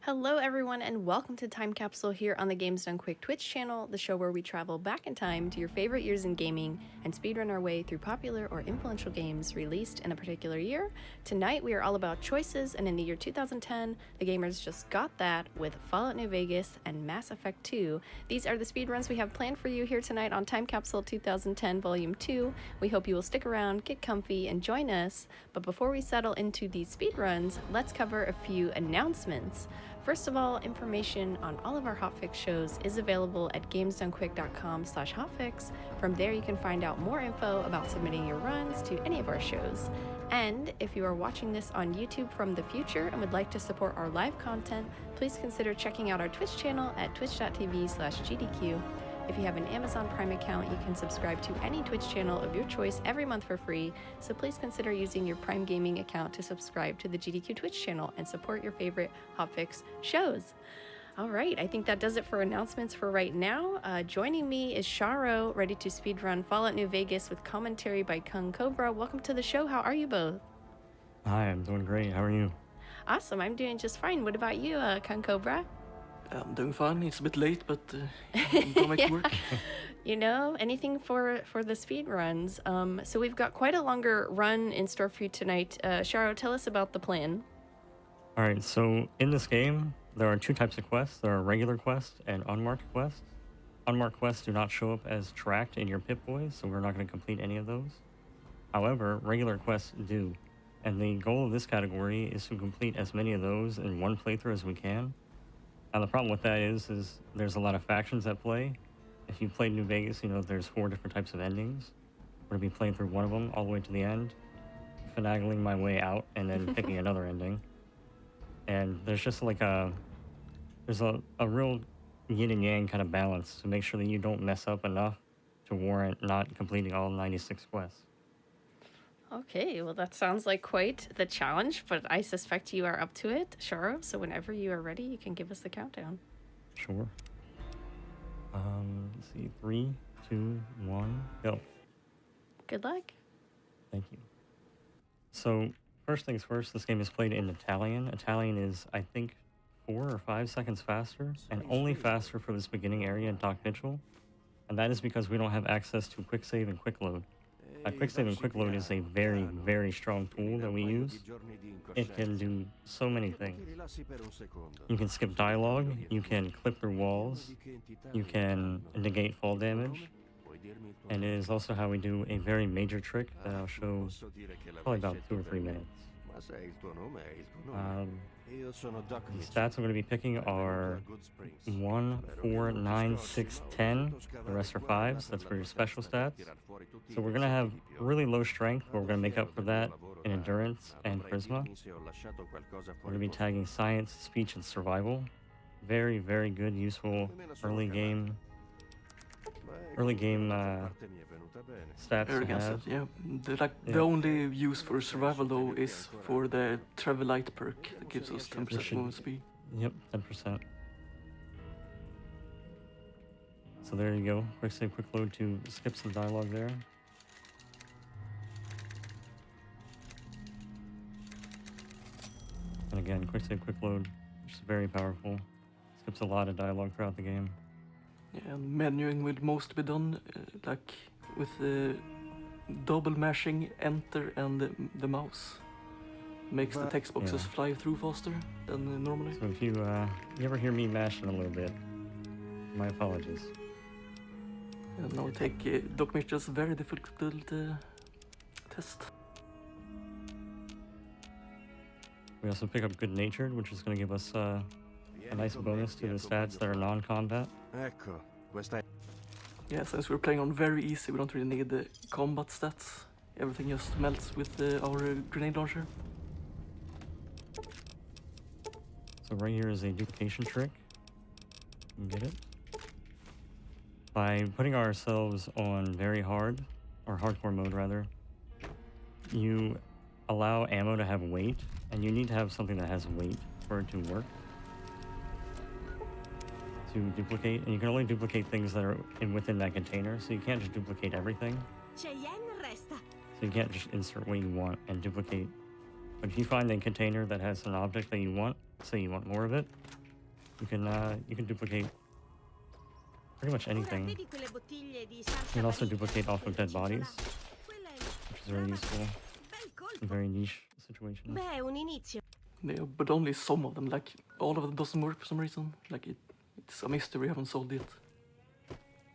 Hello, everyone, and welcome to Time Capsule here on the Games Done Quick Twitch channel, the show where we travel back in time to your favorite years in gaming and speedrun our way through popular or influential games released in a particular year. Tonight, we are all about choices, and in the year 2010, the gamers just got that with Fallout New Vegas and Mass Effect 2. These are the speedruns we have planned for you here tonight on Time Capsule 2010 Volume 2. We hope you will stick around, get comfy, and join us. But before we settle into these speedruns, let's cover a few announcements. First of all, information on all of our hotfix shows is available at gamesdonequick.com/hotfix. From there, you can find out more info about submitting your runs to any of our shows. And if you are watching this on YouTube from the future and would like to support our live content, please consider checking out our Twitch channel at twitch.tv/GDQ. If you have an Amazon Prime account, you can subscribe to any Twitch channel of your choice every month for free, so please consider using your Prime Gaming account to subscribe to the GDQ Twitch channel and support your favorite hotfix shows. All right, I think that does it for announcements for right now. Joining me is Sharo, ready to speedrun Fallout New Vegas with commentary by Kung Cobra. Welcome to the show. How are you both? Hi, I'm doing great. How are you? Awesome, I'm doing just fine. What about you, Kung Cobra? I'm doing fine. It's a bit late, but I'm gonna make it work. You know, anything for the speed runs. So we've got quite a longer run in store for you tonight. Sharo, tell us about the plan. All right, so in this game, there are two types of quests. There are regular quests and unmarked quests. Unmarked quests do not show up as tracked in your Pip-Boy, so we're not going to complete any of those. However, regular quests do. And the goal of this category is to complete as many of those in one playthrough as we can. Now, the problem with that is there's a lot of factions at play. If you played New Vegas, you know there's 4 different types of endings. We're going to be playing through one of them all the way to the end, finagling my way out, and then picking another ending. And there's just like there's a real yin and yang kind of balance to make sure that you don't mess up enough to warrant not completing all 96 quests. Okay, well that sounds like quite the challenge, but I suspect you are up to it, Sharo. So whenever you are ready, you can give us the countdown. Sure. Let's see, 3, 2, 1, go. Good luck. Thank you. So, first things first, this game is played in Italian. Italian is, I think, 4 or 5 seconds faster, and only faster for this beginning area in Doc Mitchell. And that is because we don't have access to quick save and quick load. Quick save and quick load is a very, very strong tool that we use. It can do so many things. You can skip dialogue, you can clip through walls, you can negate fall damage, and it is also how we do a very major trick that I'll show probably about 2 or 3 minutes. The stats I'm going to be picking are 1, 4, 9, 6, 10. The rest are 5s. That's for your special stats. So we're going to have really low strength, but we're going to make up for that in endurance and charisma. We're going to be tagging science, speech, and survival. Very, very good, useful early game stats to have. Yeah. The only use for survival though is for the travel light perk that gives us 10% movement speed. Yep, 10%. So there you go. Quick save, quick load to skip some dialogue there. And again, quick save, quick load, which is very powerful. Skips a lot of dialogue throughout the game. Yeah, and menuing will mostly be done like with double mashing enter and the mouse. Makes the text boxes fly through faster than normally. So if you ever hear me mashing a little bit, my apologies. And now we take Doc Mitchell's very difficult test. We also pick up Good Natured, which is going to give us a nice bonus to the stats that are non-combat. Yeah, since we're playing on very easy, we don't really need the combat stats. Everything just melts with our grenade launcher. So right here is a duplication trick. You can get it. By putting ourselves on very hard, or hardcore mode rather, you allow ammo to have weight, and you need to have something that has weight for it to work. To duplicate, and you can only duplicate things that are within that container, so you can't just duplicate everything. So you can't just insert what you want and duplicate. But if you find a container that has an object that you want, say you want more of it, you can duplicate pretty much anything. You can also duplicate off of dead bodies, which is very useful in very niche situations. Yeah, but only some of them. Like all of them doesn't work for some reason. Like it's a mystery we haven't solved yet.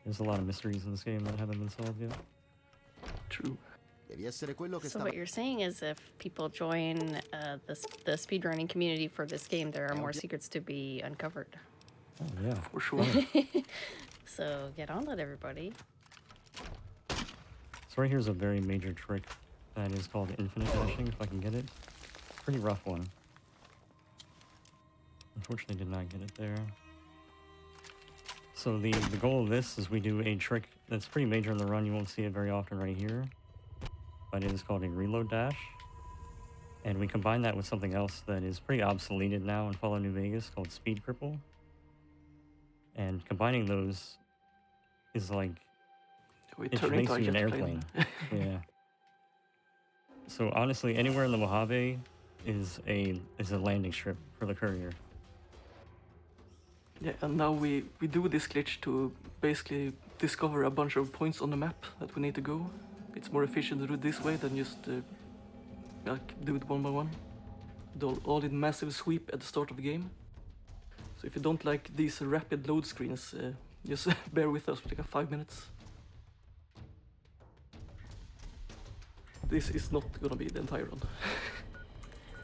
There's a lot of mysteries in this game that haven't been solved yet. True. So what you're saying is if people join the speedrunning community for this game, there are more secrets to be uncovered. Oh yeah, For sure. So get on it, everybody. So right here is a very major trick that is called infinite dashing, if I can get it. Pretty rough one. Unfortunately did not get it there. So the goal of this is we do a trick that's pretty major in the run. You won't see it very often right here. But it is called a reload dash. And we combine that with something else that is pretty obsoleted now in Fallout New Vegas called speed cripple. And combining those is like it makes you an airplane. Yeah. So honestly, anywhere in the Mojave is a landing strip for the courier. Yeah, and now we do this glitch to basically discover a bunch of points on the map that we need to go. It's more efficient to do it this way than just like do it one by one. Do all in massive sweep at the start of the game. So if you don't like these rapid load screens, just bear with us for like 5 minutes. This is not gonna be the entire run.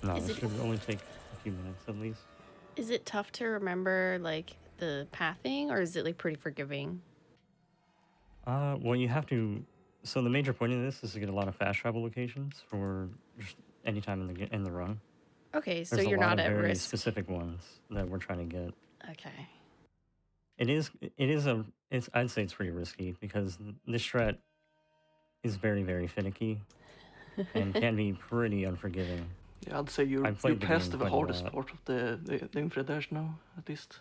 No, it should only take a few minutes at least. Is it tough to remember like the pathing, or is it like pretty forgiving? Well, you have to. So the major point of this is to get a lot of fast travel locations for just any time in the run. Okay, so There's you're a lot not of at very risk. specific ones that we're trying to get. Okay. I'd say it's pretty risky because this strat is very, very finicky and can be pretty unforgiving. Yeah, I'd say you're past the hardest part of the infrared dash now, at least.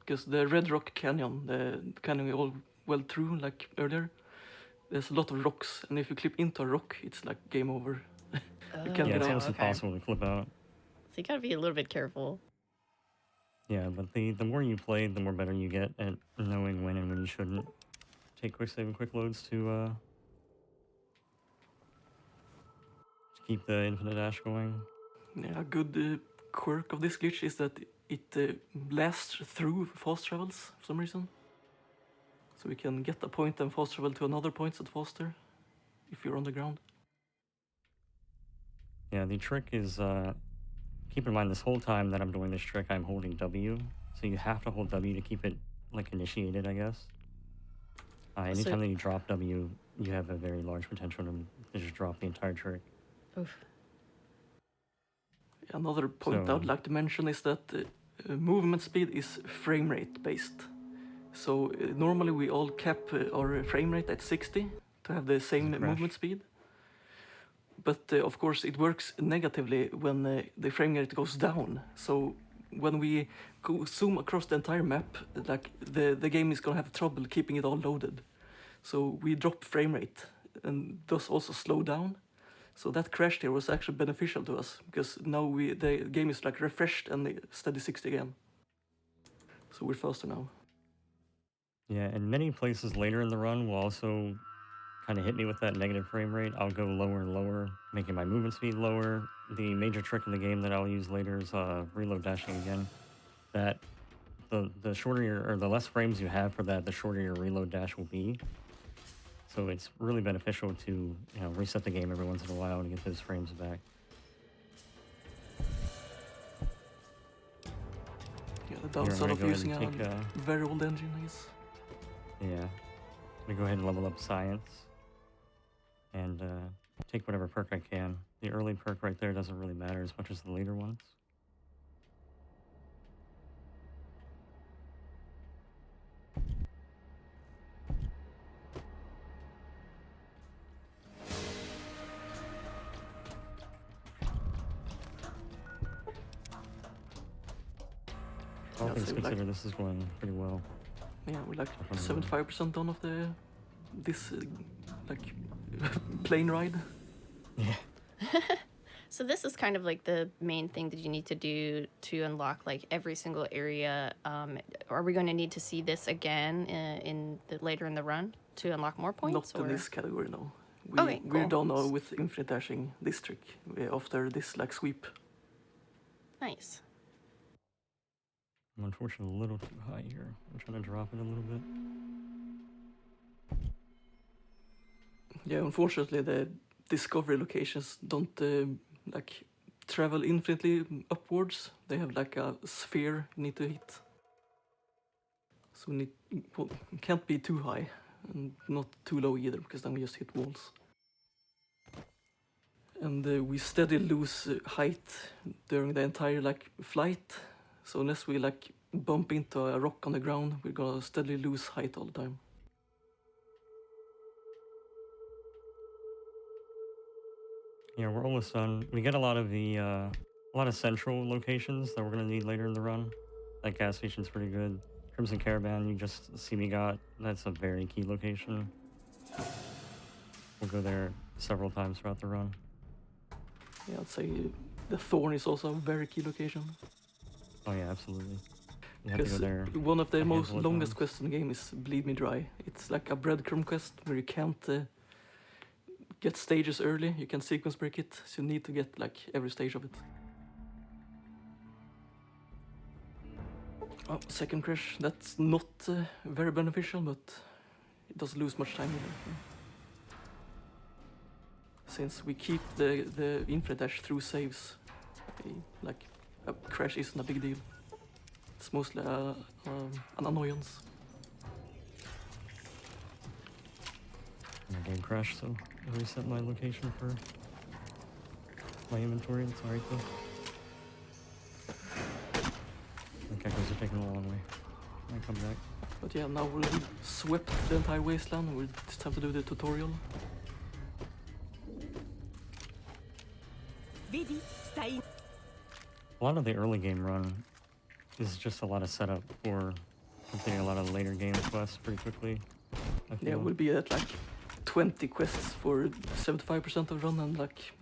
Because the Red Rock Canyon, the canyon we all went through like earlier, there's a lot of rocks, and if you clip into a rock, it's like game over. You can't get it's out. almost impossible to clip out. So you gotta be a little bit careful. Yeah, but the more you play, the more better you get at knowing when and when you shouldn't take quick save and quick loads to keep the infinite dash going. Yeah, a good quirk of this glitch is that it blasts through fast travels for some reason. So we can get a point and fast travel to another point at faster if you're on the ground. Yeah, the trick is, keep in mind this whole time that I'm doing this trick, I'm holding W. So you have to hold W to keep it, like, initiated, I guess. Anytime that you drop W, you have a very large potential to just drop the entire trick. Oof. Another point I would like to mention is that movement speed is frame rate based. So normally we all cap our frame rate at 60 to have the same movement speed. But of course it works negatively when the frame rate goes down. So when we zoom across the entire map, like the game is gonna have trouble keeping it all loaded. So we drop frame rate and thus also slow down. So that crash here was actually beneficial to us because now the game is like refreshed and steady 60 again. So we're faster now. Yeah, and many places later in the run will also kind of hit me with that negative frame rate. I'll go lower and lower, making my movement speed lower. The major trick in the game that I'll use later is reload dashing again. That the shorter or the less frames you have for that, the shorter your reload dash will be. So it's really beneficial to reset the game every once in a while to get those frames back. Yeah, the downside of using a very old engine is. Yeah, I'm gonna go ahead and level up science and take whatever perk I can. The early perk right there doesn't really matter as much as the later ones. All things considered, this is going pretty well. Yeah, we're like 75% done of this like plane ride. Yeah. So this is kind of like the main thing that you need to do to unlock like every single area. Are we going to need to see this again later in the run to unlock more points? Not in this category, no. Okay, We're cool. done now with infinite dashing this trick after this like sweep. Nice. I'm unfortunately a little too high here. I'm trying to drop it a little bit. Yeah, unfortunately the discovery locations don't like travel infinitely upwards. They have like a sphere you need to hit. So can't be too high and not too low either, because then we just hit walls. And we steadily lose height during the entire like flight. So unless we like bump into a rock on the ground, we're gonna steadily lose height all the time. Yeah, we're almost done. We get a lot of central locations that we're gonna need later in the run. That gas station's pretty good. Crimson Caravan, you just see me got. That's a very key location. We'll go there several times throughout the run. Yeah, I'd say the Thorn is also a very key location. Oh yeah, absolutely. You have to go there. One of the most handful of longest times. quests in the game is Bleed Me Dry. It's like a breadcrumb quest where you can't get stages early. You can sequence break it, so you need to get like every stage of it. Oh, second crash. That's not very beneficial, but it doesn't lose much time either. Since we keep the infinite dash through saves, like a crash isn't a big deal. It's mostly an annoyance. My game crashed, so I reset my location for my inventory. It's alright though. The geckos are taking a long way. I come back. But yeah, now we've swept the entire wasteland. It's time to do the tutorial. A lot of the early game run is just a lot of setup for completing a lot of later game quests pretty quickly. Yeah, we'll be at like 20 quests for 75% of the run, and like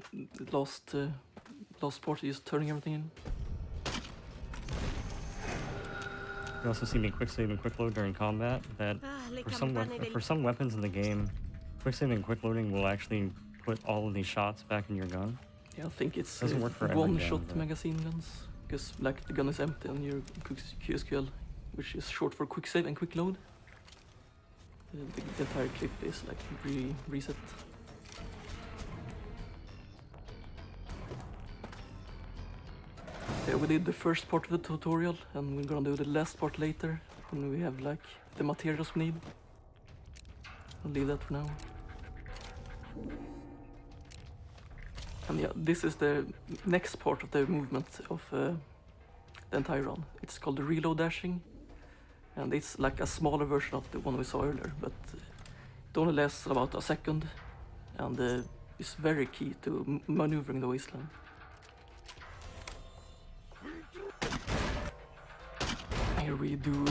last part is turning everything in. You also see me quick save and quick load during combat. That for some weapons in the game, quick save and quick loading will actually put all of these shots back in your gun. Yeah, I think it's Doesn't work for every one-shot gun, magazine guns, because like the gun is empty on your QSQL, which is short for quick save and quick load. The entire clip is like reset. Yeah, we did the first part of the tutorial, and we're gonna do the last part later, when we have like the materials we need. I'll leave that for now. And yeah, this is the next part of the movement of the entire run. It's called the reload dashing, and it's like a smaller version of the one we saw earlier, but it only lasts about a second, and it's very key to maneuvering the wasteland. Here we do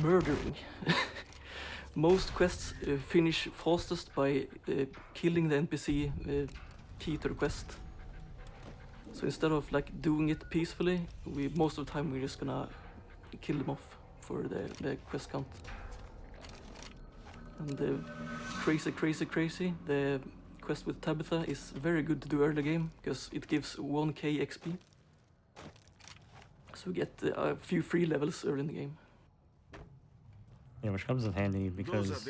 murdering. Most quests finish fastest by killing the NPC key to the quest. So instead of like doing it peacefully, most of the time we're just gonna kill them off for the quest count. And crazy, the quest with Tabitha is very good to do early game, because it gives 1k XP. So we get a few free levels early in the game. Yeah, which comes in handy because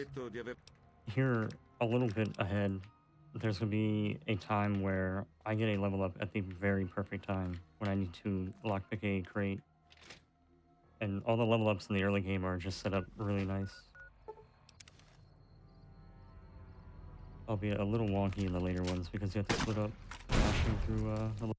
here a little bit ahead, there's going to be a time where I get a level up at the very perfect time when I need to lockpick a crate. And all the level ups in the early game are just set up really nice. Albeit a little wonky in the later ones because you have to split up mashing through the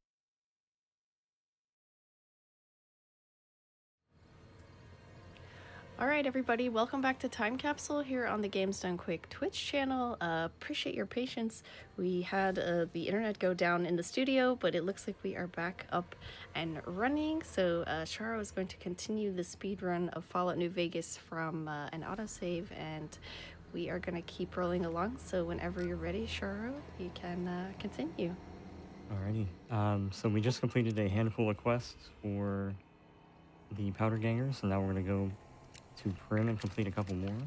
All right, everybody, welcome back to Time Capsule here on the Games Done Quick Twitch channel. Appreciate your patience. We had the internet go down in the studio, but it looks like we are back up and running. So Shara is going to continue the speed run of Fallout New Vegas from an autosave, and we are going to keep rolling along. So whenever you're ready, Sharo, you can continue. Alrighty. So we just completed a handful of quests for the powder gangers, and now we're going to go to Prim and complete a couple more.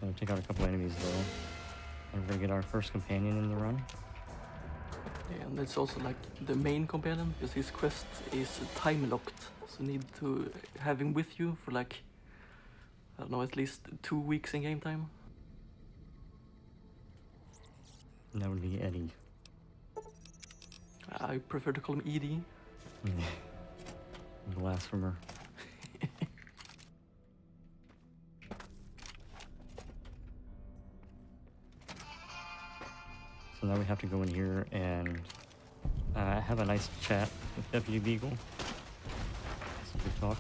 Gonna take out a couple enemies though. And we're going to get our first companion in the run. Yeah, and it's also like the main companion, because his quest is time locked. So you need to have him with you for like, I don't know, at least 2 weeks in game time. And that would be Eddie. I prefer to call him ED. Blasphemer. So now we have to go in here and have a nice chat with Deputy Beagle. Some good talk.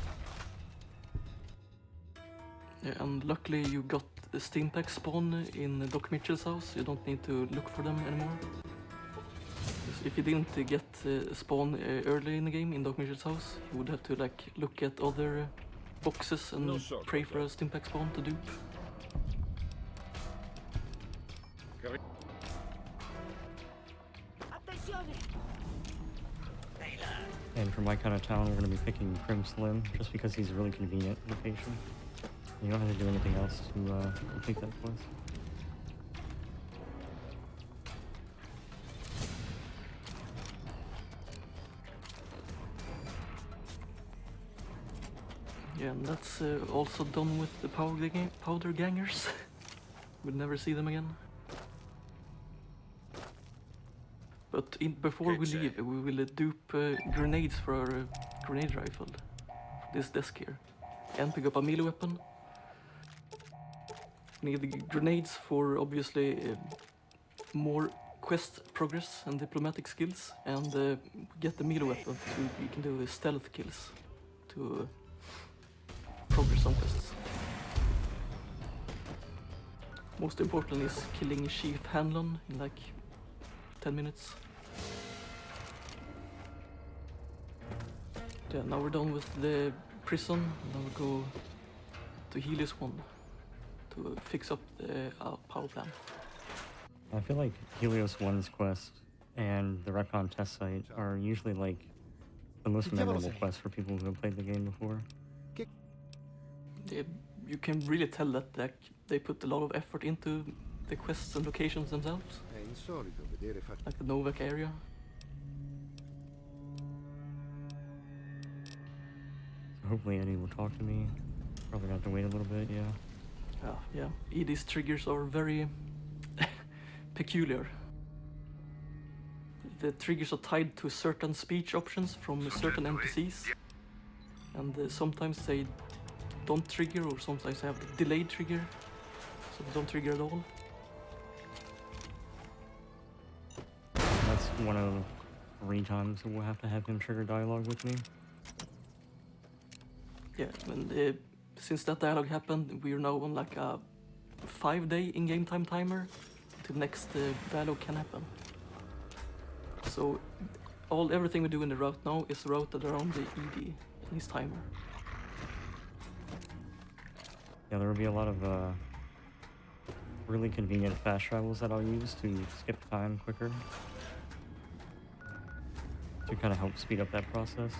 Yeah, and luckily you got the steam pack spawn in Doc Mitchell's house. You don't need to look for them anymore. 'Cause if you didn't get spawn early in the game in Doc Mitchell's house, you would have to like look at other boxes and pray for a steam pack spawn to dupe. And for my kind of town, we're going to be picking Prim Slim, just because he's a really convenient location. You don't have to do anything else to complete that quest. Yeah, and that's also done with the powder gangers. We'll never see them again. But before we leave, we will dupe grenades for our grenade rifle. This desk here. And pick up a melee weapon. We need the grenades for obviously more quest progress and diplomatic skills. And get the melee weapon so we can do stealth kills to progress on quests. Most important is killing Chief Hanlon in like 10 minutes. Yeah, now we're done with the prison. Now we go to Helios 1 to fix up the power plant. I feel like Helios 1's quest and the Recon test site are usually like the most memorable quests for people who have played the game before. You can really tell that like, they put a lot of effort into the quests and locations themselves. Like the Novak area. So hopefully Eddie will talk to me. Probably gonna have to wait a little bit, yeah. Yeah. Edie's triggers are very peculiar. The triggers are tied to certain speech options from certain NPCs. And sometimes they don't trigger, or sometimes they have a delayed trigger, so they don't trigger at all. That's one of 3 times we'll have to have him trigger dialogue with me. Yeah, and since that dialogue happened, we are now on like a 5-day in-game time timer till next dialogue can happen. So everything we do in the route now is routed around the ED and his timer. Yeah, there will be a lot of really convenient fast travels that I'll use to skip time quicker. To kind of help speed up that process.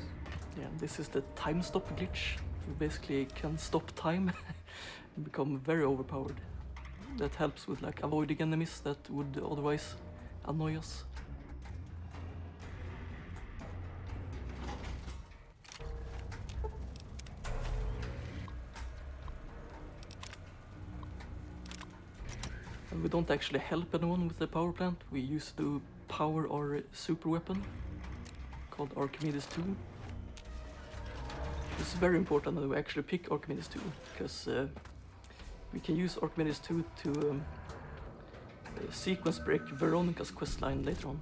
Yeah, this is the time stop glitch. You basically can stop time and become very overpowered. That helps with like avoiding enemies that would otherwise annoy us. And we don't actually help anyone with the power plant. We used to power our super weapon called Archimedes 2. It's very important that we actually pick Archimedes 2 because we can use Archimedes 2 to sequence break Veronica's questline later on.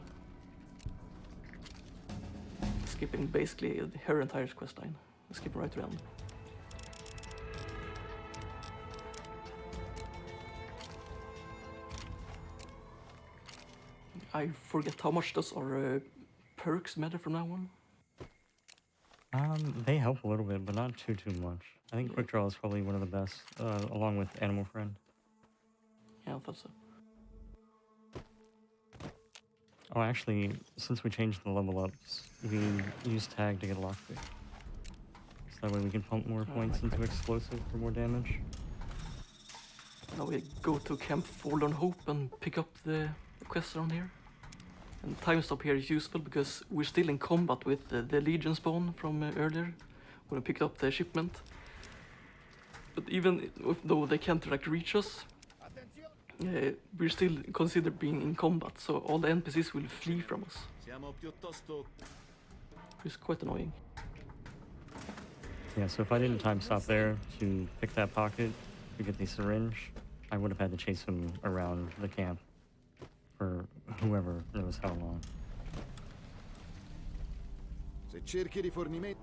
Skipping basically her entire questline. Skip right around. I forget how much does our perks matter from now on. They help a little bit, but not too much. I think Yeah. Quick Draw is probably one of the best, along with Animal Friend. Yeah, I thought so. Oh, actually, since we changed the level ups, we use Tag to get a lockpick. So that way we can pump more points into Explosive for more damage. Now we go to Camp Forlorn Hope and pick up the quest around here. And time stop here is useful because we're still in combat with the Legion spawn from earlier when we picked up the shipment. But even though they can't like reach us, we're still considered being in combat, so all the NPCs will flee from us. It's quite annoying. Yeah, so if I didn't time stop there to pick that pocket to get the syringe, I would have had to chase him around the camp for whoever knows how long. Se cerchi rifornimenti.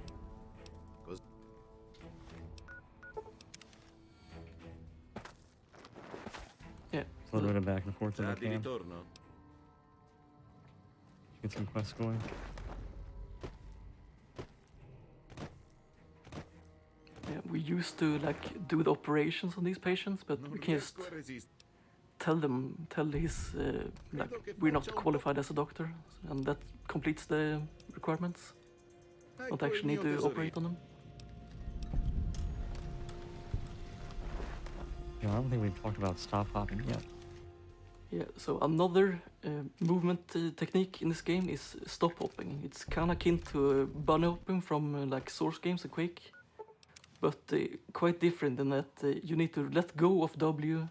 Yeah. It's a little bit of back and forth in the camp. Get some quests going. Yeah, we used to like do the operations on these patients, but we can just tell his like we're not qualified as a doctor, and that completes the requirements. Not actually need to operate on them. Yeah, I don't think we've talked about stop hopping yet. Yeah, so another movement technique in this game is stop hopping. It's kind of akin to bunny hopping from like Source games and Quake, but quite different in that you need to let go of W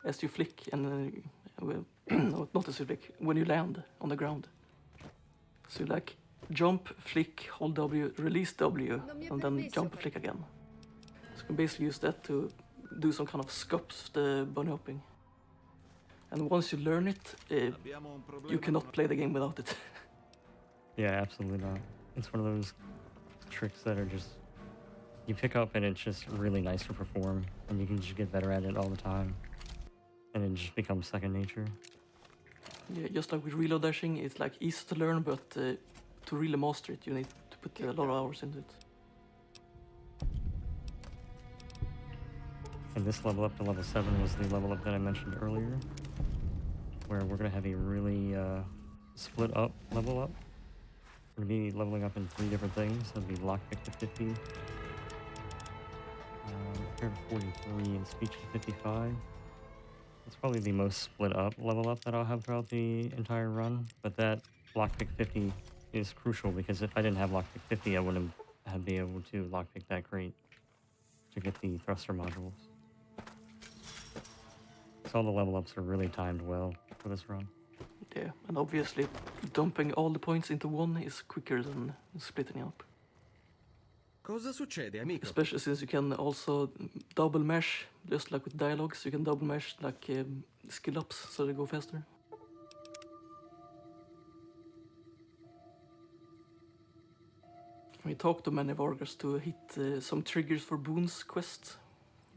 as you flick and well, no, not as you flick, when you land on the ground. So you like jump, flick, hold W, release W, and then jump and flick again. So you can basically use that to do some kind of scuffed bunny hopping. And once you learn it, you cannot play the game without it. Yeah, absolutely not. It's one of those tricks that are just, you pick up and it's just really nice to perform, and you can just get better at it all the time. And it just becomes second nature. Yeah, just like with reload dashing, it's like easy to learn, but to really master it, you need to put a lot of hours into it. And this level up to level 7 was the level up that I mentioned earlier, where we're going to have a really split up level up. We're going to be leveling up in 3 different things. That'll be lockpick to 50, repair to 43, and speech to 55. It's probably the most split up level up that I'll have throughout the entire run, but that lockpick 50 is crucial because if I didn't have lockpick 50, I wouldn't have been able to lockpick that crate to get the thruster modules. So all the level ups are really timed well for this run. Yeah, and obviously dumping all the points into one is quicker than splitting up. Cosa succede, amico? Especially since you can also double mesh, just like with dialogues, you can double mesh like skill ups so they go faster. We talked to many Vargas to hit some triggers for Boone's quest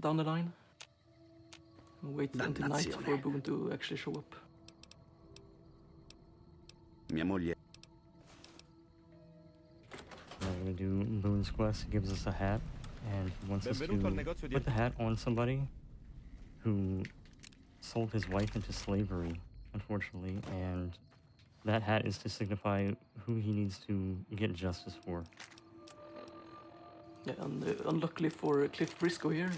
down the line. And wait until night for Boone to actually show up. Mia moglie. Now we're going to do Boone's quest. He gives us a hat, and he wants us to put the hat on somebody who sold his wife into slavery, unfortunately, and that hat is to signify who he needs to get justice for. Yeah, and unluckily for Cliff Briscoe here,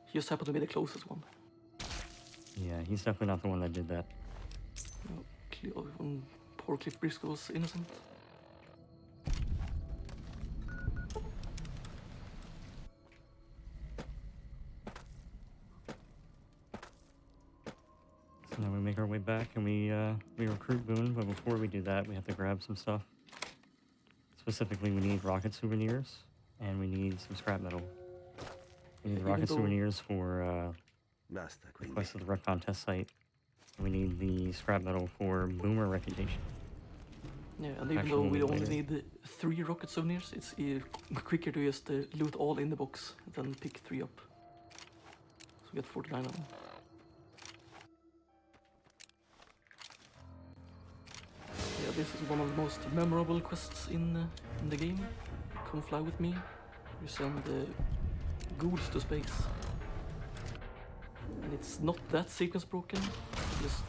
he just happened to be the closest one. Yeah, he's definitely not the one that did that. Poor Cliff Briscoe was innocent. So now we make our way back and we recruit Boone, but before we do that, we have to grab some stuff. Specifically, we need rocket souvenirs, and we need some scrap metal. We need rocket souvenirs for Basta, quindi. quest of the Recon test site. We need the scrap metal for Boomer reputation. Yeah, and even though we only need 3 rocket souvenirs, it's quicker to just loot all in the box than pick 3 up. So we get 49 of them. Yeah, this is one of the most memorable quests in the game. Come fly with me. You send ghouls to space. And it's not that sequence broken. Just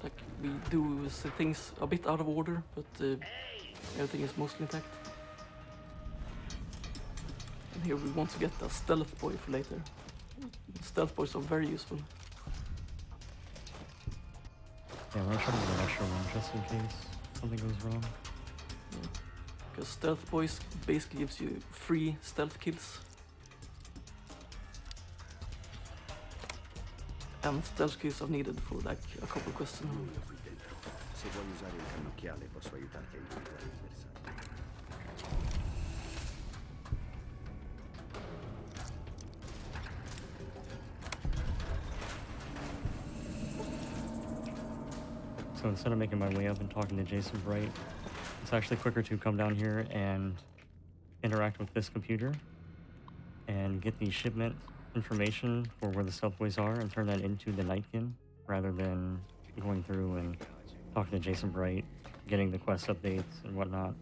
like we do things a bit out of order, but everything is mostly intact. And here we want to get a stealth boy for later. Stealth boys are very useful. Yeah, I'm gonna try to get an extra one just in case something goes wrong. Yeah. Because stealth boys basically gives you free stealth kills. And stealth kills are needed for like a couple quests. Qui dentro. Se vuoi usare il cannocchiale posso aiutarti a incontrare il bersaglio. So instead of making my way up and talking to Jason Bright, it's actually quicker to come down here and interact with this computer and get the shipment information for where the stealth boys are and turn that into the Nightkin rather than going through and talking to Jason Bright, getting the quest updates and whatnot.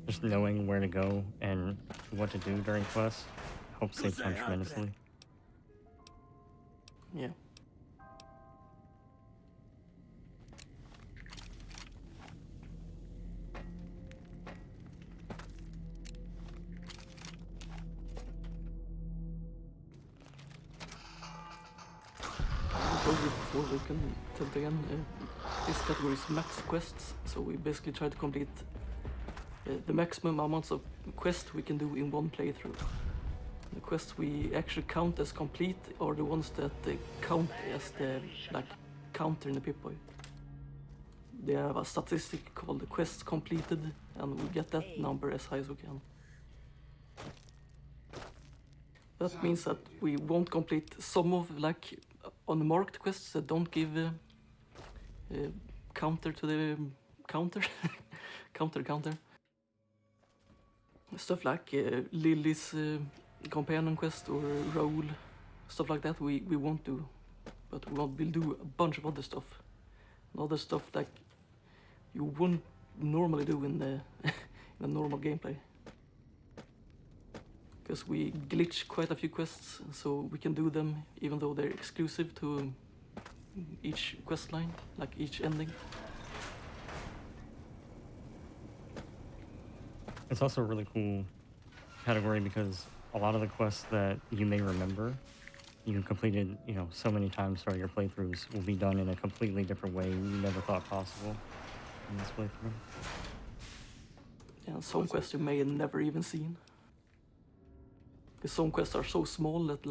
Just knowing where to go and what to do during quests helps save time tremendously. Yeah. Before we can tell it again, this category is max quests, so we basically try to complete the maximum amounts of quests we can do in one playthrough. The quests we actually count as complete are the ones that count as the counter in the Pip-Boy. They have a statistic called the quests completed, and we get that number as high as we can. That means that we won't complete some of unmarked quests that don't give counter to the counter. counter. Stuff like Lily's companion quest or role, stuff like that we won't do. But we'll do a bunch of other stuff. Other stuff like you wouldn't normally do in the in a normal gameplay. Because we glitch quite a few quests, so we can do them even though they're exclusive to each quest line, like each ending. It's also a really cool category because a lot of the quests that you may remember you completed, so many times throughout your playthroughs will be done in a completely different way you never thought possible in this playthrough. Yeah, some quests you may have never even seen. Because some quests are so small that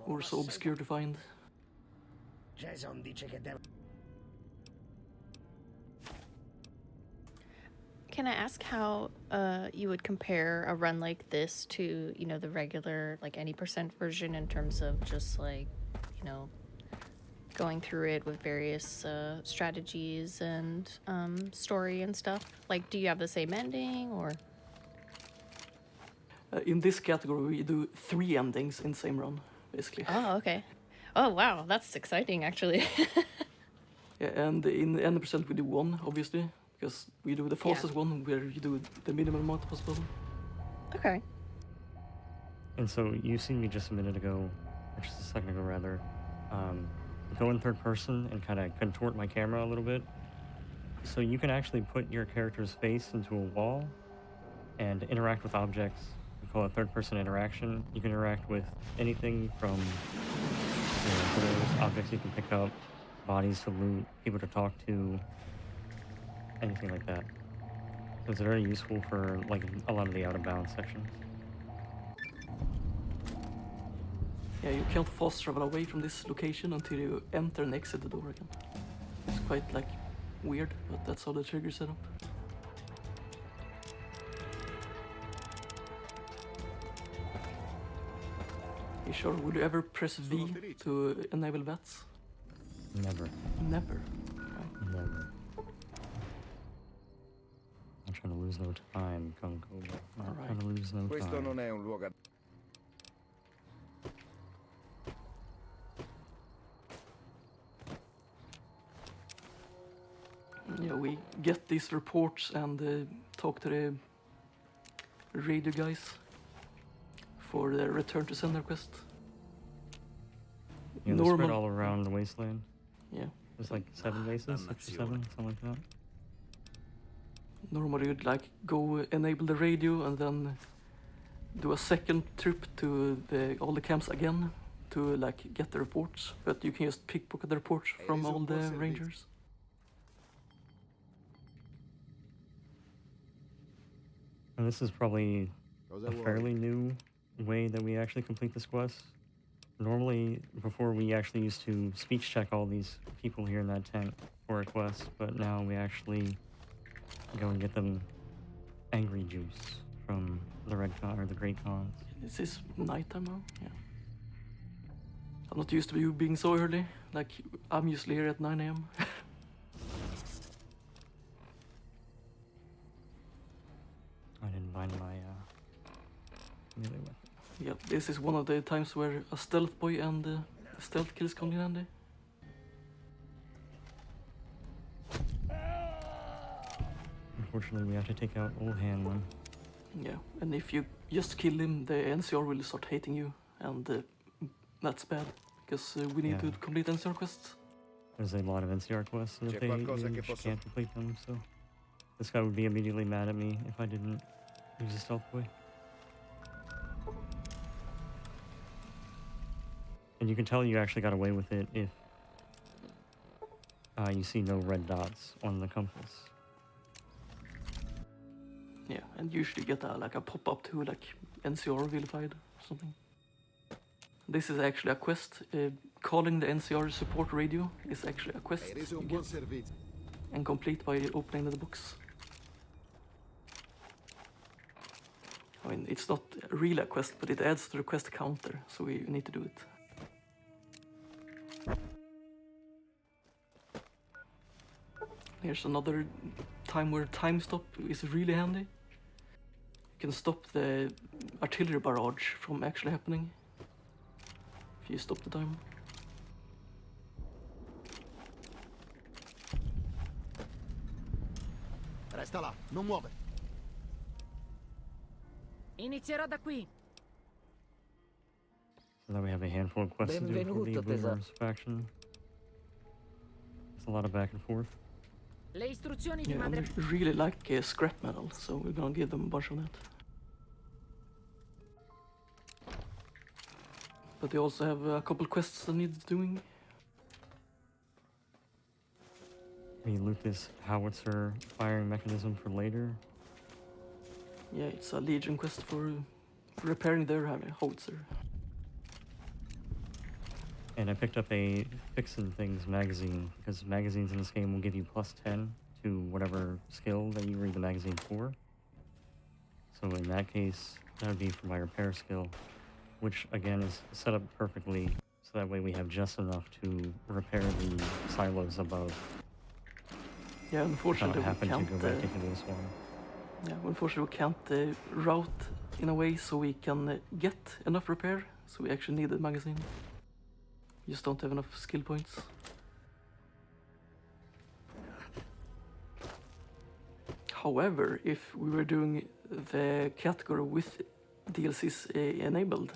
or so obscure to find. Jason dice che deve... Can I ask how you would compare a run like this to, the regular, any percent version in terms of just going through it with various strategies and story and stuff? Do you have the same ending or? In this category, we do 3 endings in the same run, basically. Oh, okay. Oh, wow, that's exciting, actually. Yeah, and in the end percent, we do 1, obviously. Because we do the fastest one where you do the minimum amount possible. Okay. And so you seen me just a minute ago, or just a second ago rather, go in third person and kind of contort my camera a little bit. So you can actually put your character's face into a wall and interact with objects. We call it third person interaction. You can interact with anything from objects you can pick up, bodies to loot, people to talk to, anything like that. So it's very useful for a lot of the out of bounds sections. Yeah, you can't fast travel away from this location until you enter and exit the door again. It's quite weird, but that's how the trigger's set up. You sure? Would you ever press V to enable VATS? Never. Never. Never. I'm trying to lose no time, Kung Cobra. Not trying to lose no Questo time. non è un luogo. Yeah, we get these reports and talk to the radio guys for the return to sender quest. Yeah, they're spread all around the wasteland. Yeah. There's like 7 bases, 6 or 7, something like that. Normally you'd like go enable the radio and then do a second trip to all the camps again to like get the reports, but you can just pickpocket the reports from all the rangers. And this is probably a fairly new way that we actually complete this quest. Normally, before we actually used to speech check all these people here in that tent for a quest, but now we actually go and get them angry juice from the red con or the great cons. This is nighttime now. Yeah. I'm not used to you being so early. Like I'm usually here at 9 a.m. I didn't find my melee weapon. Yeah, this is one of the times where a stealth boy and stealth kills come in handy. Unfortunately, we have to take out Old Hanlon. Yeah, and if you just kill him, the NCR will start hating you, and that's bad, because we need to complete NCR quests. There's a lot of NCR quests that they can't complete them, so this guy would be immediately mad at me if I didn't use a stealth boy. And you can tell you actually got away with it if you see no red dots on the compass. Yeah, and usually get a pop-up to like NCR vilified or something. This is actually a quest. Calling the NCR support radio is actually a quest you get and complete by opening the books. I mean, it's not really a quest, but it adds to the quest counter, so we need to do it. Here's another time where time stop is really handy. You can stop the artillery barrage from actually happening if you stop the time. Resta là, non muovere. Inizierò da qui. So now we have a handful of quests to do for the Boomers faction. It's a lot of back and forth. Le istruzioni di Yeah, madre. and they really like scrap metal, so we're gonna give them a bunch of that. But they also have a couple quests that need doing. We loot this howitzer firing mechanism for later. Yeah, it's a Legion quest for repairing their howitzer. And I picked up a Fixin' Things magazine, because magazines in this game will give you +10 to whatever skill that you read the magazine for. So in that case, that would be for my repair skill, which again is set up perfectly, so that way we have just enough to repair the silos above. Yeah, unfortunately Without we having can't. to go back into this one. Yeah, unfortunately we can't route in a way so we can get enough repair. So we actually need the magazine. We just don't have enough skill points. However, if we were doing the category with DLCs enabled,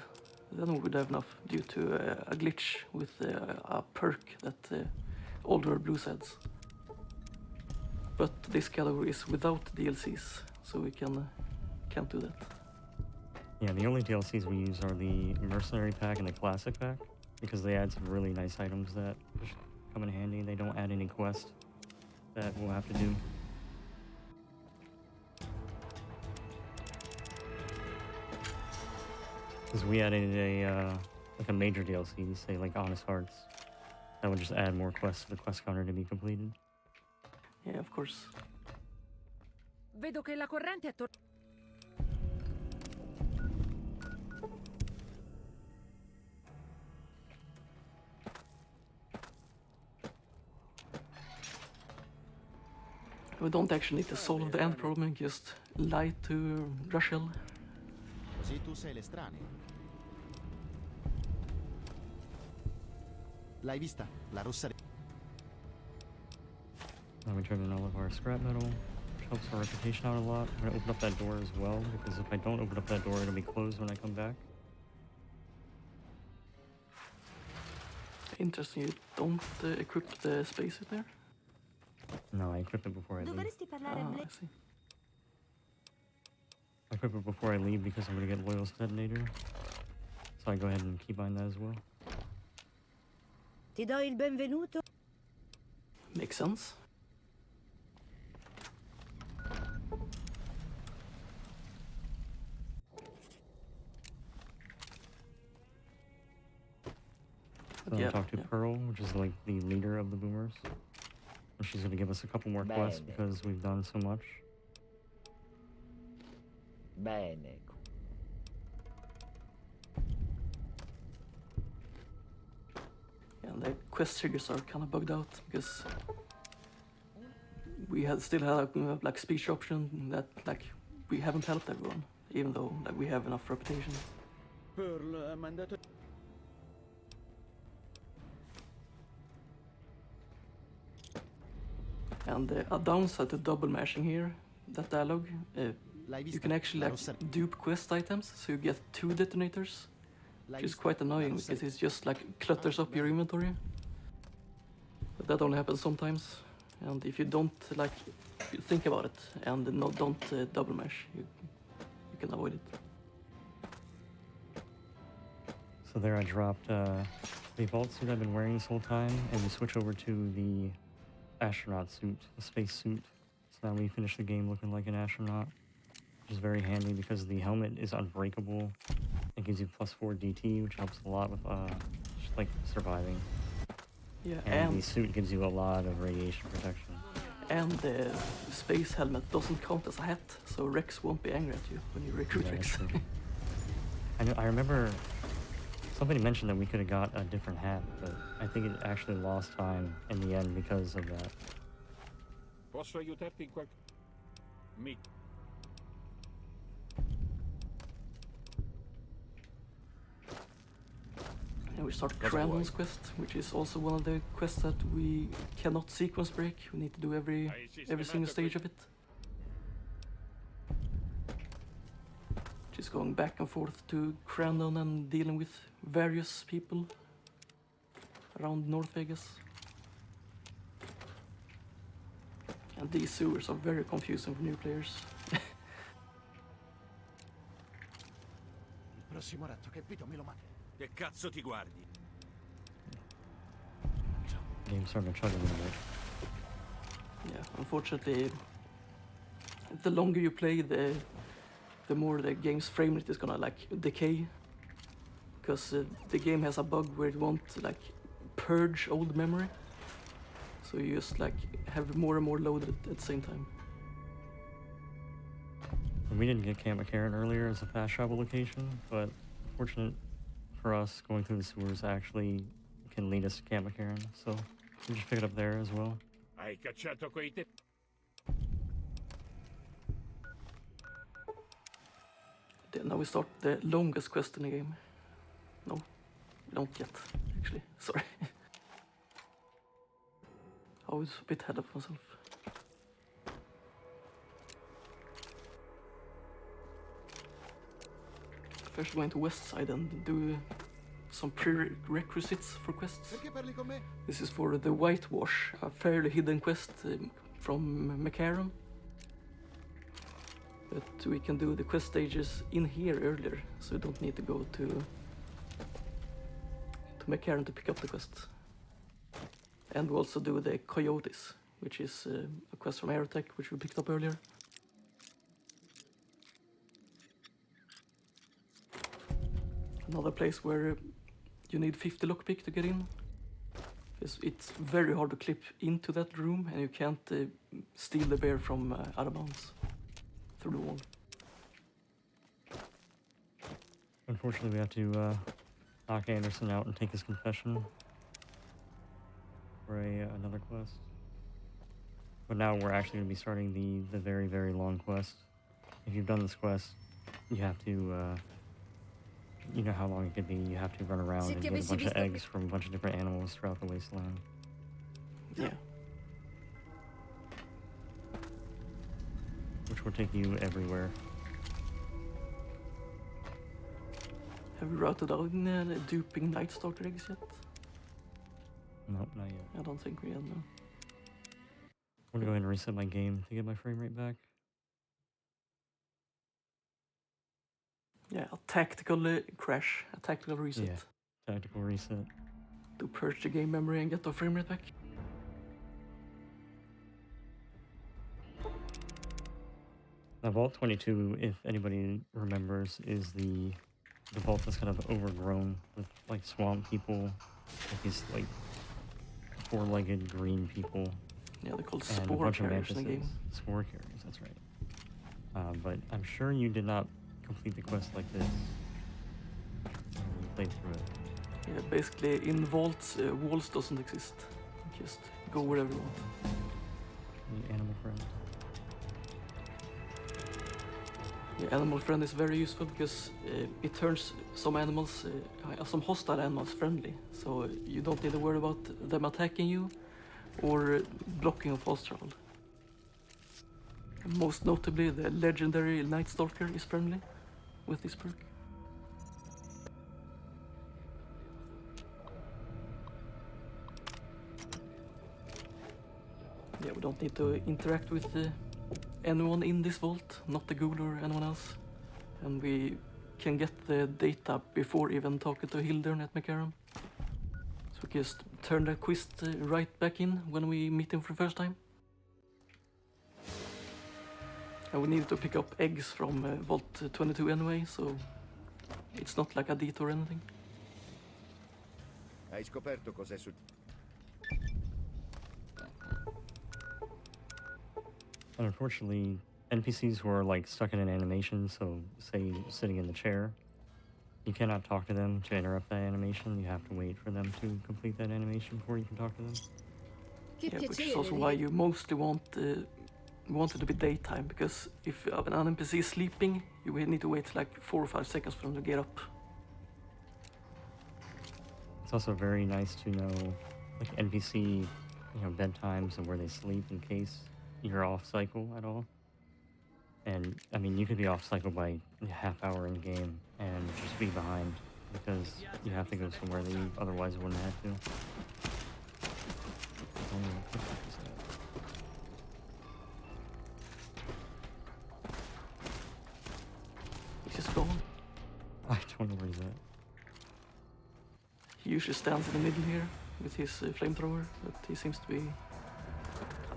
then we would have enough due to a glitch with a perk that older blue sets. But this category is without DLCs, so we can't do that. Yeah, the only DLCs we use are the Mercenary Pack and the Classic Pack, because they add some really nice items that come in handy. They don't add any quest that we'll have to do. Because we added a major DLC, say like Honest Hearts, that would just add more quests to the quest counter to be completed. Yeah, of course. Vedo che la corrente è We don't actually need to solve the end problem, just lie to Rachel. Così tu sei l'estraneo. L'hai vista? La rossa. Now we turn in all of our scrap metal, which helps our reputation out a lot. I'm gonna open up that door as well, because if I don't open up that door, it'll be closed when I come back. Interesting, you don't equip the spacer there? No, I equip it before I leave. Dovresti parlare a Ah, I Blake. see. I equip it before I leave because I'm gonna get Loyal's detonator. So I go ahead and keybind that as well. Ti do il benvenuto. Makes sense. So I'll talk to Pearl, which is like the leader of the boomers. And she's gonna give us a couple more quests Bene. because we've done so much. Bene. And the quest triggers are kind of bugged out because we still have like speech option that like we haven't helped everyone, even though like we have enough reputation. Pearl ha mandato... And a downside to double mashing here, that dialogue, L'hai you vista? can actually La like rossa... dupe quest items, so you get 2 detonators, L'hai which is vista? quite annoying La rossa- because it's just like clutters up your inventory. But that only happens sometimes, and if you don't like you think about it and don't double mash, you can avoid it. So there I dropped the vault suit I've been wearing this whole time, and we switch over to the astronaut suit, the space suit. So now we finish the game looking like an astronaut, which is very handy because the helmet is unbreakable. It gives you +4 DT, which helps a lot with just like surviving. Yeah, And the suit gives you a lot of radiation protection. and the space helmet doesn't count as a hat, so Rex won't be angry at you when you recruit Yeah, Rex. that's true. I remember somebody mentioned that we could have got a different hat, but I think it actually lost time in the end because of that. Posso aiutarti in qualche... Mi... And we start Cosa Crandall's vuoi? quest, which is also one of the quests that we cannot sequence break. We need to do every Hai single sistemato stage qui? of it. Just going back and forth to Crandon and dealing with various people around North Vegas. And these sewers are very confusing for new players. Il prossimo ratto che vedo me lo manda. Che cazzo ti guardi? Game's starting to chug a little bit. Yeah, unfortunately, the longer you play, the more the game's frame rate is gonna like decay, because the game has a bug where it won't like purge old memory, so you just like have more and more loaded at the same time. And we didn't get Camp McCarran earlier as a fast travel location, but fortunate for us, going through the sewers actually can lead us to Camp McCarran, so we just pick it up there as well. Hai cacciato quei te... Now we start the longest quest in the game. No, we don't yet, actually. Sorry. I was a bit ahead of myself. First going to West Side and do some prerequisites for quests. Perché parli con me? This is for the Whitewash, a fairly hidden quest from McCarran. But we can do the quest stages in here earlier, so we don't need to go to McCarran to pick up the quest. And we also do the Coyotes, which is a quest from Aerotech, which we picked up earlier. Another place where you need 50 lockpick to get in. It's very hard to clip into that room, and you can't steal the bear from out of bounds through the wall. Unfortunately, we have to knock Anderson out and take his confession for another quest. But now we're actually going to be starting the very, very long quest. If you've done this quest, you have to, you know how long it could be. You have to run around Se and ti get a avessi bunch of visto eggs from a bunch of different animals throughout the wasteland. Yeah. which will take you everywhere. Have we routed out the duping Night Stalker eggs yet? Nope, not yet. I don't think we have, no. I'm gonna go ahead and reset my game to get my frame rate back. Yeah, a tactical crash, a tactical reset. Yeah, tactical reset. To purge the game memory and get the frame rate back. Now, Vault 22, if anybody remembers, is the vault that's kind of overgrown with like swamp people, like these like four-legged green people. Yeah, they're called and a spore bunch of carriers in the mantises. game. Spore carriers, that's right. But I'm sure you did not complete the quest like this when you played through it. Yeah, basically in vaults, walls doesn't exist. You just go wherever you want. Any animal friend? Yeah, animal friend is very useful because it turns some animals, some hostile animals friendly. So you don't need to worry about them attacking you or blocking a fast travel. Most notably, the legendary Night Stalker is friendly with this perk. Yeah, we don't need to interact with anyone in this vault, not the ghoul or anyone else. And we can get the data before even talking to Hildern at McCarran. So we just turn the quest right back in when we meet him for the first time. And we need to pick up eggs from Vault 22 anyway, so it's not like a detour or anything. Hai scoperto cos'è successo? And unfortunately, NPCs who are like stuck in an animation, so say sitting in the chair, you cannot talk to them to interrupt that animation. You have to wait for them to complete that animation before you can talk to them. Yeah, which is also why you mostly want it to be daytime, because if an NPC is sleeping, you will need to wait like 4 or 5 seconds for them to get up. It's also very nice to know like NPC, bedtimes and where they sleep in case you're off cycle at all. And I mean, you could be off cycle by a half hour in game and just be behind because you have to go somewhere that you otherwise wouldn't have to. He's just gone. I don't know where he's at. He usually stands in the middle here with his flamethrower, but he seems to be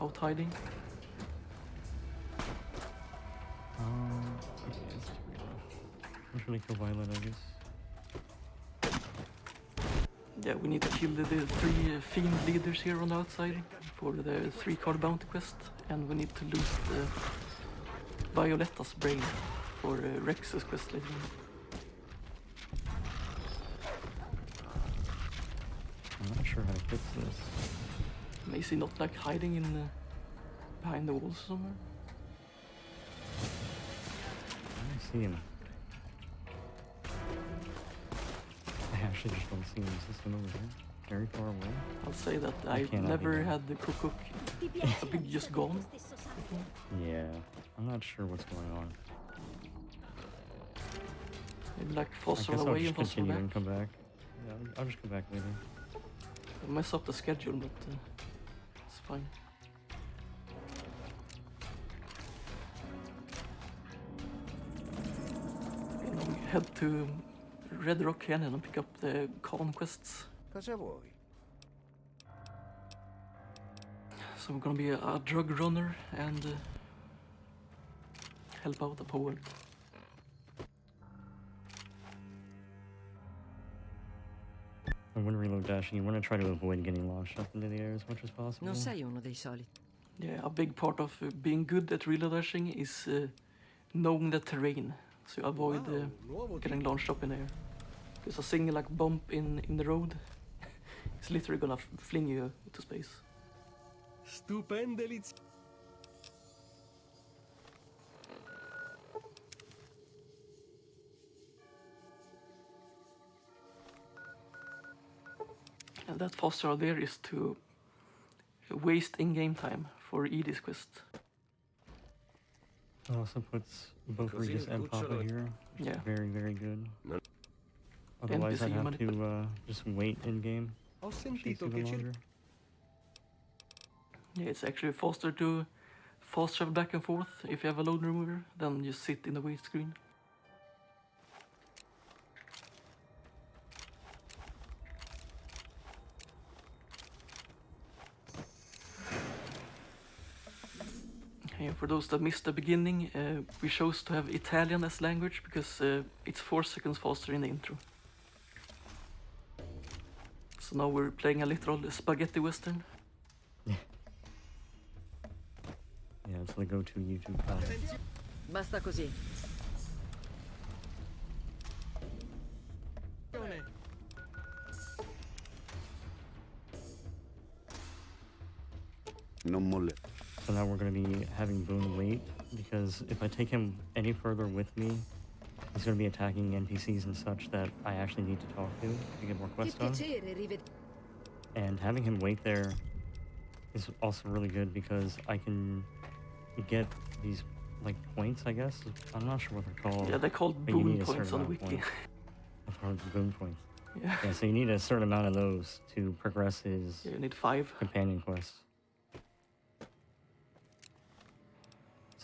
out hiding. Okay, this is pretty rough. I'm trying to kill Violet, I guess. Yeah, we need to kill the 3 fiend leaders here on the outside for the 3-card bounty quest, and we need to loot the Violetta's brain for Rex's quest later on. I'm not sure how to fix this. Is he not like hiding in behind the walls somewhere? I don't see him. I actually just don't see him. Is this one over here? Very far away? I'll say that I I've cannot never be had the cook a big just gone. Yeah, I'm not sure what's going on. Maybe like I foster guess I'll away just and foster continue back. and come back. Yeah, I'll just come back later. It'll mess up the schedule, but it's fine. And then we head to Red Rock Canyon and pick up the conquests. Cosa vuoi? So we're gonna be a drug runner and help out a poet. And when reload dashing, you want to try to avoid getting launched up into the air as much as possible. Non sei uno dei soliti. Yeah, a big part of being good at reload dashing is knowing the terrain, so you avoid getting launched up in the air. Because a single like bump in the road is literally gonna fling you into space. Stupende lezioni. And that foster there is to waste in-game time for Edie's quest. It also puts both Regis and Papa here, which is Yeah. very, very good. No. Otherwise, NPC I'd have money. to just wait in game. Ho Takes sentito even che longer. Yeah, it's actually faster to fast travel back and forth if you have a load remover than just sit in the wait screen. And for those that missed the beginning, we chose to have Italian as language because it's 4 seconds faster in the intro. So now we're playing a literal spaghetti western. Yeah, it's the go-to YouTube channel. Basta così. Non molle. So now we're going to be having Boone wait, because if I take him any further with me, he's going to be attacking NPCs and such that I actually need to talk to get more quests done. And having him wait there is also really good because I can get these, like, points, I guess. I'm not sure what they're called. Yeah, they're called but you boon need a certain points on the amount of wiki. points. I've heard of boon points. Yeah. Yeah, so you need a certain amount of those to progress his Yeah, you need 5. companion quests.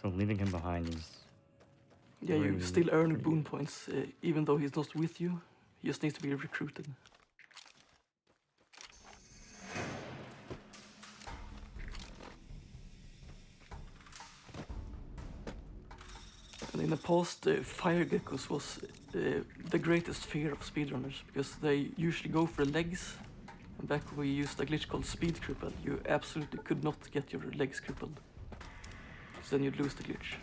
So leaving him behind is... Yeah, you really still earn pretty boon good. points even though he's not with you. He just needs to be recruited. And in the past, fire geckos was the greatest fear of speedrunners because they usually go for the legs. And back when we used a glitch called speed cripple, you absolutely could not get your legs crippled. So then you'd lose the glitch.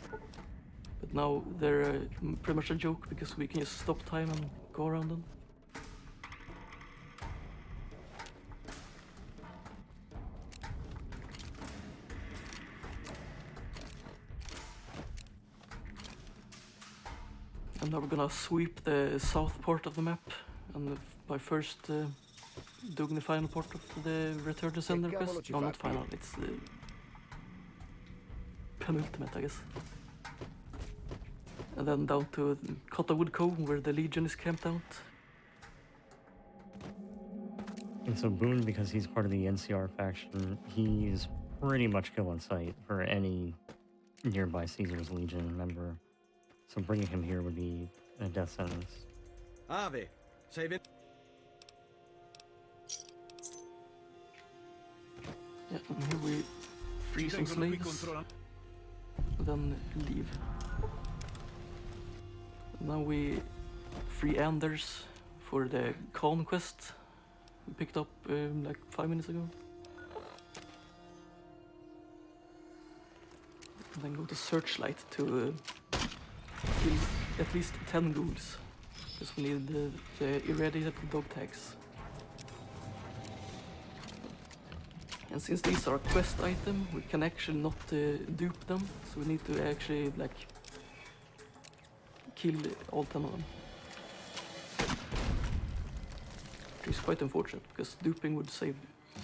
But now they're pretty much a joke because we can just stop time and go around them. And now we're gonna sweep the south part of the map, and by first doing the final part of the Return to Sender cavolo quest. ci No, fa not qui? final, it's the penultimate, I guess. And then down to Cottonwood Cove, where the Legion is camped out. And so Boone, because he's part of the NCR faction, he's pretty much kill on sight for any nearby Caesar's Legion member. So bringing him here would be a death sentence. Ave, sei venuto? Yeah, and here we free some slaves, and then leave. And now we free Anders for the conquest we picked up like 5 minutes ago. And then go to Searchlight to kill at least 10 ghouls, because we need the irradiated dog tags. And since these are a quest item, we can actually not dupe them, so we need to actually like kill all 10 of them. Which is quite unfortunate, because duping would save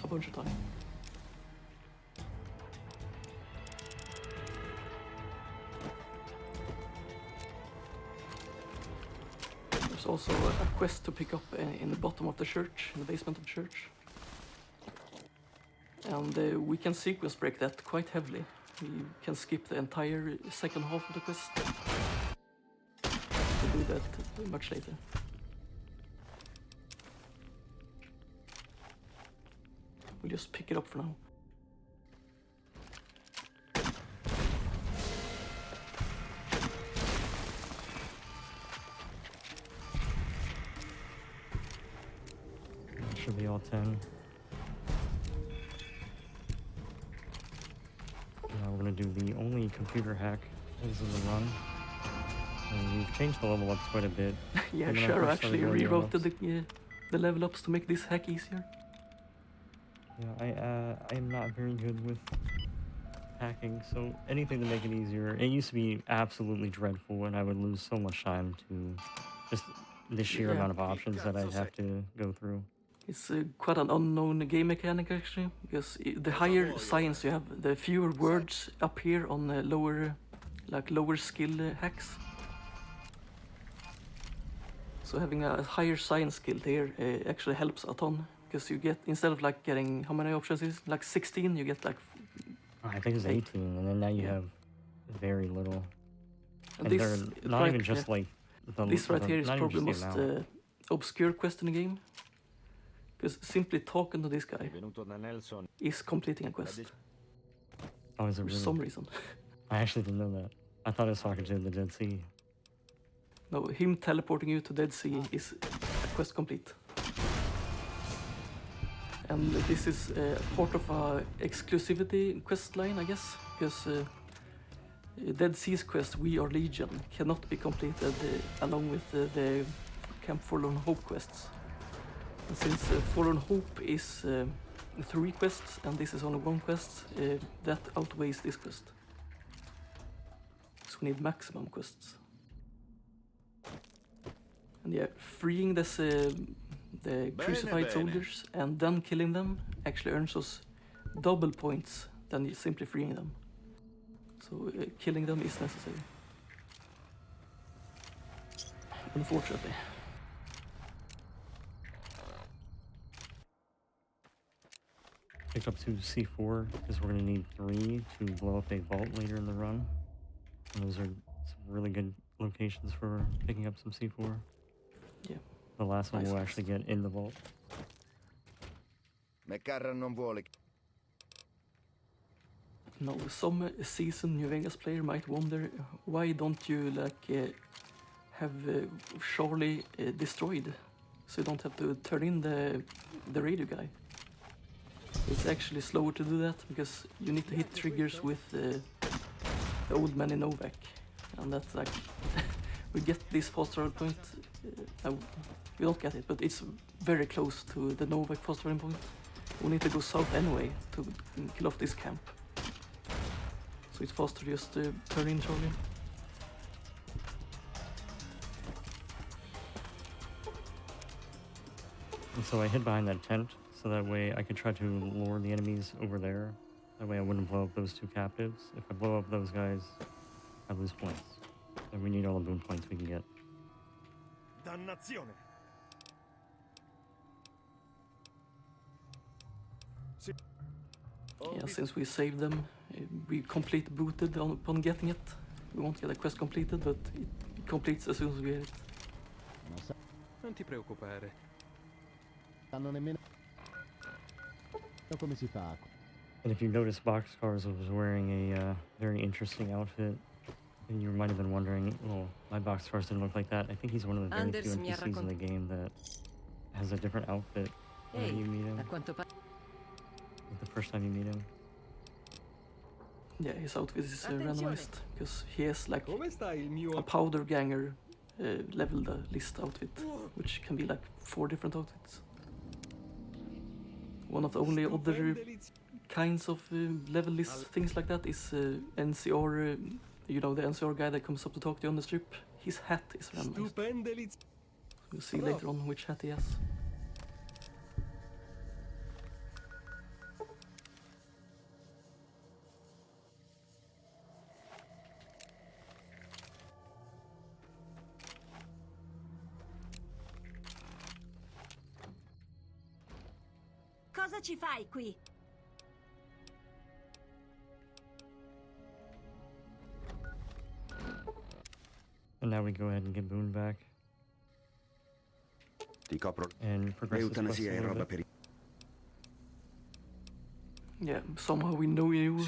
a bunch of time. There's also a quest to pick up in the bottom of the church, in the basement of the church. And we can sequence break that quite heavily. We can skip the entire second half of the quest. We'll do that much later. We'll just pick it up for now. Should be all 10. Now we're going to do the only computer hack is in the run. And we've changed the level ups quite a bit. Yeah, When I Sharo first actually started going rewrote the level ups to make this hack easier. Yeah, I am not very good with hacking, so anything to make it easier. It used to be absolutely dreadful, and I would lose so much time to just the sheer Yeah. amount of options that I'd have to go through. It's quite an unknown game mechanic actually, because the higher science you have, the fewer words appear on the lower like lower skill hacks. So having a higher science skill here actually helps a ton, because you get, instead of like getting, how many options is it? Like 16, you get like I think it's 18, and then now you have very little. And this they're not right, even just like this right here is not even probably just the the most amount. obscure quest in the game, because simply talking to this guy Venuto da Nelson. is completing a quest Oh, is it for really? some reason. I actually didn't know that. I thought it was talking to the Dead Sea. No, him teleporting you to Dead Sea is a quest complete. And this is part of a exclusivity quest line, I guess, because Dead Sea's quest, We Are Legion, cannot be completed along with the Camp Forlorn Hope quests. And since Forlorn Hope is 3 quests and this is only 1 quest, that outweighs this quest. So we need maximum quests. And yeah, freeing this, the crucified soldiers and then killing them actually earns us double points than simply freeing them. So killing them is necessary. Unfortunately. Pick up 2 C4 because we're gonna need 3 to blow up a vault later in the run. And those are some really good locations for picking up some C4. Yeah. The last one Nice. we'll actually get in the vault. McCarran non vuole. Now, some seasoned New Vegas player might wonder, why don't you like have Charlie destroyed, so you don't have to turn in the radio guy? It's actually slower to do that because you need to hit triggers with the old man in Novak, and that's like we get this fast travel point. We don't get it, but it's very close to the Novak fast travel point. We need to go south anyway to kill off this camp. So it's faster just to turn in Charlie. And so I hid behind that tent so that way I could try to lure the enemies over there. That way I wouldn't blow up those 2 captives. If I blow up those guys, I lose points. And we need all the boon points we can get. Dannazione. Yeah, since we saved them, we complete booted upon getting it. We won't get a quest completed, but it completes as soon as we get it. Non ti preoccupare. Sanno nemmeno come si fa. And if you notice, Boxcars was wearing a very interesting outfit. And you might have been wondering, well, my Boxcars didn't look like that. I think he's one of the very few NPCs in the game that has a different outfit when you meet him. The first time you meet him. Yeah, his outfit is randomized because he has like Come sta il mio? a powder ganger level list outfit, which can be like 4 different outfits. One of the only other kinds of level list things like that is NCR. You know, the NCR guy that comes up to talk to you on the strip. His hat is randomized. Stupende liz. We'll see later on which hat he has. Cosa ci fai qui? And now we go ahead and get Boone back Ti copro. and progress this quest a L'eutanasia è little roba bit. per Yeah, somehow we know you.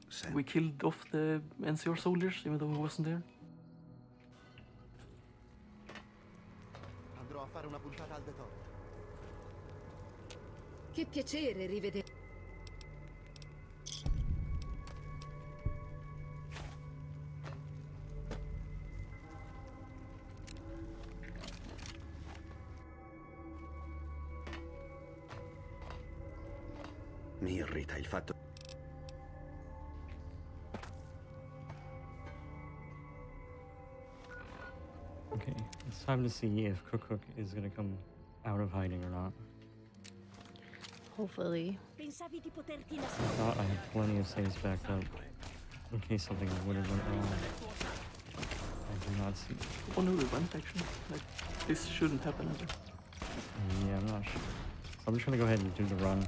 Sì. We killed off the NCR soldiers, even though he wasn't there. Andrò a fare una puntata al detoro. Che piacere rivedere. Mi irrita il fatto. Okay, it's time to see if Cook is gonna come out of hiding or not. Hopefully. Pensavi di poterti I thought I had plenty of saves backed up. in case something would have went wrong. I do not see. I wonder where it went actually. Like, this shouldn't happen ever. Yeah, I'm not sure. So I'm just gonna go ahead and do the run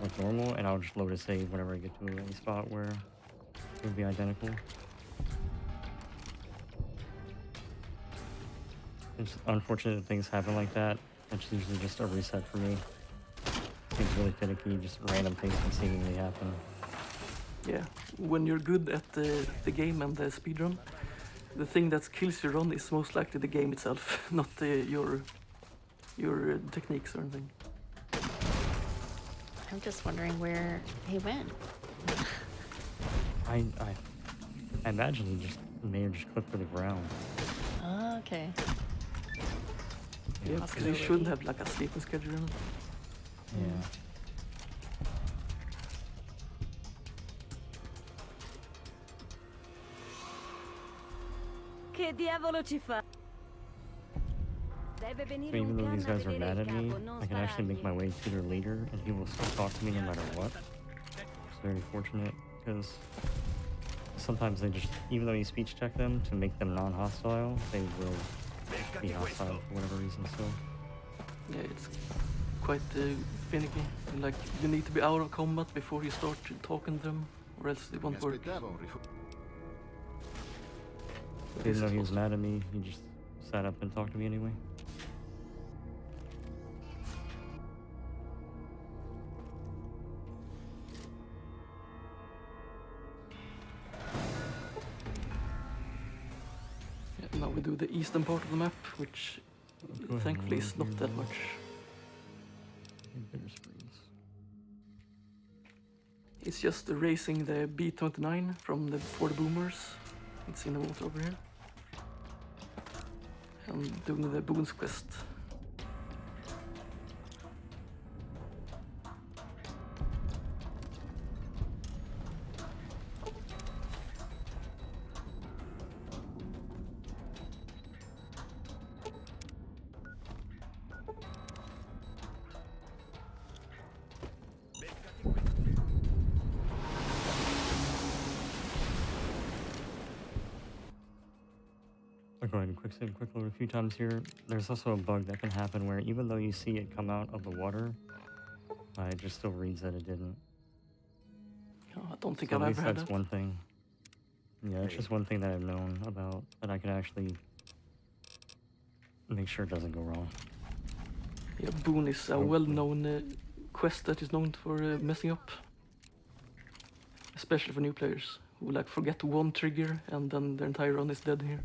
like normal, and I'll just load a save whenever I get to a spot where it would be identical. It's unfortunate that things happen like that. It's usually just a reset for me. Seems really finicky, just random things can seemingly happen. Yeah, when you're good at the game and the speedrun, the thing that kills your run is most likely the game itself, not your techniques or anything. I'm just wondering where he went. I imagine he just may have just clipped to the ground. Oh, okay. Yeah, because you shouldn't have like a sleeping schedule. Yeah. Che diavolo ci fa? Deve So venire even un though can these a guys are vedere mad il at me, capo, non I can actually make my sparargli. way to their leader, and he will still talk to me no matter what. It's very fortunate, because sometimes they just, even though you speech check them to make them non-hostile, they will be hostile for whatever reason, so... Yeah, it's quite finicky. Like, you need to be out of combat before you start talking to them, or else it won't work. Even though he was mad at me, he just sat up and talked to me anyway. Yeah, now we do the eastern part of the map, which thankfully is not that much. Bitter Springs. It's just racing the B-29 from for the boomers. It's in the water over here. And doing the Boons quest. I'll go ahead and quick load a few times here. There's also a bug that can happen where even though you see it come out of the water, it just still reads that it didn't. Oh, I don't think So I've at ever least had that's that. one thing. Yeah, it's just one thing that I've known about that I can actually make sure it doesn't go wrong. Yeah, Boon is a well-known quest that is known for messing up. Especially for new players who like forget one trigger and then their entire run is dead here.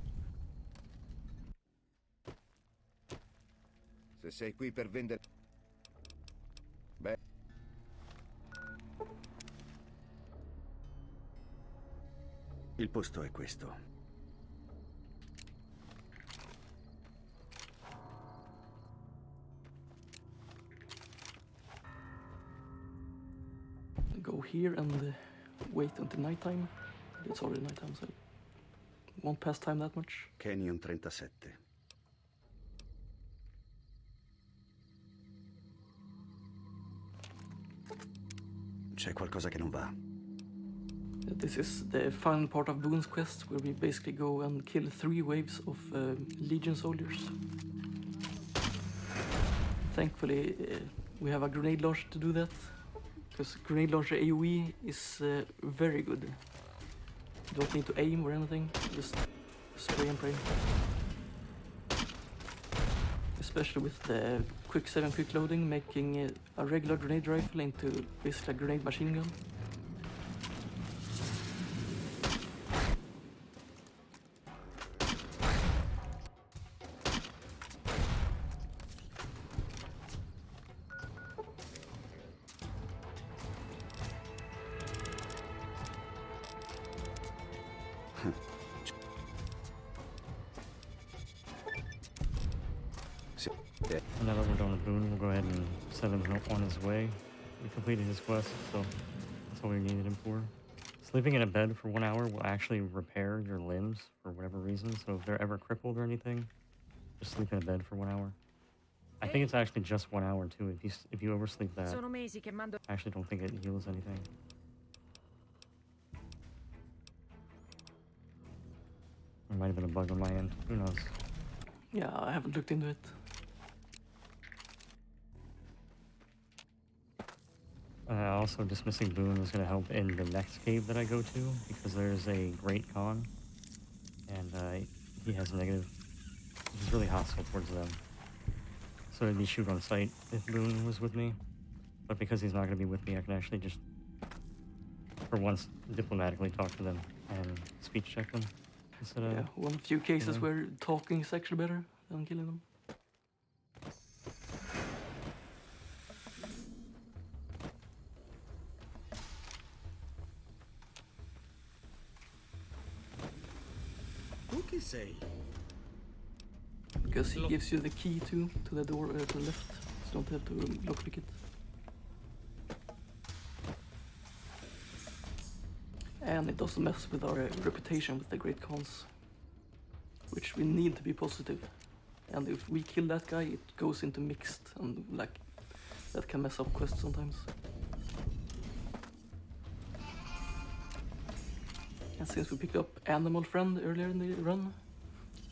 Se sei qui per vendere... Beh... Il posto è questo. Go here and wait until nighttime. It's already nighttime, so won't pass time that much. Canyon 37. C'è qualcosa che non va. This is the final part of Boon's quest, where we basically go and kill 3 waves of Legion soldiers. Thankfully, we have a grenade launcher to do that, because grenade launcher AoE is very good. You don't need to aim or anything, just spray and pray. Especially with the quick 7 quick loading, making a regular grenade rifle into basically a grenade machine gun. And now that we're done with Boone, we'll go ahead and send him on his way. We completed his quest, so that's all we needed him for. Sleeping in a bed for 1 hour will actually repair your limbs for whatever reason, so if they're ever crippled or anything, just sleep in a bed for 1 hour. I think it's actually just 1 hour too. If you oversleep that, Sono mesi che mando. I actually don't think it heals anything. There might have been a bug on my end. Who knows? Yeah, I haven't looked into it. Also, dismissing Boone is going to help in the next cave that I go to, because there's a Great Khan, and he has negative. He's really hostile towards them. So it'd be shoot on sight if Boone was with me. But because he's not going to be with me, I can actually just, for once, diplomatically talk to them and speech check them. Instead of, Yeah, one of the few cases where talking is actually better than killing them. Tu chi sei? Because he gives you the key to the door to the left, so you don't have to lockpick it. And it doesn't mess with our reputation with the Great Khans, which we need to be positive. And if we kill that guy, it goes into mixed, and like that can mess up quests sometimes. And since we picked up Animal Friend earlier in the run,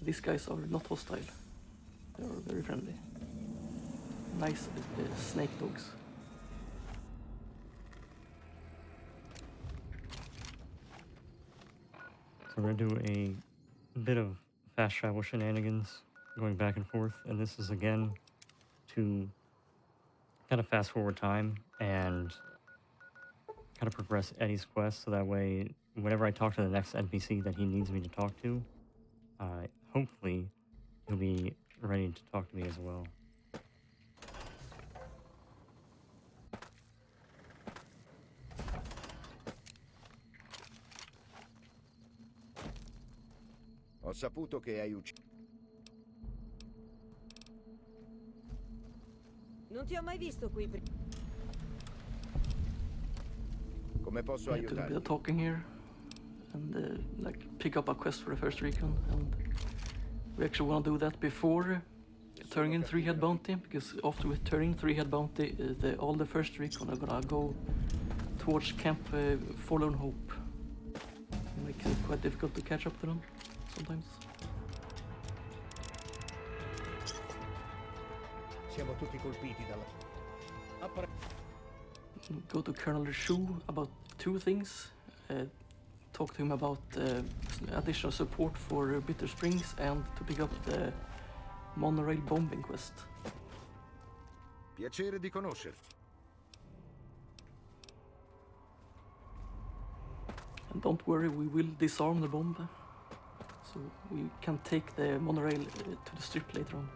these guys are not hostile. They are very friendly. Nice snake dogs. So we're going to do a bit of fast travel shenanigans, going back and forth, and this is again to kind of fast forward time and kind of progress Eddie's quest, so that way whenever I talk to the next NPC that he needs me to talk to, hopefully he'll be ready to talk to me as well. Ho saputo che hai ucciso. Non ti ho mai visto qui prima. Come posso We have to do a bit aiutarti? of talking here and like pick up a quest for the first recon, and we actually want to do that before turning in 3-head bounty, because after we turn in 3-head bounty, all the first recon are gonna go towards Camp Forlorn Hope. Makes it quite difficult to catch up to them sometimes. Siamo tutti colpiti dalla... Go to Colonel Shu about 2 things. Talk to him about additional support for Bitter Springs and to pick up the monorail bombing quest. Piacere di conoscerti. And don't worry, we will disarm the bomb, so we can take the monorail to the strip later on.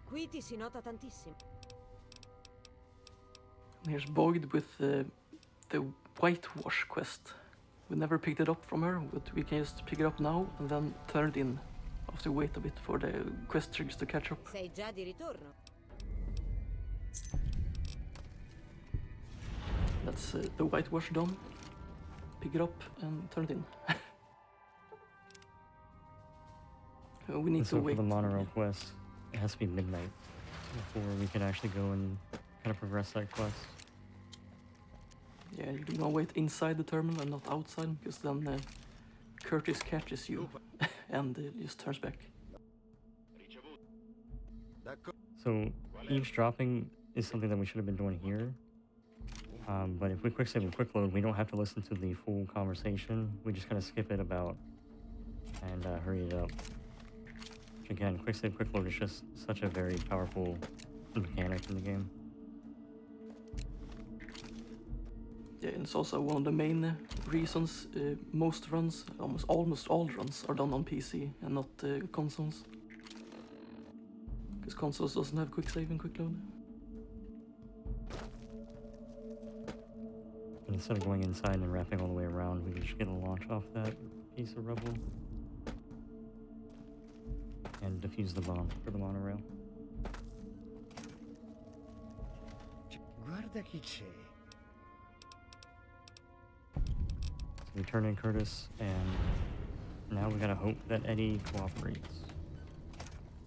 Qui ti si nota tantissimo. And here's Boyd with the whitewash quest. We never picked it up from her, but we can just pick it up now and then turn it in after we wait a bit for the quest triggers to catch up. Sei già di ritorno. That's the whitewash done. Pick it up and turn it in. We need And so to wait. for the monorail quest, it has to be midnight before we can actually go and kind of progress that quest. Yeah, you do not wait inside the terminal and not outside, because then Curtis catches you and just turns back. So eavesdropping is something that we should have been doing here. But if we quick save and quick load, we don't have to listen to the full conversation. We just kind of skip it about and hurry it up. Which again, quick save, quick load is just such a very powerful mechanic in the game. Yeah, and it's also one of the main reasons most runs, almost all runs, are done on PC and not consoles. Because consoles doesn't have quick save and quick load. And instead of going inside and wrapping all the way around, we can just get a launch off that piece of rubble and defuse the bomb for the monorail. Guarda chi c'è. So we turn in Curtis, and now we gotta hope that Eddie cooperates.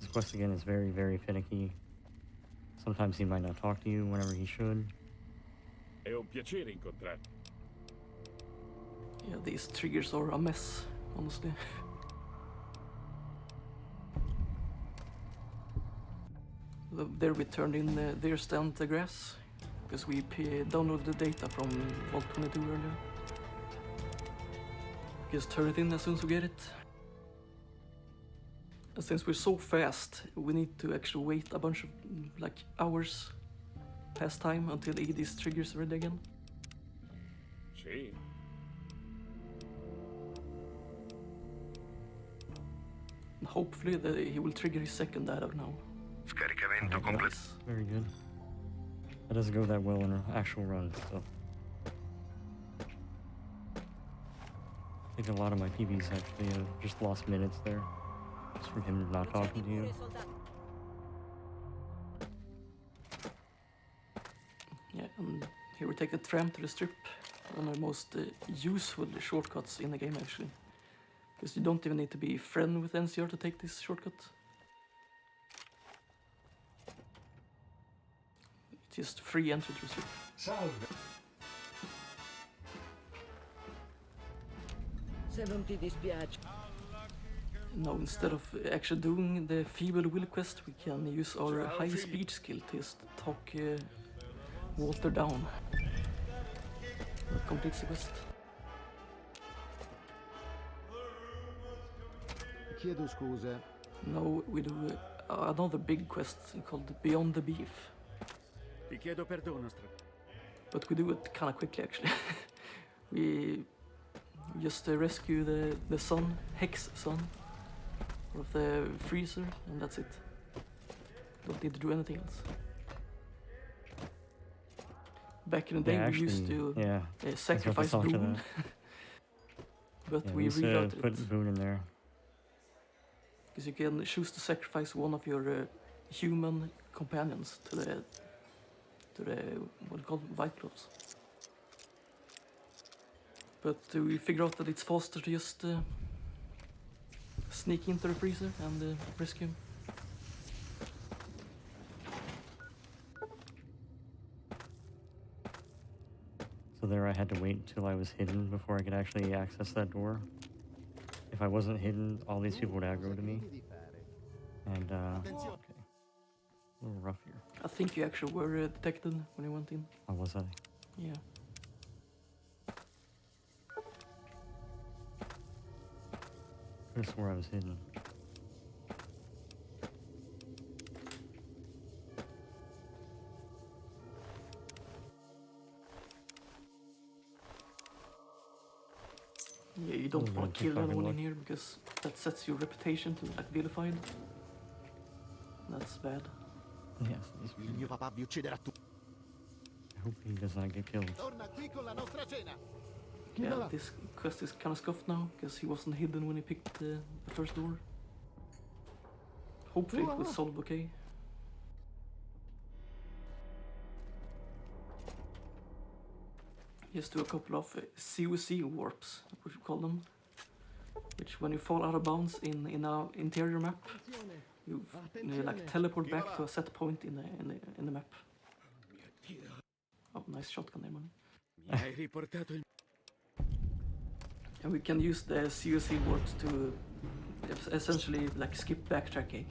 This quest again is very, very finicky. Sometimes he might not talk to you whenever he should. È un piacere incontrarti. Yeah, these triggers are a mess honestly. There we turned in their stand the grass, because we downloaded the data from Vault 22 earlier. Just turn it in as soon as we get it. And since we're so fast, we need to actually wait a bunch of like hours past time until Edie's triggers ready again. Sì. And hopefully he will trigger his second dialogue now. Scaricamento completo. Very good. That doesn't go that well in an actual run, so. I think a lot of my PBs actually have just lost minutes there. Just from him not talking to you. Yeah, and here we take the tram to the strip. One of the most useful shortcuts in the game actually. Because you don't even need to be friend with NCR to take this shortcut. It's just free entry to the strip. Salve. Se non ti dispiace. Now instead of actually doing the feeble will quest, we can use our high speed skill to just talk Walter down. Completes the quest. Chiedo scusa. Now we do another big quest called Beyond the Beef. Ti chiedo perdono, But we do it kind of quickly actually. We just rescue the son, Hex son, of the freezer, and that's it. Don't need to do anything else. Back in the day, we used to sacrifice Boone, but we rerouted put Boone in there. Because you can choose to sacrifice one of your human companions to the what do you call them, White Gloves. But we figure out that it's faster to just sneak into the freezer and rescue him. So there I had to wait until I was hidden before I could actually access that door. If I wasn't hidden, all these people would aggro to me. And, okay. A little rough here. I think you actually were detected when you went in. Oh, was I? Yeah. I could have swore I was hidden. Yeah, you don't want to kill anyone in here because that sets your reputation to like vilified. That's bad. Yes. Il mio papà vi ucciderà tu. I hope he does not get killed. Torna qui con la nostra cena. Yeah, this quest is kind of scuffed now because he wasn't hidden when he picked the first door. Hopefully it was solved okay. Just do a couple of COC warps, what you call them, which when you fall out of bounds in our interior map, you like teleport back to a set point in the map. Oh, nice shotgun there, man. Mi hai riportato il... And we can use the COC warps to essentially like skip backtracking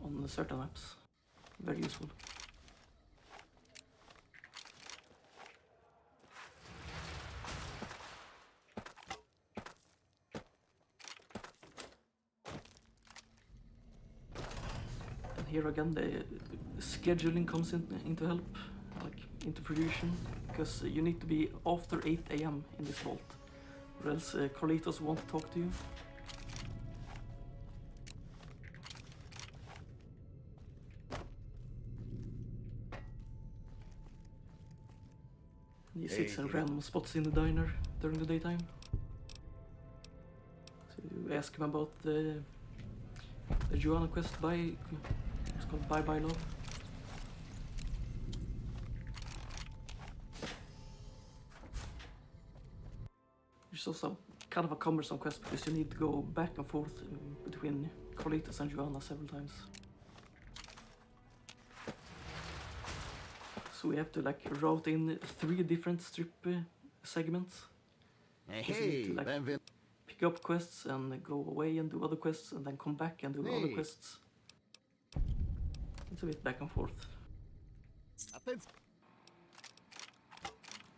on certain maps. Very useful. And here again the scheduling comes into help, like into fruition, because you need to be after 8 AM in this vault. Or else Carlitos won't talk to you. He sits in random spots in the diner during the daytime. So you ask him about the Joanna quest it's called Bye Bye Love. It's also kind of a cumbersome quest because you need to go back and forth between Carlitos and Joanna several times. So we have to like route in 3 different strip segments. Hey, to, like, pick pick up quests and go away and do other quests and then come back and do other Hey. quests. It's a bit back and forth.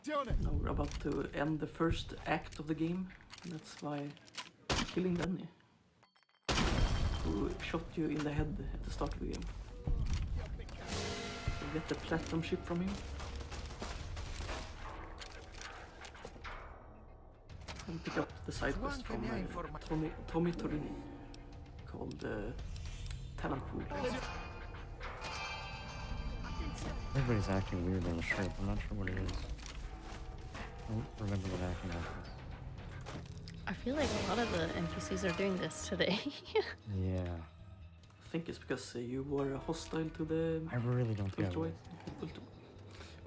Now we're about to end the first act of the game. That's by killing Benny, who shot you in the head at the start of the game. You get the platinum ship from him. And pick up the side quest from Tommy Torini called Talent Pool. Everybody's acting weird on the ship. I'm not sure what it is. I don't remember what acting like this. I feel like a lot of the NPCs are doing this today. Yeah. I think it's because you were hostile to the I really don't get it.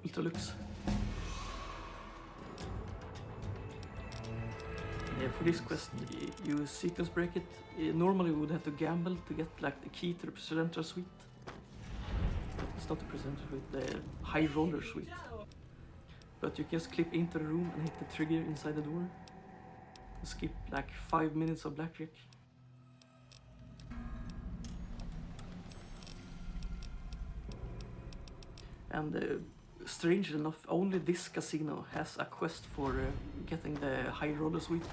Ultralux. Yeah, for this quest, you sequence break it. Normally we would have to gamble to get like the key to the Presidential Suite. It's not the Presidential Suite, the High Roller Suite. But you can just clip into the room and hit the trigger inside the door. Skip like 5 minutes of blackjack. And strangely enough, only this casino has a quest for getting the High Roller Suite.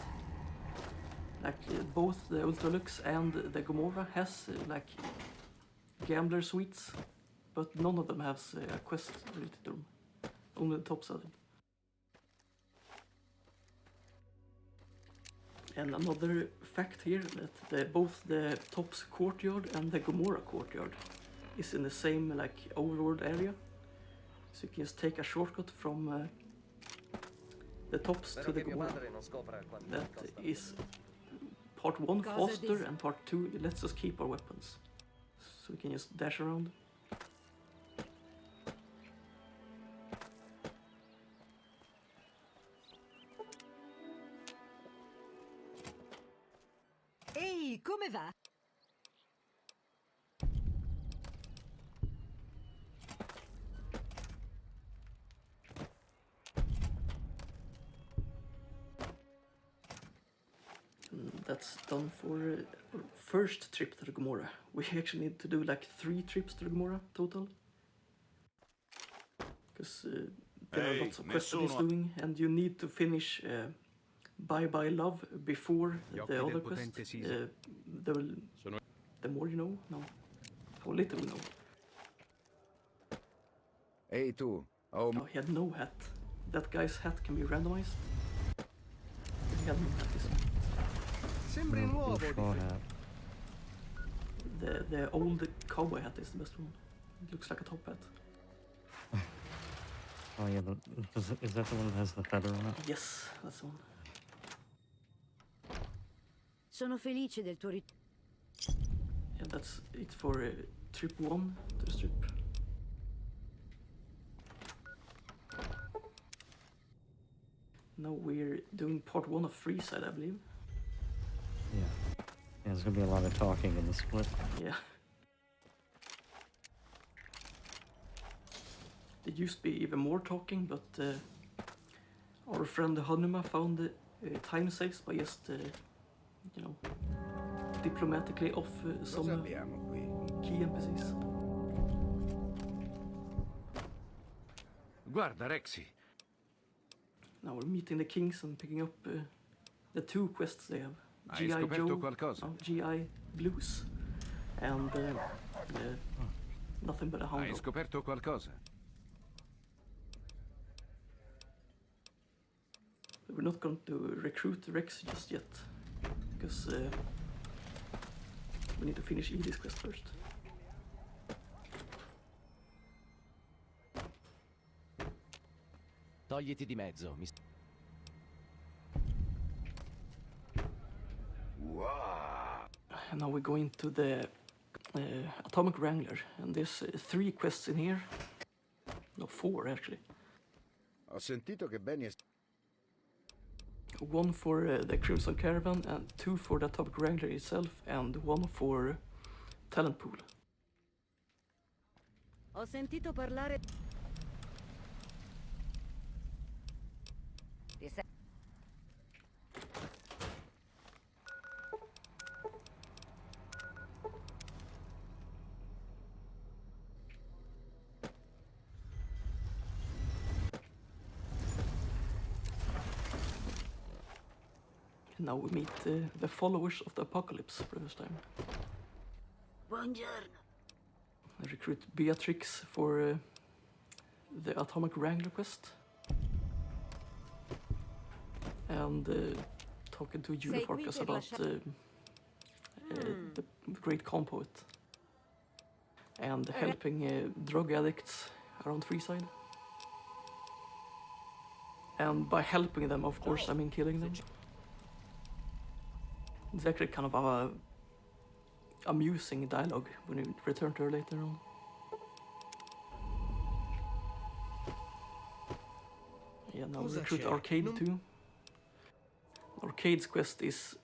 Like both the Ultralux and the Gomorrah has like gambler suites, but none of them has a quest related to them. Only the top side. And another fact here that both the Top's courtyard and the Gomorrah courtyard is in the same like overworld area. So you can just take a shortcut from the Tops to the Gomorrah. That is part 1 faster and part 2 it lets us keep our weapons. So we can just dash around. Ehi, come va? That's done for our first trip to the Gomorrah. We actually need to do like 3 trips to the Gomorrah total. Because there are lots of quests that he's doing, and you need to finish Bye Bye Love before the other quest. The more you know, no. How little we know. Ehi tu, Oh, he had no hat. That guy's hat can be randomized. He had no hat this one. Sembri nuovo. Straw hat. The old cowboy hat is the best one. It looks like a top hat. Oh yeah, is that the one that has the feather on it? Yes, that's the one. Sono felice del tuo ritorno. Yeah, that's it for trip 1 to the strip. Now we're doing part 1 of Freeside, I believe. Yeah. Yeah, there's gonna be a lot of talking in the split. Yeah. It used to be even more talking, but our friend Hanuma found time saves by just, diplomatically off cosa some abbiamo qui? key NPCs. Guarda, Rexy. Now we're meeting the Kings and picking up the 2 quests they have. Hai G.I. scoperto Joe, qualcosa? G.I. Blues, and Nothing But a Hound Hai Dog. scoperto qualcosa? We're not going to recruit Rex just yet, because we need to finish Edie's quest first. Togliti di mezzo. And now we're going to the Atomic Wrangler, and there's 3 quests in here. No, 4 actually. Ho sentito che Benny è... 1 for the Crimson Caravan, and 2 for the Atomic Wrangler itself, and 1 for Talent Pool. Ho sentito parlare. now we meet the followers of the apocalypse for the first time. Buongiorno. I recruit Beatrix for the Atomic Wrangler quest. And talking to Julie Farkas about the great compoet. And helping drug addicts around Freeside. And by helping them, of course, I mean killing them. It's actually kind of a amusing dialogue when you return to her later on. Yeah, now we recruit Arcade too. Arcade's quest is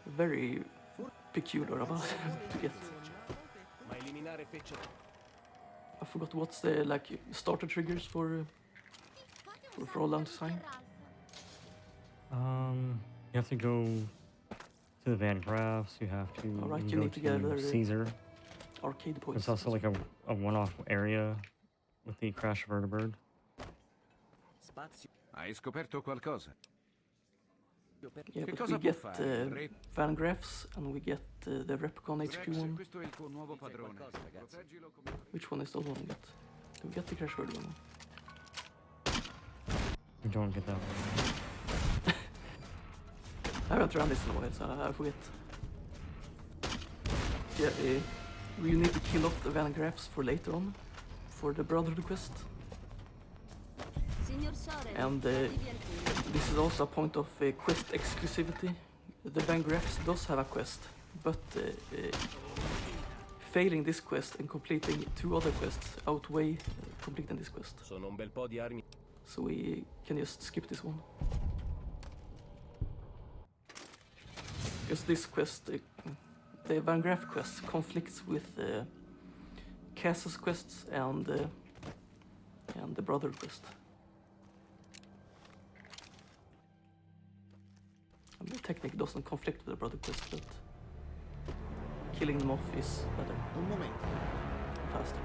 very peculiar about to get. I forgot what's the starter triggers for all down design. You have to go to the Van Graffs. You have to. All right, you need to get Caesar. Arcade points. It's also like a one-off area with the Crash Vertibird. Hai scoperto qualcosa? Yeah, but we get Van Graffs and we get the Replicon HQ one. Questo è il tuo nuovo padrone. Which one is the other one we get? Do we get the Crash Vertibird one? You don't get that one. I haven't run this in a while, so I forget. Yeah, we need to kill off the Van Graffs for later on, for the Brotherhood quest. And this is also a point of quest exclusivity. The Van Graffs does have a quest, but failing this quest and completing 2 other quests outweigh completing this quest. So we can just skip this one. Because this quest, the Van Graff quest, conflicts with Cass's quests and the Brother quest. I mean, the technique doesn't conflict with the Brother quest, but killing them off is better. Faster.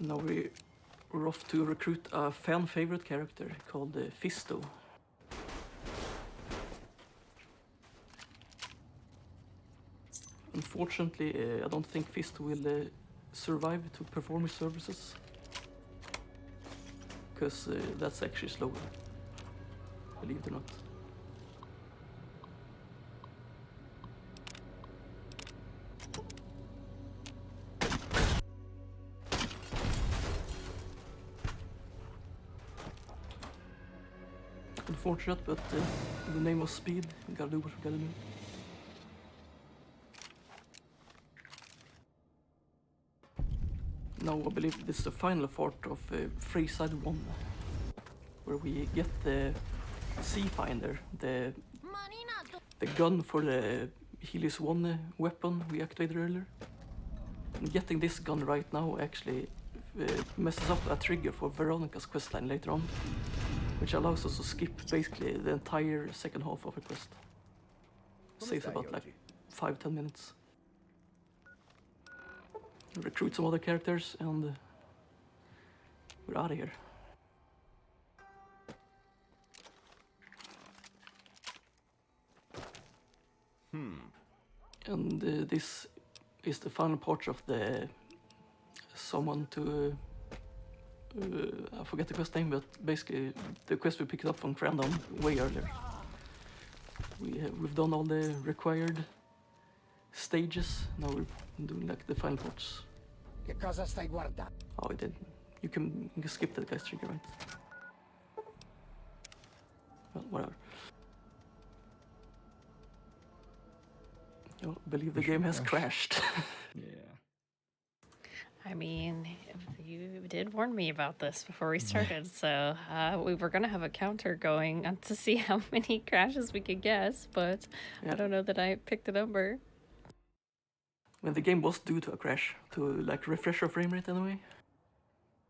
Now we're off to recruit a fan favorite character called Fisto. Unfortunately, I don't think Fisto will survive to perform his services, because that's actually slower, believe it or not. Unfortunate, but in the name of speed, we gotta do what we gotta do. Now I believe this is the final part of Freeside 1, where we get the Sea Finder, the gun for the Helios 1 weapon we activated earlier. And getting this gun right now actually messes up a trigger for Veronica's questline later on, which allows us to skip basically the entire second half of a quest. Saves about like 5-10 minutes. Recruit some other characters and we're out of here. And this is the final part of the someone to I forget the quest name, but basically the quest we picked up from Crandom way earlier. We've done all the required stages. Now we're doing like the final parts. Che cosa stai guardando? Oh, I did. You can skip that guy's trigger, right? Well, whatever. I believe the game has crashed. Yeah. I mean, you did warn me about this before we started, so we were going to have a counter going to see how many crashes we could guess, but yeah. I don't know that I picked a number. When the game was due to a crash, to like refresh our frame rate anyway.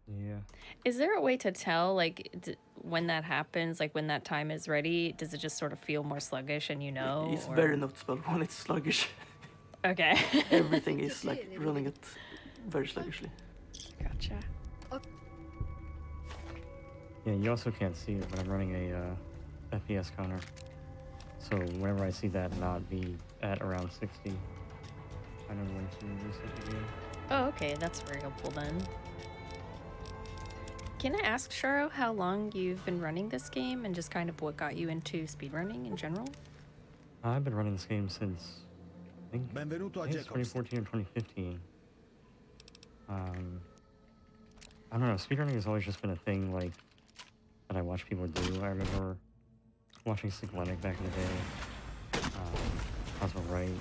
Yeah. Is there a way to tell, like, when that happens, like when that time is ready? Does it just sort of feel more sluggish and you know? It's very noticeable when it's sluggish. Okay. Everything is like running it very sluggishly. Gotcha. Yeah, you also can't see it, but I'm running a FPS counter. So whenever I see that not be at around 60, I know when to reset the game. Oh, okay. That's very helpful then. Can I ask, Sharo, how long you've been running this game and just kind of what got you into speedrunning in general? I've been running this game since, I think it's 2014 or 2015. I don't know, speedrunning has always just been a thing, like, that I watch people do. I remember watching Cyclonic back in the day, Cosmo Wright,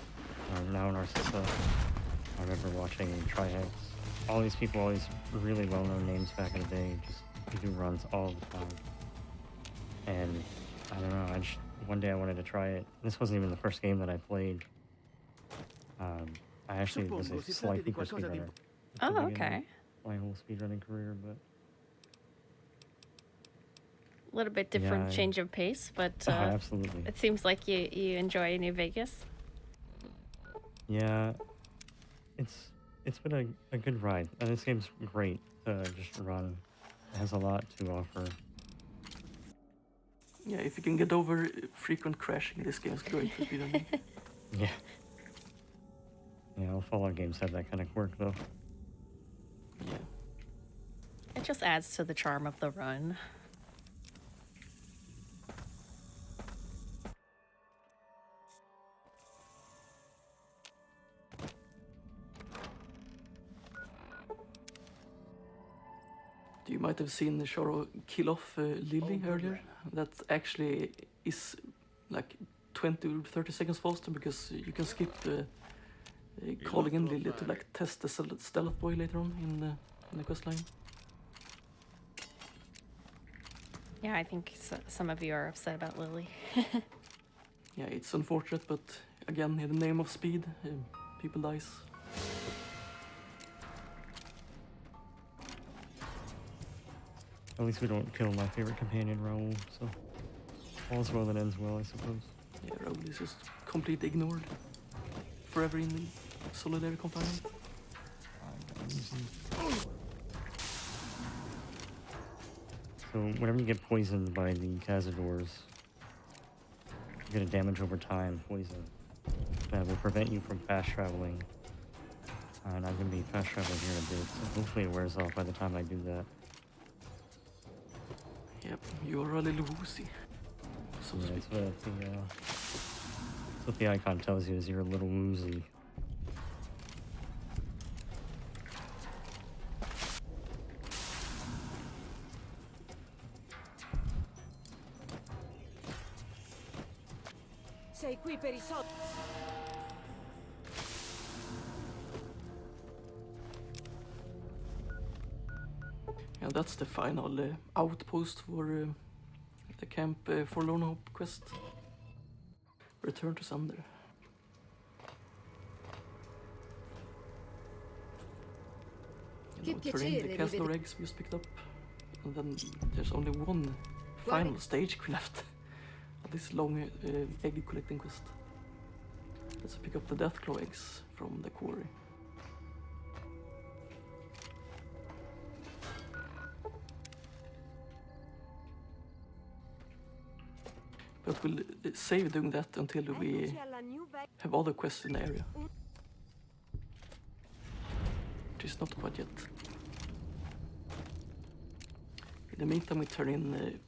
now Narcissa. I remember watching Trihex. All these people, all these really well-known names back in the day, just do runs all the time. And I don't know, one day I wanted to try it. This wasn't even the first game that I played. I actually was a slight equal speedrunner. Oh, okay. My whole speedrunning career, but A little bit different change of pace, but absolutely. it seems like you enjoy New Vegas. Yeah, it's been a good ride. And this game's great to just run. It has a lot to offer. Yeah, if you can get over frequent crashing, this game is great for speedrunning. Yeah. Yeah, all Fallout games have that kind of quirk, though. Yeah. It just adds to the charm of the run. You might have seen Sharo kill off Lily earlier. That actually is like 20 or 30 seconds faster because you can skip calling in Lily to like test the stealth boy later on in the quest line. Yeah, I think some of you are upset about Lily. Yeah, it's unfortunate, but again, in the name of speed, people dies. At least we don't kill my favorite companion, Raoul, so all's well that ends well, I suppose. Yeah, Raoul is just completely ignored. Forever in the solitary confinement. So whenever you get poisoned by the Cazadors, you get a damage over time poison that will prevent you from fast traveling. And I'm going to be fast traveling here in a bit, so hopefully it wears off by the time I do that. Yep, you're a little woozy. So to speak. That's what the icon tells you, is you're a little woozy. Sei qui per i soldi. And that's the final outpost for the Camp Forlorn Hope quest. Return to Sunder. You know, turn in the castle eggs we just picked up. And then there's only one final stage left of this long egg collecting quest. Let's pick up the Deathclaw eggs from the quarry. But we'll save doing that until we have other quests in the area. Which is not quite yet. In the meantime, we turn in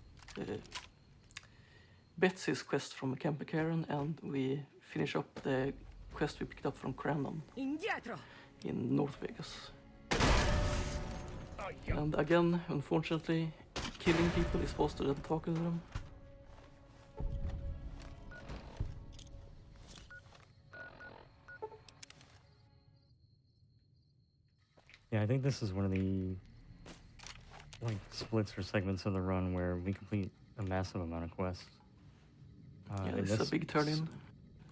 Betsy's quest from Camp Karen, and we finish up the quest we picked up from Crandon in North Vegas. And again, unfortunately, killing people is faster than talking to them. Yeah, I think this is one of the splits or segments of the run where we complete a massive amount of quests. Yeah, it's a big turn-in.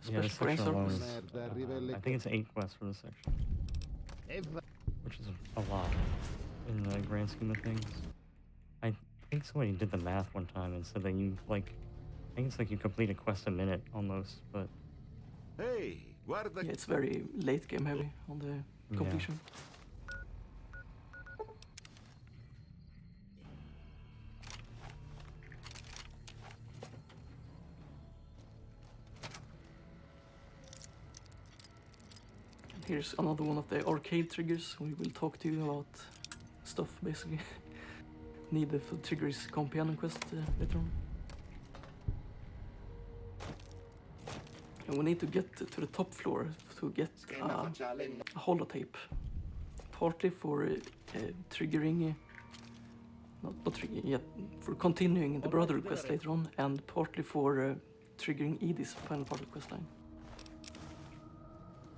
Yeah, this Especially section for alone Ainsworth. is, I think it's 8 quests for this section, which is a lot in the grand scheme of things. I think somebody did the math one time and said that I think it's like you complete a quest a minute almost, but Hey, Guarda. Yeah, it's very late game heavy on the completion. And here's another one of the arcade triggers. We will talk to you about stuff basically needed for trigger his companion quest later on. And we need to get to the top floor to get a holotape. Partly for triggering, not triggering yet, for continuing the brother quest later on, and partly for triggering Edie's final part of the quest line.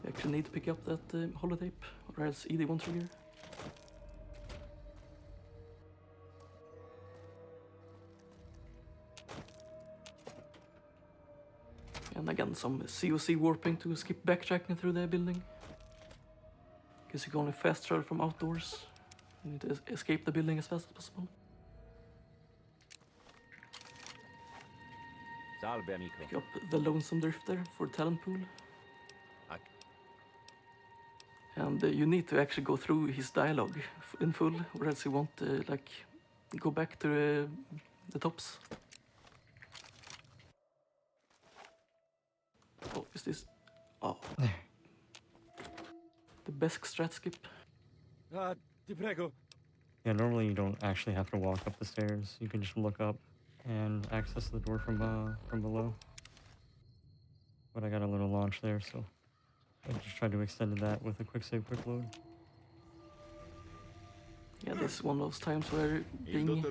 We actually need to pick up that holotape, or else Edie won't trigger. And again, some COC warping to skip backtracking through the building. Because you can only fast travel from outdoors. You need to escape the building as fast as possible. Salve, amico. Pick up the Lonesome Drifter for talent pool. And you need to actually go through his dialogue in full, or else you won't like go back to the tops. Oh, is this? Oh. The best strat skip. Ti prego. Yeah, normally you don't actually have to walk up the stairs. You can just look up and access the door from below. But I got a little launch there, so I just tried to extend that with a quick save, quick load. Yeah, this is one of those times where being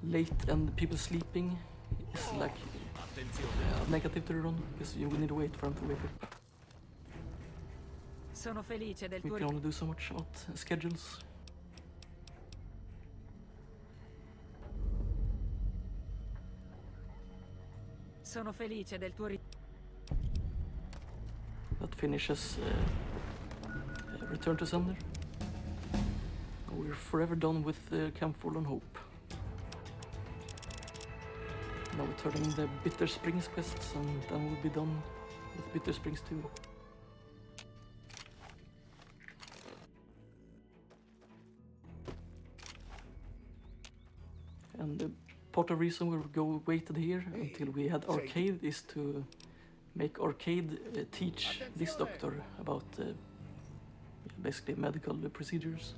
late and people sleeping is like negative to the run, because you will need to wait for them to wake up. Sono felice del We tuo can only do so much about schedules. Sono felice del tuo That finishes Return to Sender. We're forever done with Camp Forlorn Hope. Now we're turning the Bitter Springs quests, and then we'll be done with Bitter Springs 2. And part of the reason we waited here until we had Arcade is to make Arcade teach this doctor about basically medical procedures.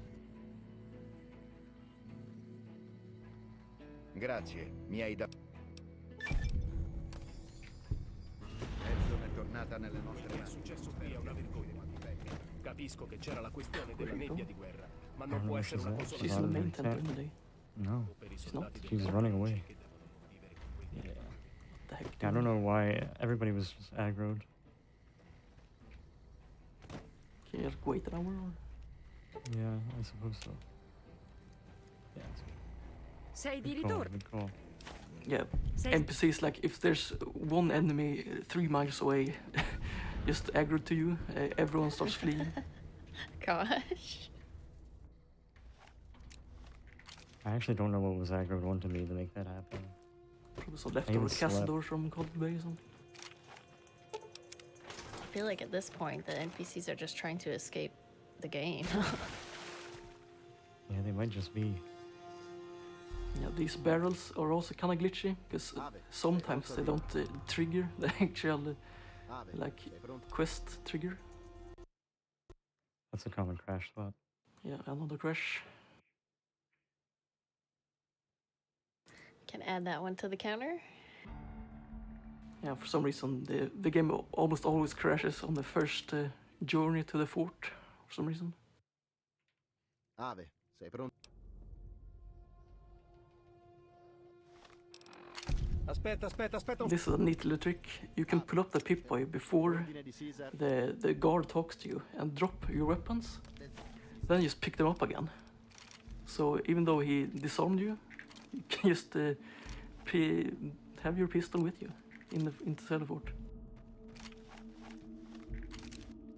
Grazie, mi hai dato. Capsule è tornata nelle nostre mani. È successo qui è una vergogna. Capisco che c'era la questione della nebbia di guerra, ma I non don't può know if essere she's una that. cosa She's in the main temple in the day. No, She's not. she's running away. What the heck? I don't know why everybody was just aggroed. Can you just wait an hour? Or? Yeah, I suppose so. Yeah, it's Sei di good call, ritorno. good call. Yeah, Sei NPCs, like if there's one enemy 3 miles away, just aggro to you, everyone starts fleeing. Gosh. I actually don't know what was aggroed onto me to make that happen. Probably some leftover slept. Castador from Cold Bay or something. I feel like at this point the NPCs are just trying to escape the game. Yeah, they might just be. Yeah, these barrels are also kind of glitchy, because sometimes they don't trigger the actual like quest trigger. That's a common crash spot. Yeah, another crash. Can add that one to the counter. Yeah, for some reason the game almost always crashes on the first journey to the fort, for some reason. Ave, sei pronto? Aspetta. This is a neat little trick. You can pull up the Pip-Boy before the guard talks to you and drop your weapons. Then just pick them up again. So even though he disarmed you, you can just have your pistol with you in the teleport.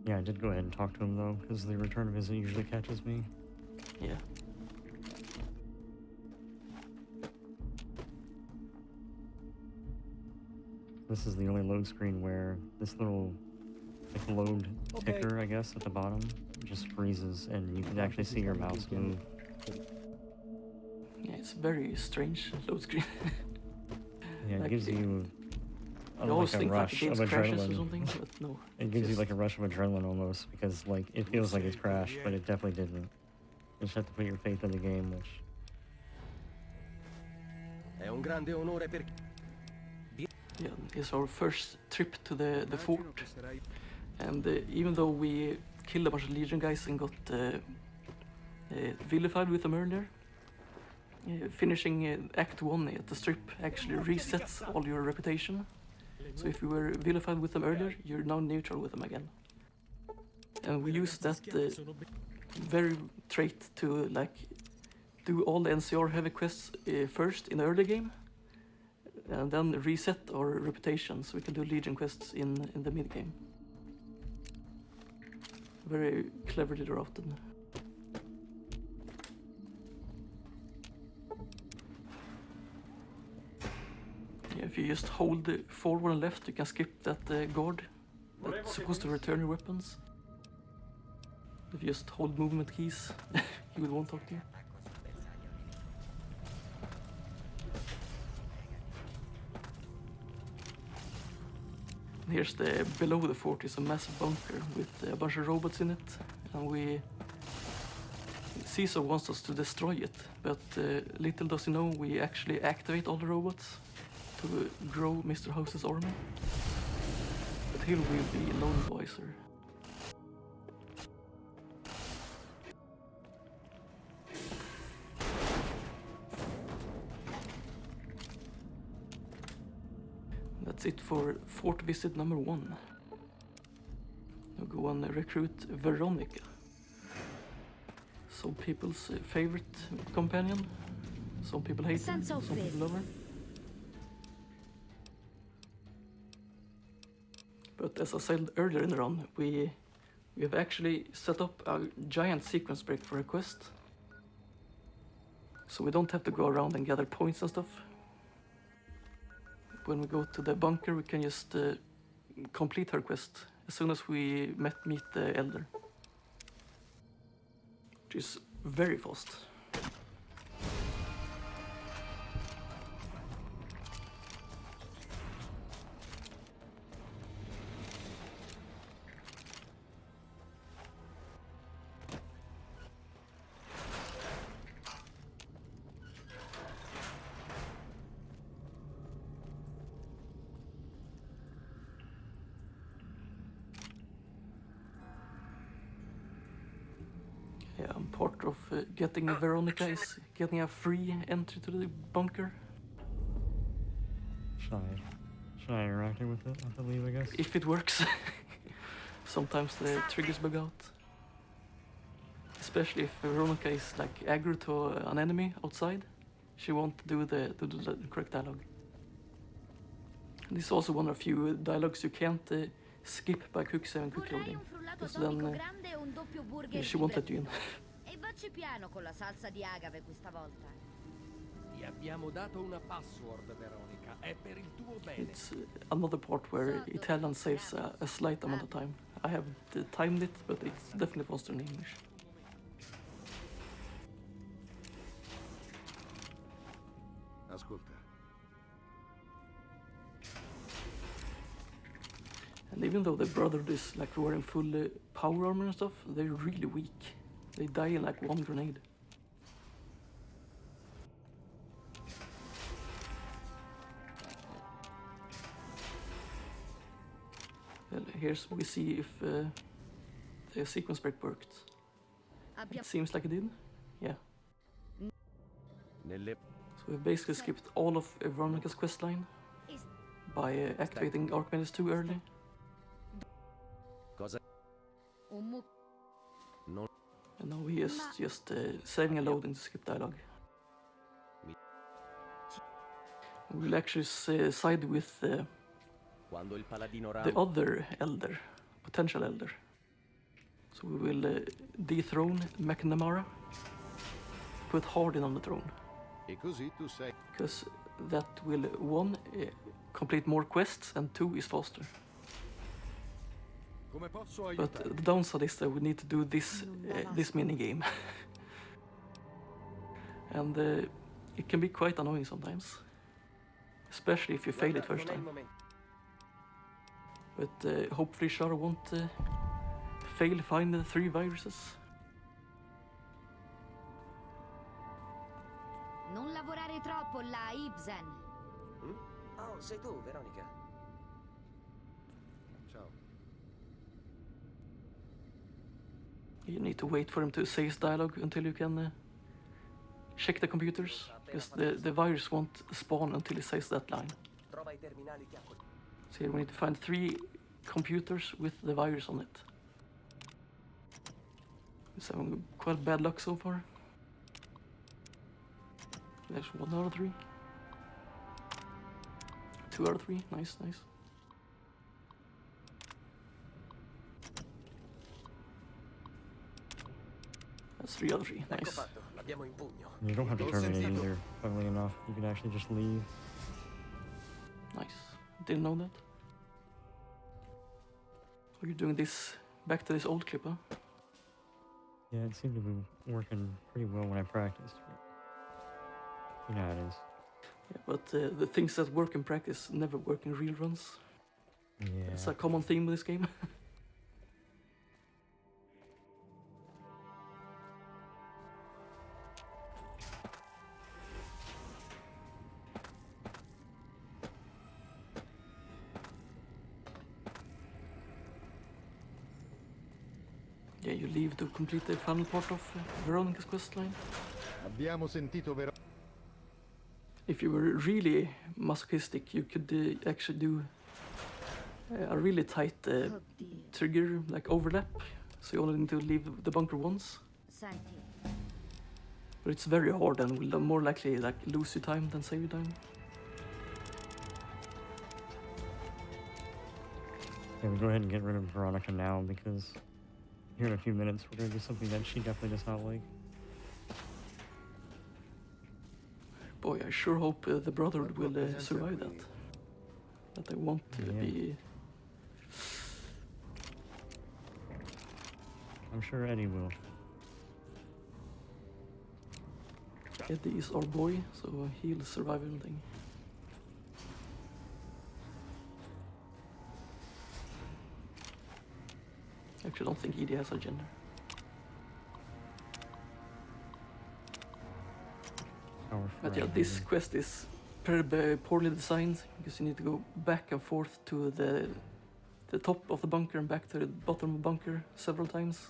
Yeah, I did go ahead and talk to him though, because the return visit usually catches me. Yeah. This is the only load screen where this little load ticker, I guess, at the bottom just freezes, and you can actually see your mouse move. Yeah, it's very strange load screen. Yeah, it Like, gives you I always like a think like the rush game of crashes or adrenaline. something, but no. It gives you like a rush of adrenaline almost, because like it feels like it's crashed, but it definitely didn't. You just have to put your faith in the game, which... È un grande onore per... Yeah, it's our first trip to the fort, and even though we killed a bunch of Legion guys and got vilified with them earlier, finishing Act 1 at the strip actually resets all your reputation. So if you were vilified with them earlier, you're now neutral with them again. And we use that very trait to like do all the NCR heavy quests first in the early game, and then reset our reputation so we can do Legion quests in the mid game. Very cleverly routed. Yeah, if you just hold forward and left, you can skip that guard that's supposed to return your weapons. If you just hold movement keys, he will won't talk to you. Here's the below the fort is a massive bunker with a bunch of robots in it, and Caesar wants us to destroy it, but little does he know we actually activate all the robots to grow Mr. House's army. But he will be none wiser. That's it for fort visit number 1. We'll go and recruit Veronica, some people's favorite companion. Some people hate her, some people love her. But as I said earlier in the run, we have actually set up a giant sequence break for a quest. So we don't have to go around and gather points and stuff. When we go to the bunker, we can just complete her quest as soon as we meet the Elder. Which is very fast. Yeah, part of getting a Veronica is getting a free entry to the bunker. Should I interact with it, I believe, I guess? If it works. Sometimes the triggers bug out. Especially if Veronica is like aggro to an enemy outside. She won't do the correct dialogue. This is also one of the few dialogues you can't skip by quick save and quick loading. Because then she won't let you in. E vacci piano con la salsa di agave questa volta. Ti abbiamo dato una password, Veronica. È per il tuo bene. It's another part where Italian saves a slight amount of time. I have timed it, but it's definitely faster in English. Ascolta. And even though the brother is like wearing full power armor and stuff, they're really weak. They die in like one grenade. Well, here's we see if the sequence break worked. It seems like it did. Yeah. So we basically skipped all of Veronica's questline by activating Archimedes too early. And now he is just saving and loading to skip dialogue. We'll actually side with the other elder, potential elder. So we will dethrone McNamara, put Hardin on the throne. Because that will, 1, complete more quests, and 2, is faster. But the downside is that we need to do this mini game, and it can be quite annoying sometimes, especially if you fail it first time. But hopefully Char won't find the 3 viruses. Non lavorare troppo là, Ibsen. Oh, sei tu, Veronica. Ciao. You need to wait for him to say his dialogue until you can check the computers, because the virus won't spawn until he says that line. Trova I terminali che ha col... So here we need to find 3 computers with the virus on it. It's having quite bad luck so far. There's 1 out of 3. 2 out of 3, nice, nice. That's 3 out of 3, nice. L'abbiamo in pugno. You don't have to terminate either, funnily enough. You can actually just leave. Nice. Didn't know that. So you're doing this back to this old clip, huh? Yeah, it seemed to be working pretty well when I practiced. You know how it is. Yeah, but the things that work in practice never work in real runs. Yeah. It's a common theme with this game. Yeah, you leave to complete the final part of Veronica's questline. Abbiamo sentito If you were really masochistic, you could actually do a really tight trigger, like overlap. So you only need to leave the bunker once. Senti, But it's very hard and will more likely like lose your time than save your time. Yeah, we'll go ahead and get rid of Veronica now, because here in a few minutes we're going to do something that she definitely does not like. Boy, I sure hope the Brotherhood will survive that. That they won't be... I'm sure Eddie will. Eddie is our boy, so he'll survive everything. Actually, I don't think Edie has a gender. But yeah, this quest is pretty poorly designed, because you need to go back and forth to the top of the bunker and back to the bottom of the bunker several times.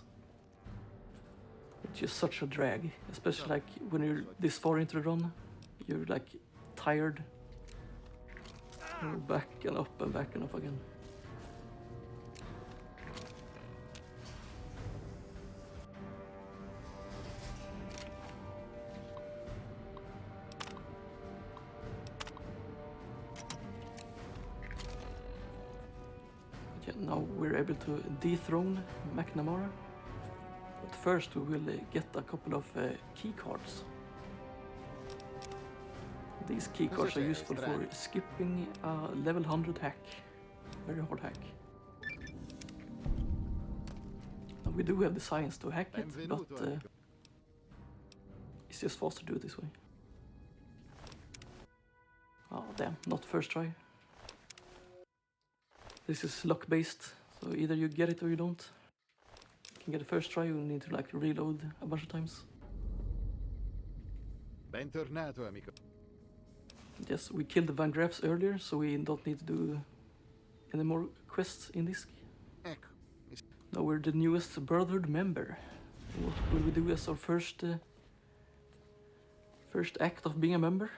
It's just such a drag, especially like when you're this far into the run, you're like tired. You're back and up again. Yeah, now we're able to dethrone McNamara. But first we will get a couple of key cards. These key cards are useful for skipping a level 100 hack. Very hard hack. Now we do have the science to hack it, but it's just faster to do it this way. Oh damn, not first try. This is luck based, so either you get it or you don't. You can get the first try, you need to like reload a bunch of times. Bentornato, amico. Yes, we killed the Van Graffs earlier, so we don't need to do any more quests in this. Ecco. Now we're the newest Brotherhood member. What will we do as our first act of being a member?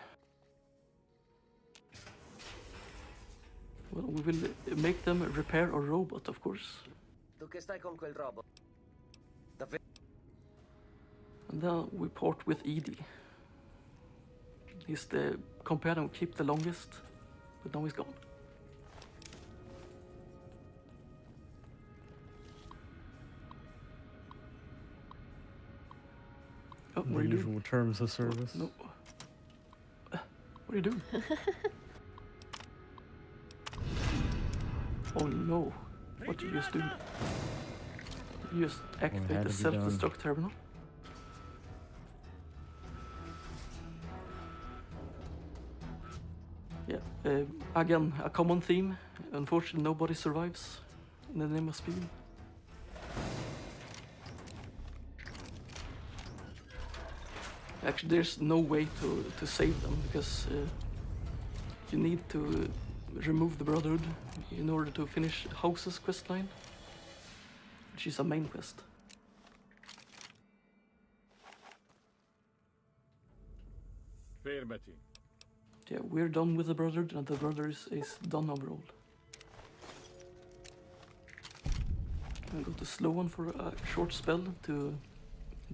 Well, we will make them repair our robot, of course. Tu che stai con quel robot? And then we port with Edie. He's the companion we keep the longest, but now he's gone. Oh, what are The you usual doing? terms of service. No. What are you doing? Oh no. what you just do. You just activate had the to be done. self-destruct terminal. Yeah, again, a common theme. Unfortunately, nobody survives in the name of speed. Actually, there's no way to save them because you need to remove the Brotherhood in order to finish House's quest line, which is a main quest. Fermati. Yeah, we're done with the Brotherhood, and the Brotherhood is done overall. I'll go to slow one for a short spell to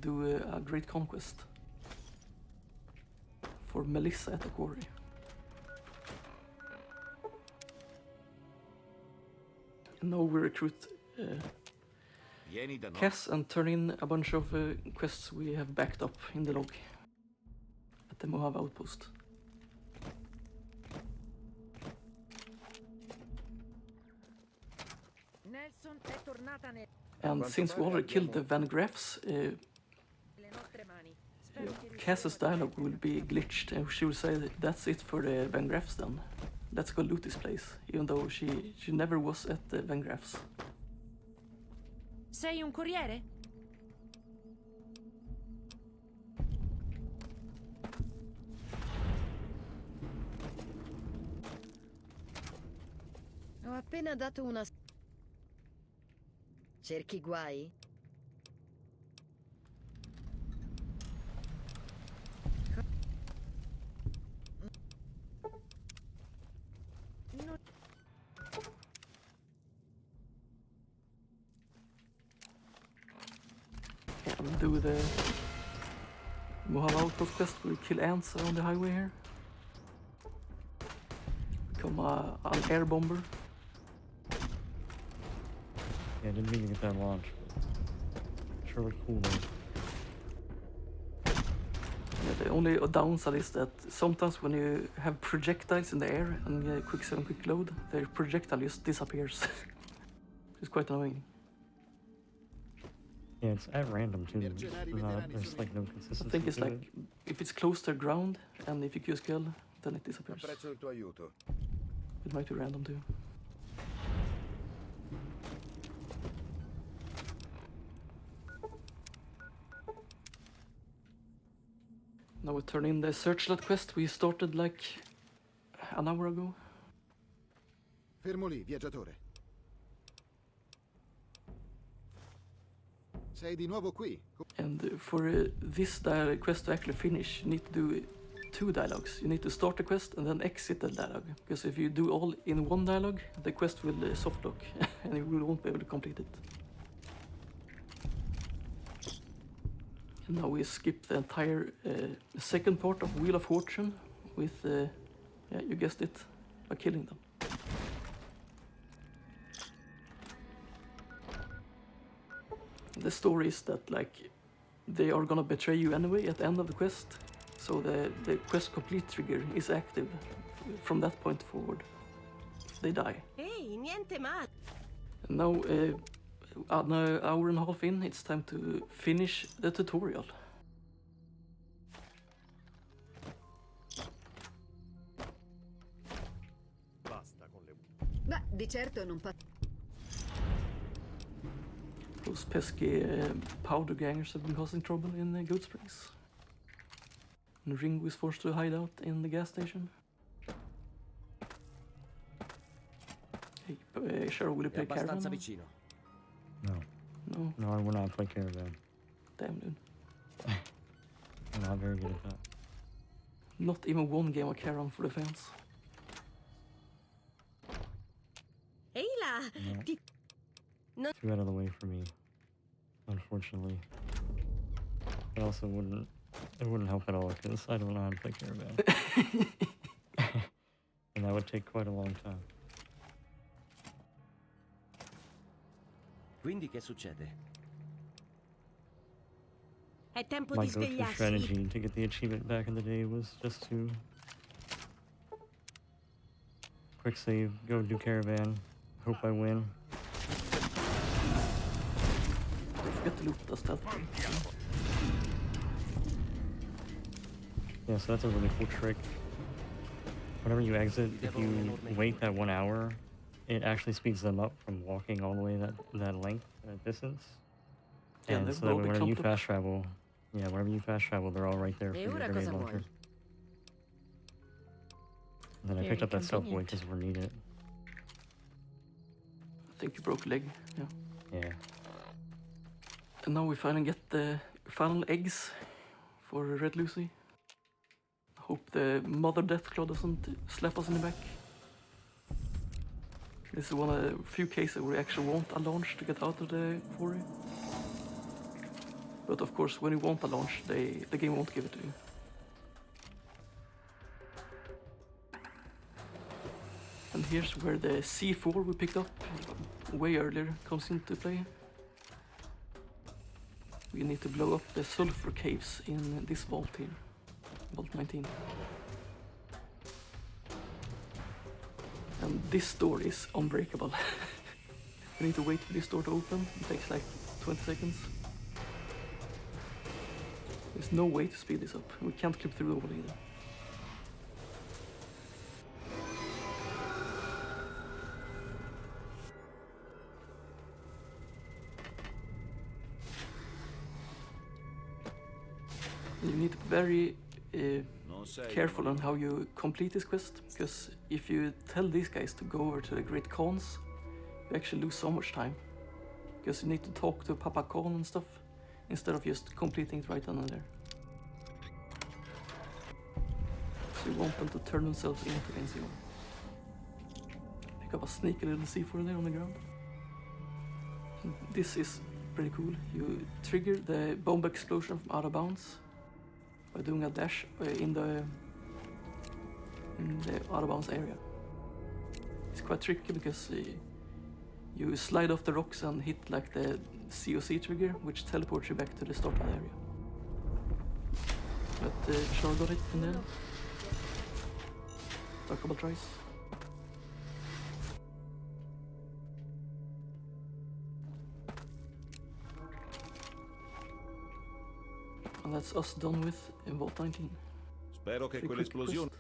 do a great conquest for Melissa at the quarry. And now we recruit Cass and turn in a bunch of quests we have backed up in the log at the Mojave outpost. Nelson è tornata nelle And since we already killed the Van Graffs, nostre mani. Spero che Cass's dialogue will be glitched, and she will say that that's it for the Van Graffs then. Let's go loot this place, even though she never was at the Van Graffs. Sei un corriere? Ho appena dato una... Cerchi guai? And do the Mojave outpost quest. We'll kill ants on the highway here. Become an air bomber. Yeah, I didn't mean to get that launch, but sure looked cool though. Yeah, the only downside is that sometimes when you have projectiles in the air and quick save and quick load, the projectile just disappears. It's quite annoying. Yeah, it's at random too. There's like no consistency. I think it's to like it. if it's close to the ground and if you use kill, then it disappears. Apprezzo il tuo aiuto. It might be random too. Now we turn in the searchlight quest we started like an hour ago. Fermo lì, viaggiatore. Sei di nuovo qui. And for this quest to actually finish, you need to do two dialogues. You need to start the quest and then exit the dialogue. Because if you do all in one dialogue, the quest will soft lock and you won't be able to complete it. And now we skip the entire second part of Wheel of Fortune with, yeah, you guessed it, by killing them. The story is that like they are gonna betray you anyway at the end of the quest, so the quest complete trigger is active from that point forward. If they die. Ehi, niente male. And now, an hour and a half in, it's time to finish the tutorial. Basta con le... Beh, di certo non pa... Those pesky powder gangers have been causing trouble in Goat Springs. And Ringo is forced to hide out in the gas station. Hey, Cheryl, will you play Caravan? vicino. No. No? No, I will not play Caravan. Damn, dude. I'm not very good at that. Not even one game of Caravan for the fans. Ehi là! No. Too out of the way for me, unfortunately. It also wouldn't help at all because I don't know how to play Caravan. And that would take quite a long time. Quindi che succede? È tempo My di go-to svegliarsi. strategy to get the achievement back in the day was just to quick save, go do Caravan, hope I win, forget to loot the stealth. Yeah, so that's a really cool trick. Whenever you exit, if you wait that 1 hour, it actually speeds them up from walking all the way that length, that distance. Yeah, And so that way whenever you fast travel, whenever you fast travel, they're all right there for E your ora grenade cosa launcher. vuoi? And then I picked up that stealth boy because we're needed. I think you broke a leg. Yeah. Yeah. And now we finally get the final eggs for Red Lucy. Hope the Mother Deathclaw doesn't slap us in the back. This is one of the few cases where we actually want a launch to get out of the quarry. But of course, when you want a launch, the game won't give it to you. And here's where the C4 we picked up way earlier comes into play. We need to blow up the sulfur caves in this vault here, vault 19. And this door is unbreakable. We need to wait for this door to open. It takes like 20 seconds. There's no way to speed this up. We can't clip through the wall either. You need to be very careful on how you complete this quest, because if you tell these guys to go over to the Great Khans, you actually lose so much time. Because you need to talk to Papa Khan and stuff, instead of just completing it right then and there. So you want them to turn themselves into NC1. Pick up a sneaky little C4 there on the ground. And this is pretty cool. You trigger the bomb explosion from out of bounds by doing a dash in the out of bounds area. It's quite tricky because you slide off the rocks and hit like the COC trigger, which teleports you back to the start of the area. But Char got it in the end. A couple tries. And that's us done with in Vault 19. Spero che quell'esplosione...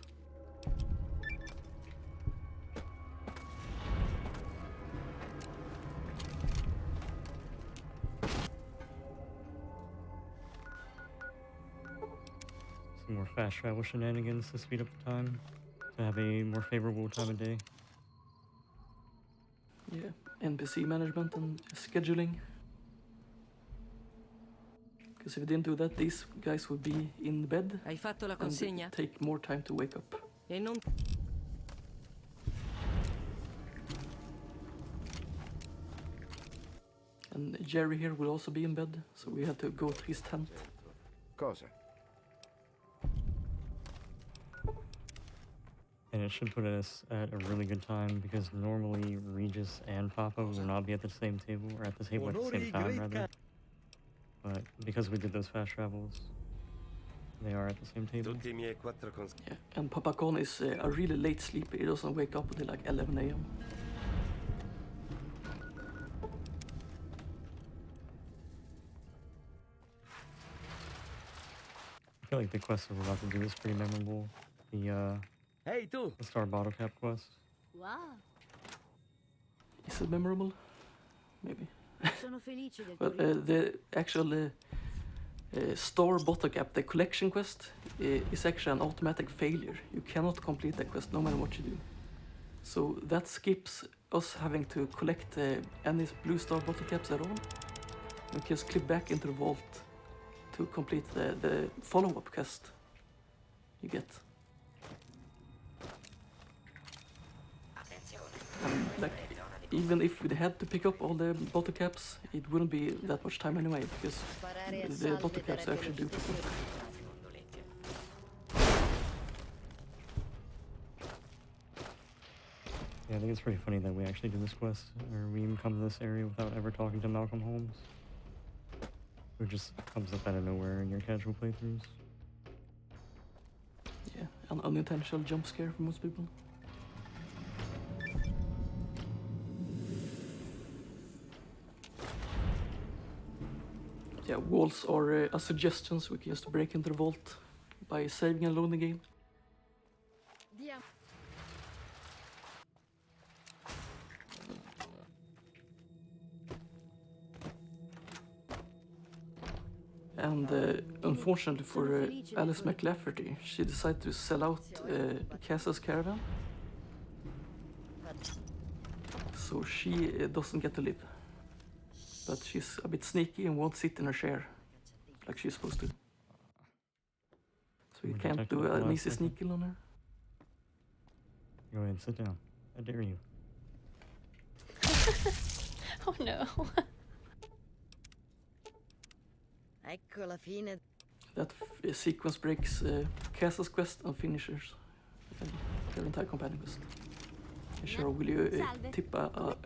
Some more fast travel shenanigans to speed up the time, to have a more favorable time of day. Yeah, NPC management and scheduling. Because if we didn't do that, these guys would be in bed. Hai fatto la and consegna? it'd take more time to wake up. E non... And Jerry here will also be in bed, so we had to go to his tent. Cosa? And it should put us at a really good time because normally Regis and Papa will not be at the same table, or at the table at the same time rather. But because we did those fast travels, they are at the same table. Yeah, and Papa Khan is a really late sleeper. He doesn't wake up until like 11 a.m. I feel like the quest that we're about to do is pretty memorable. The Star Bottle Cap quest. Wow. Is it memorable? Maybe. Sono felice del But the actual Star Bottle Cap, the collection quest, is actually an automatic failure. You cannot complete that quest no matter what you do. So that skips us having to collect any blue Star Bottle Caps at all. We just clip back into the vault to complete the follow-up quest you get. And like, even if we had to pick up all the bottle caps, it wouldn't be that much time anyway, because the bottle caps actually do pick up. Yeah, I think it's pretty funny that we actually do this quest, or we even come to this area without ever talking to Malcolm Holmes. It just comes up out of nowhere in your casual playthroughs. Yeah, an unintentional jump scare for most people. walls are a suggestion, so we can just break into the vault by saving and loading the game. And unfortunately for Alice McLafferty, she decided to sell out Cass's caravan. So she doesn't get to live. But she's a bit sneaky and won't sit in her chair like she's supposed to. So you can't do an easy sneak kill on her. Go ahead and sit down. I dare you. Oh no. Ecco la fine. That sequence breaks Cass's quest and finishes her entire companion quest. Cheryl, will you tip a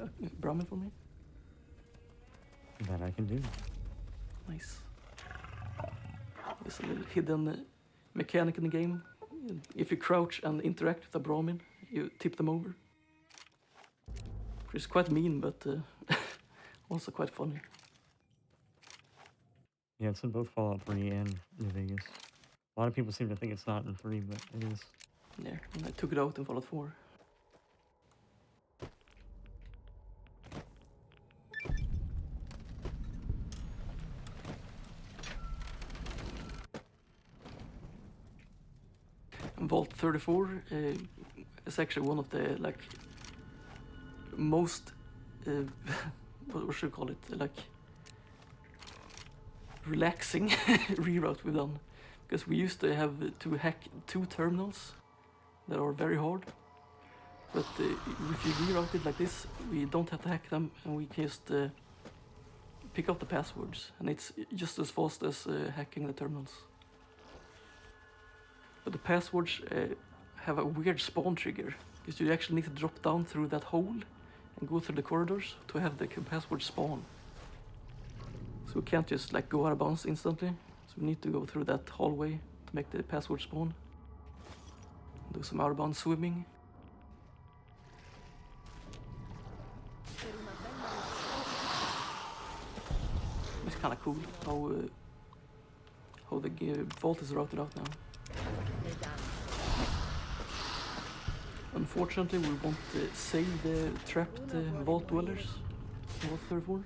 Brahmin for me? That I can do. Nice. There's a little hidden mechanic in the game. If you crouch and interact with the Brahmin, you tip them over. It's quite mean, but also quite funny. Yeah, it's in both Fallout 3 and New Vegas. A lot of people seem to think it's not in 3, but it is. Yeah, and I took it out in Fallout 4. And Vault 34 is actually one of the most what should we call it, relaxing reroute we've done, because we used to have to hack 2 terminals that are very hard, but if you reroute it like this, we don't have to hack them, and we can just pick up the passwords, and it's just as fast as hacking the terminals. But the passwords have a weird spawn trigger, because you actually need to drop down through that hole and go through the corridors to have the password spawn. So we can't just go out of bounds instantly. So we need to go through that hallway to make the password spawn. Do some out of bounds swimming. It's kind of cool how the vault is routed out now. Unfortunately, we won't save the trapped vault dwellers in Vault 34.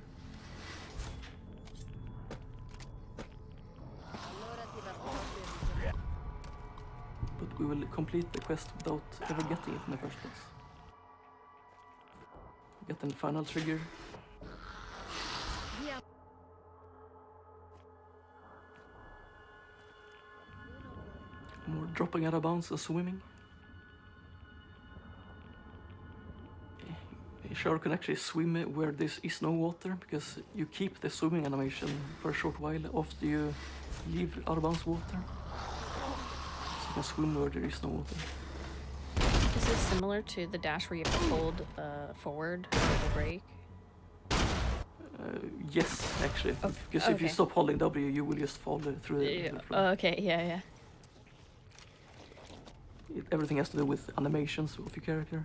But we will complete the quest without ever getting it in the first place. Get the final trigger. More dropping out of bounds and swimming. Shark can actually swim where there is no water, because you keep the swimming animation for a short while after you leave out of bounds water. So you can swim where there is no water. Is this similar to the dash where you have to hold forward for the break? Yes, actually. Because if you stop holding W, you will just fall through the floor. Okay, yeah. Everything has to do with animations of your character.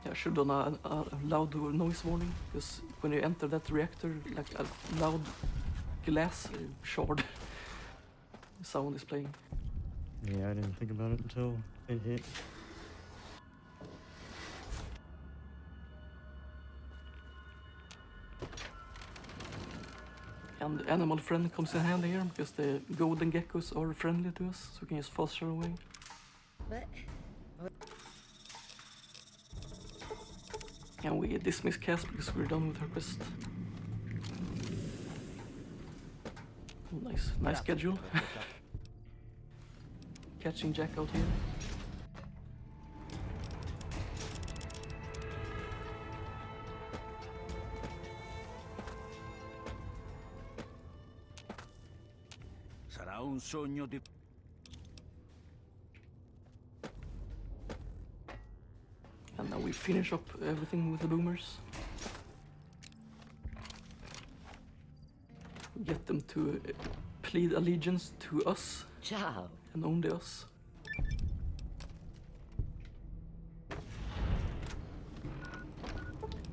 I should have done a loud noise warning, because when you enter that reactor, a loud glass shard sound is playing. Yeah, I didn't think about it until it hit. And animal friend comes in handy here, because the golden geckos are friendly to us, so we can just fast her away. And we dismiss Cass because we're done with her quest. Oh, nice schedule. Catching Jack out here. Sarà un sogno di... And now we finish up everything with the boomers. We get them to plead allegiance to us. Ciao. And only us.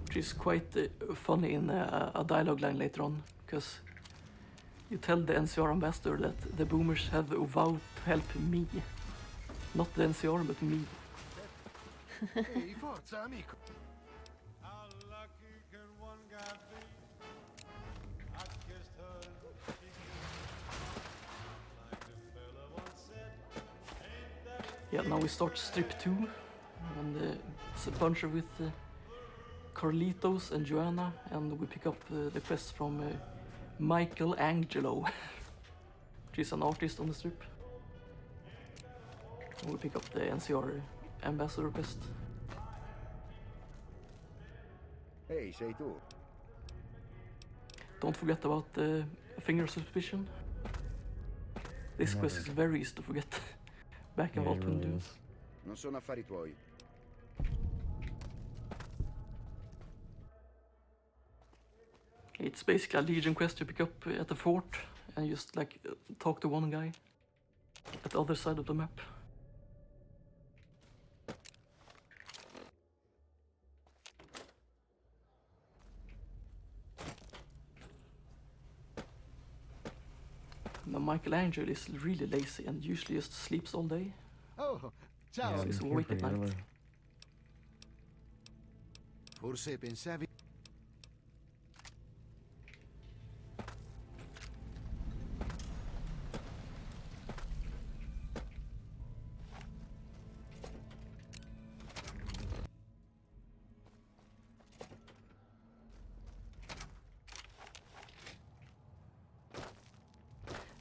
Which is quite funny in a dialogue line later on, because you tell the NCR ambassador that the boomers have vowed to help me. Not the NCR, but me. Ehi, forza, amico. Yeah, now we start strip 2, and it's a bunch with Carlitos and Joanna, and we pick up the quest from Michelangelo, which is an artist on the strip. And we pick up the NCR ambassador quest. Ehi, sei tu. Don't forget about the finger of suspicion. This quest is very easy to forget. Back in Yeah, it Vault really 22. is. Non sono affari tuoi. It's basically a Legion quest you pick up at the fort and just like talk to one guy at the other side of the map. Now Michelangelo is really lazy and usually just sleeps all day. Oh, ciao. Yeah, He's I'm awake here at pretty night. early. Forse pensavi...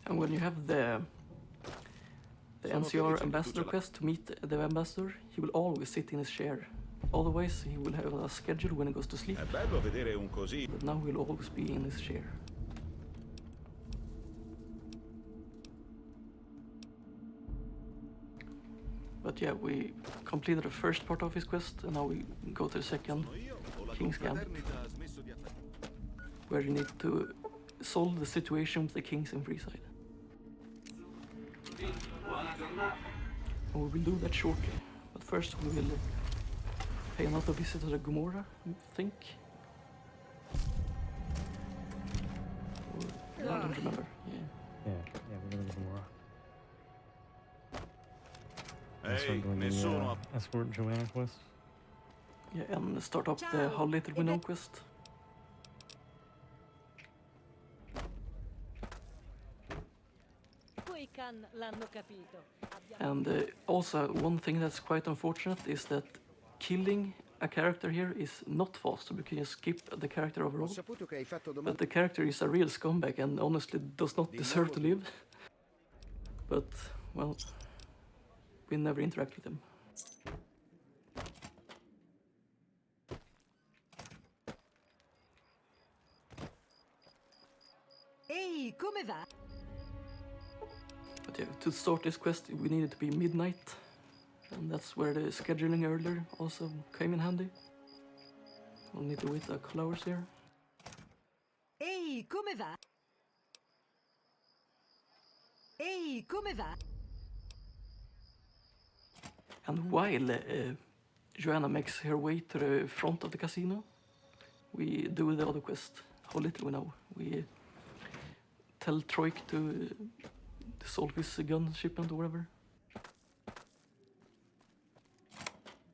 And when you have the NCR ambassador quest to meet the ambassador, he will always sit in his chair. Otherwise, he will have a schedule when he goes to sleep. È bello vedere un così. But now he'll always be in his chair. But yeah, we completed the first part of his quest, and now we go to the second, King's Gambit, where you need to solve the situation with the kings in Freeside. And we will do that shortly, but first we will pay another visit to the Gomorrah, I think. Or, I don't remember, yeah. Yeah, we're gonna go more. Ehi, nessuno. Escort Joanna quest. Yeah, and start up the How Little We Know quest. And also, one thing that's quite unfortunate is that killing a character here is not faster because you skip the character Ho overall. saputo che hai fatto But domande. the character is a real scumbag and honestly does not deserve to live. But, well, we never interact with him. Ehi, come va? But yeah, to start this quest, we needed to be midnight. And that's where the scheduling earlier also came in handy. We'll need to wait a couple hours here. Ehi, come va? Ehi, come va? And while Joanna makes her way to the front of the casino, we do the other quest. How little we know. We tell Troik to solve his gun shipment or whatever.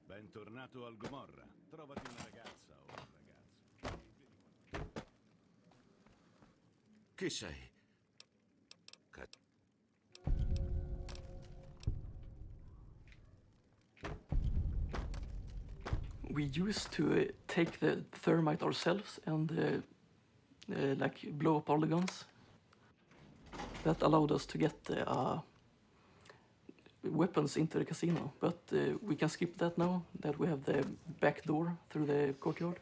Bentornato al Gomorra. Trovati una ragazza o un ragazzo. Chi sei? We used to take the thermite ourselves and like blow up all the guns. That allowed us to get weapons into the casino, but we can skip that now that we have the back door through the courtyard.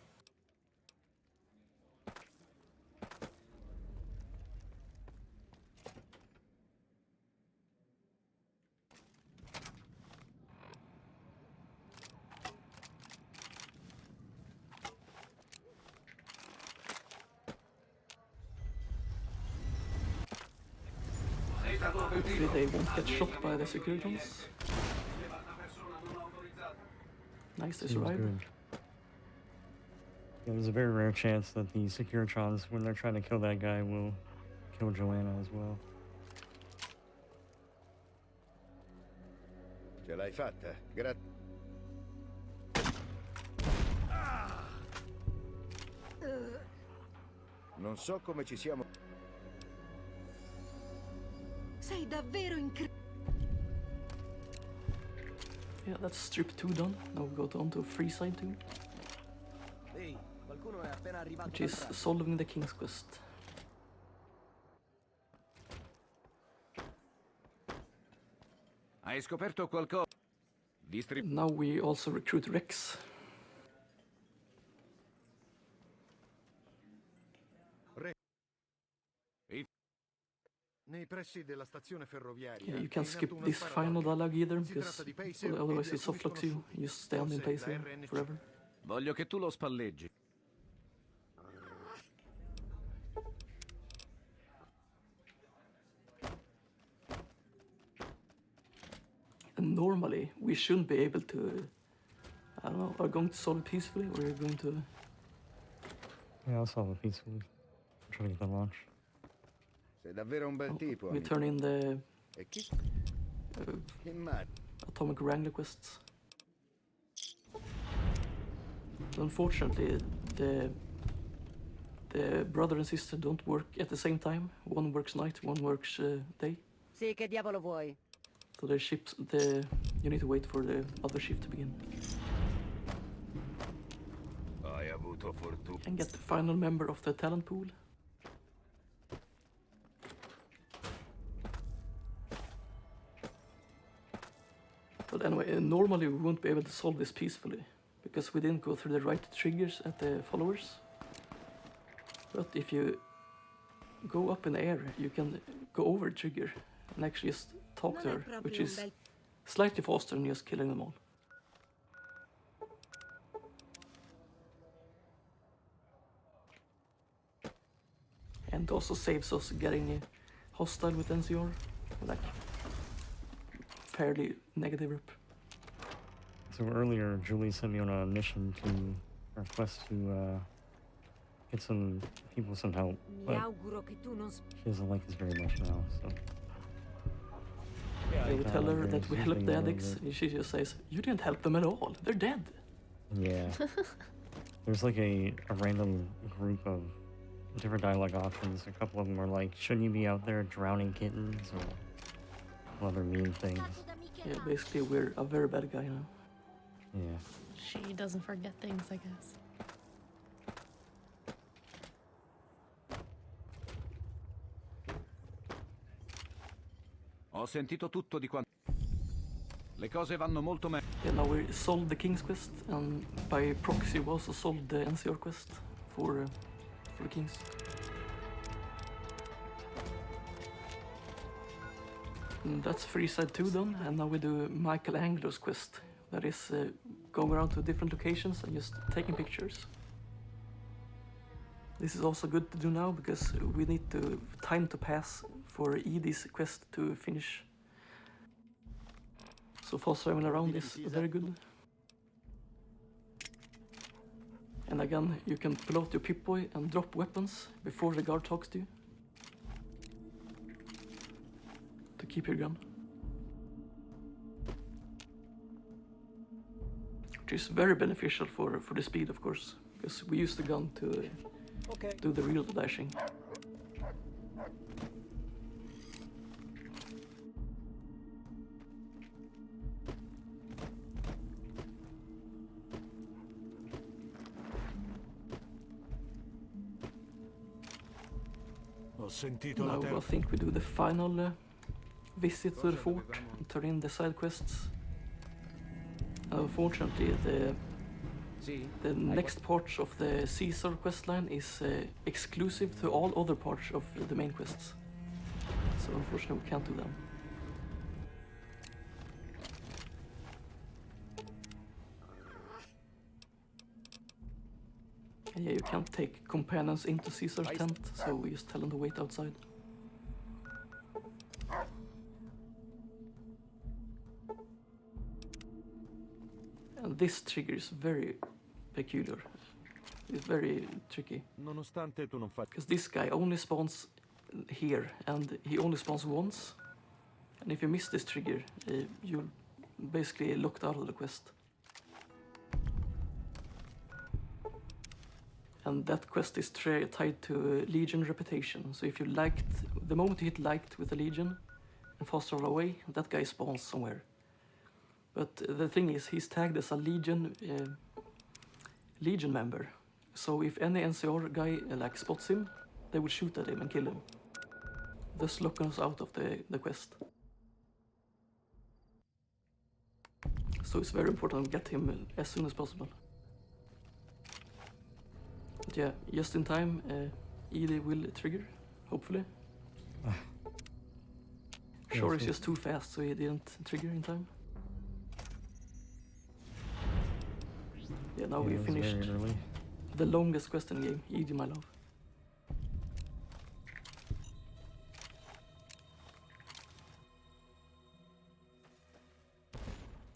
Hopefully they won't get shot by the securities. Nice, they Seems survived. good. Yeah, there's a very rare chance that the Securitrons, when they're trying to kill that guy, will kill Joanna as well. Ce l'hai fatta? Non so come ci siamo. Sei davvero Yeah, that's strip 2 done. Now we go on to free side 2, Ehi, qualcuno è appena arrivato which is solving the King's Quest. Hai scoperto qualcosa? Now we also recruit Rex. Nei pressi della stazione ferroviaria. Yeah, you can't skip this final dialogue either, because otherwise it softlocks you. You stay on in place here forever. Voglio che tu lo spalleggi. And normally we shouldn't be able to, I don't know, are going to solve it peacefully, or are you going to... Yeah, I'll solve it peacefully. I'm trying to get the launch. Sei davvero un bel tipo. We turn in the E chi? Atomic Wrangler quests. Unfortunately, the brother and sister don't work at the same time. One works night, one works day. Sì, che diavolo vuoi? So their ships, you need to wait for the other shift to begin. Hai avuto fortuna. And get the final member of the talent pool. But anyway, normally we won't be able to solve this peacefully, because we didn't go through the right triggers at the followers. But if you go up in the air, you can go over the trigger and actually just talk to her, which is slightly faster than just killing them all. And also saves us getting hostile with NCR, like fairly negative rep. So earlier, Julie sent me on a mission to request to get some people some help, but she doesn't like this very much now. So yeah, we tell her that we help the addicts, and she just says, "You didn't help them at all. They're dead." Yeah, there's like a random group of different dialogue options. A couple of them are like, "Shouldn't you be out there drowning kittens?" or a couple other mean things. Yeah, basically we're a very bad guy now. Yeah. She doesn't forget things, I guess. Ho sentito tutto di quanto. Le cose vanno molto meglio. Yeah, now we solved the King's Quest, and by proxy we also solved the NCR quest for the Kings. And that's free side 2 done, and now we do Michael Anglo's quest. That is going around to different locations and just taking pictures. This is also good to do now, because we need time to pass for Edie's quest to finish. So fast traveling around is very good. And again, you can pull out your Pip-Boy and drop weapons before the guard talks to you, to keep your gun. Which is very beneficial for the speed, of course, because we use the gun to do the real dashing. Now I think we do the final visit to the fort and turn in the side quests. Unfortunately, the next part of the Caesar quest line is exclusive to all other parts of the main quests. So unfortunately we can't do them. And yeah, you can't take companions into Caesar's tent, so we just tell them to wait outside. And this trigger is very peculiar. It's very tricky. Nonostante tu non faccia... Because this guy only spawns here, and he only spawns once. And if you miss this trigger, you're basically locked out of the quest. And that quest is tied to Legion reputation. So if you liked, the moment you hit liked with a Legion and fast travel away, that guy spawns somewhere. But the thing is, he's tagged as a Legion member. So if any NCR guy like spots him, they will shoot at him and kill him, thus locking us out of the quest. So it's very important to get him as soon as possible. But yeah, just in time, ED will trigger, hopefully. Sure, it's just too fast, so he didn't trigger in time. Yeah, now we finished the longest quest in the game, ED my love.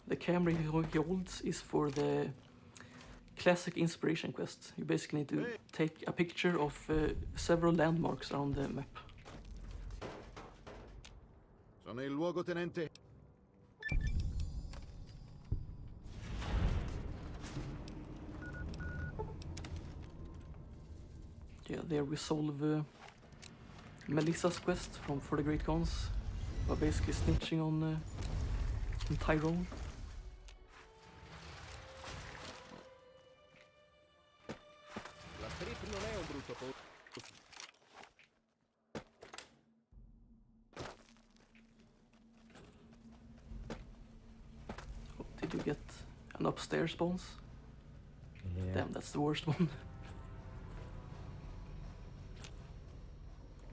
The camera he holds is for the classic inspiration quest. You basically need to take a picture of several landmarks around the map. Sono il luogotenente. Yeah, there we solve Melissa's quest from For the Great Cons. By basically snitching on Tyrone. La strip non è un brutto posto. Did you get an upstairs bones? Yeah. Damn, that's the worst one.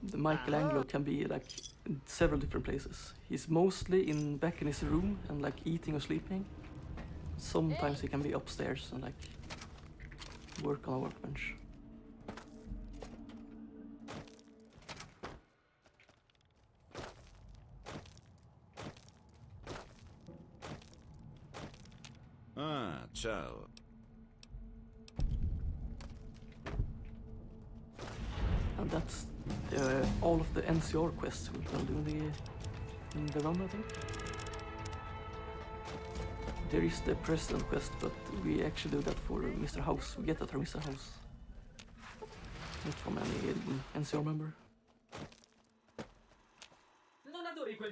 The Michelangelo can be like in several different places. He's mostly back in his room and like eating or sleeping. Sometimes he can be upstairs and like work on a workbench. Ah, ciao. And that's all of the NCR quests we'll do in the run, I think. There is the President quest, but we actually do that for Mr. House. We get that from Mr. House. Not from any NCR member.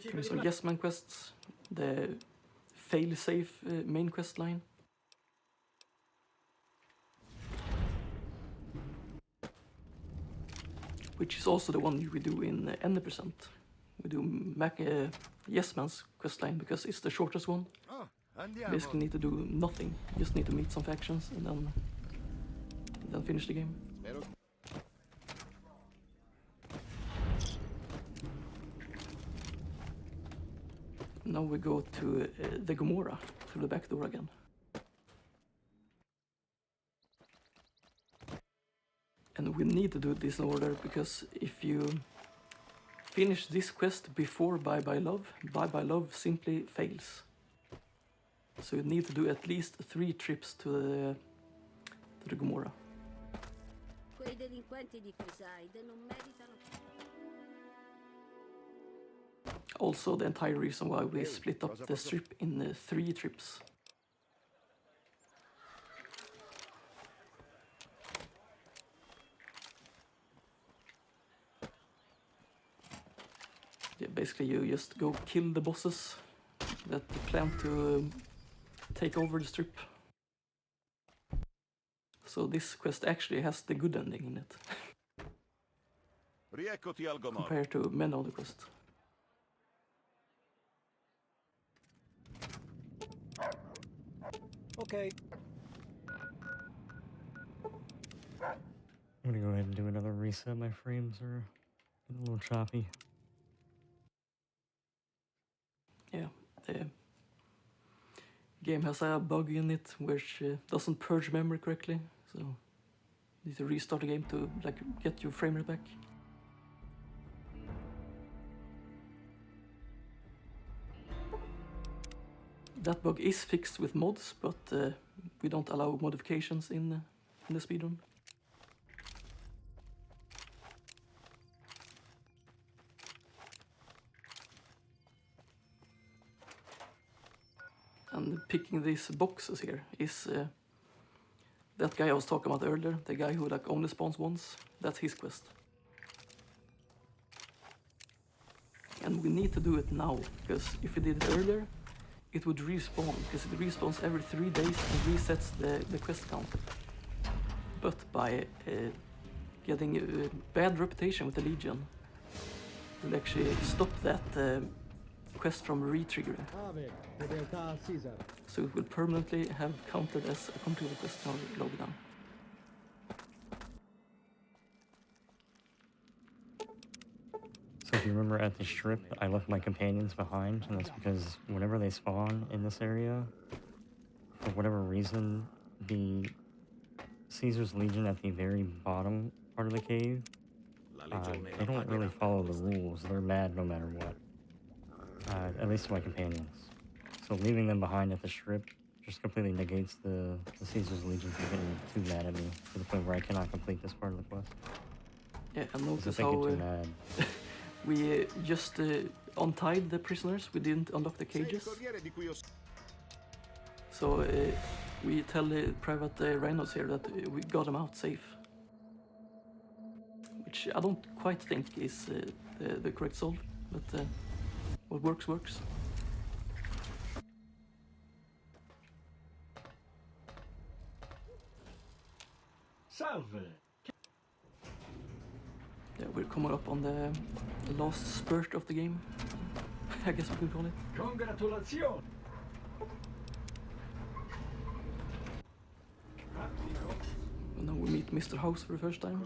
Okay, so Yes Man quests, the fail-safe main quest line. Which is also the one we do in N%. We do Yes Man's quest line because it's the shortest one. Basically need to do nothing, just need to meet some factions and then finish the game. Now we go to the Gomorrah, through the back door again. And we need to do this in order because if you finish this quest before Bye Bye Love simply fails. So you need to do at least 3 trips to the Gomorrah. Quei delinquenti di Crusader non meritano. Also the entire reason why we split up the strip in 3 trips. Yeah, basically you just go kill the bosses that plan to take over the strip. So this quest actually has the good ending in it. Rieccoti al Gomorra. Compared to many other quests. Ok. I'm gonna go ahead and do another reset. My frames are getting a little choppy. Yeah, the game has a bug in it which doesn't purge memory correctly, so you need to restart the game to like get your frame rate back. that bug is fixed with mods, but we don't allow modifications in the speedrun. And picking these boxes here is that guy I was talking about earlier, the guy who like only spawns once. That's his quest. And we need to do it now, because if we did it earlier, it would respawn, because it respawns every 3 days and resets the quest count. But by getting a bad reputation with the Legion, we'll actually stop that quest from re-triggering. So it will permanently have counted as a completed quest now logged down. So if you remember at the strip, I left my companions behind, and that's because whenever they spawn in this area, for whatever reason, the Caesar's Legion at the very bottom part of the cave, they don't really follow the rules. They're mad no matter what. At least my companions. So leaving them behind at the strip just completely negates the Caesar's Legion from getting too mad at me to the point where I cannot complete this part of the quest. Yeah, and notice They how get too mad. we just untied the prisoners. We didn't unlock the cages. So we tell the private Reynolds here that we got them out safe. Which I don't quite think is the correct solve, but what works, works. Salve! Yeah, we're coming up on the last spurt of the game, I guess we can call it. Congratulazioni! And now we meet Mr. House for the first time.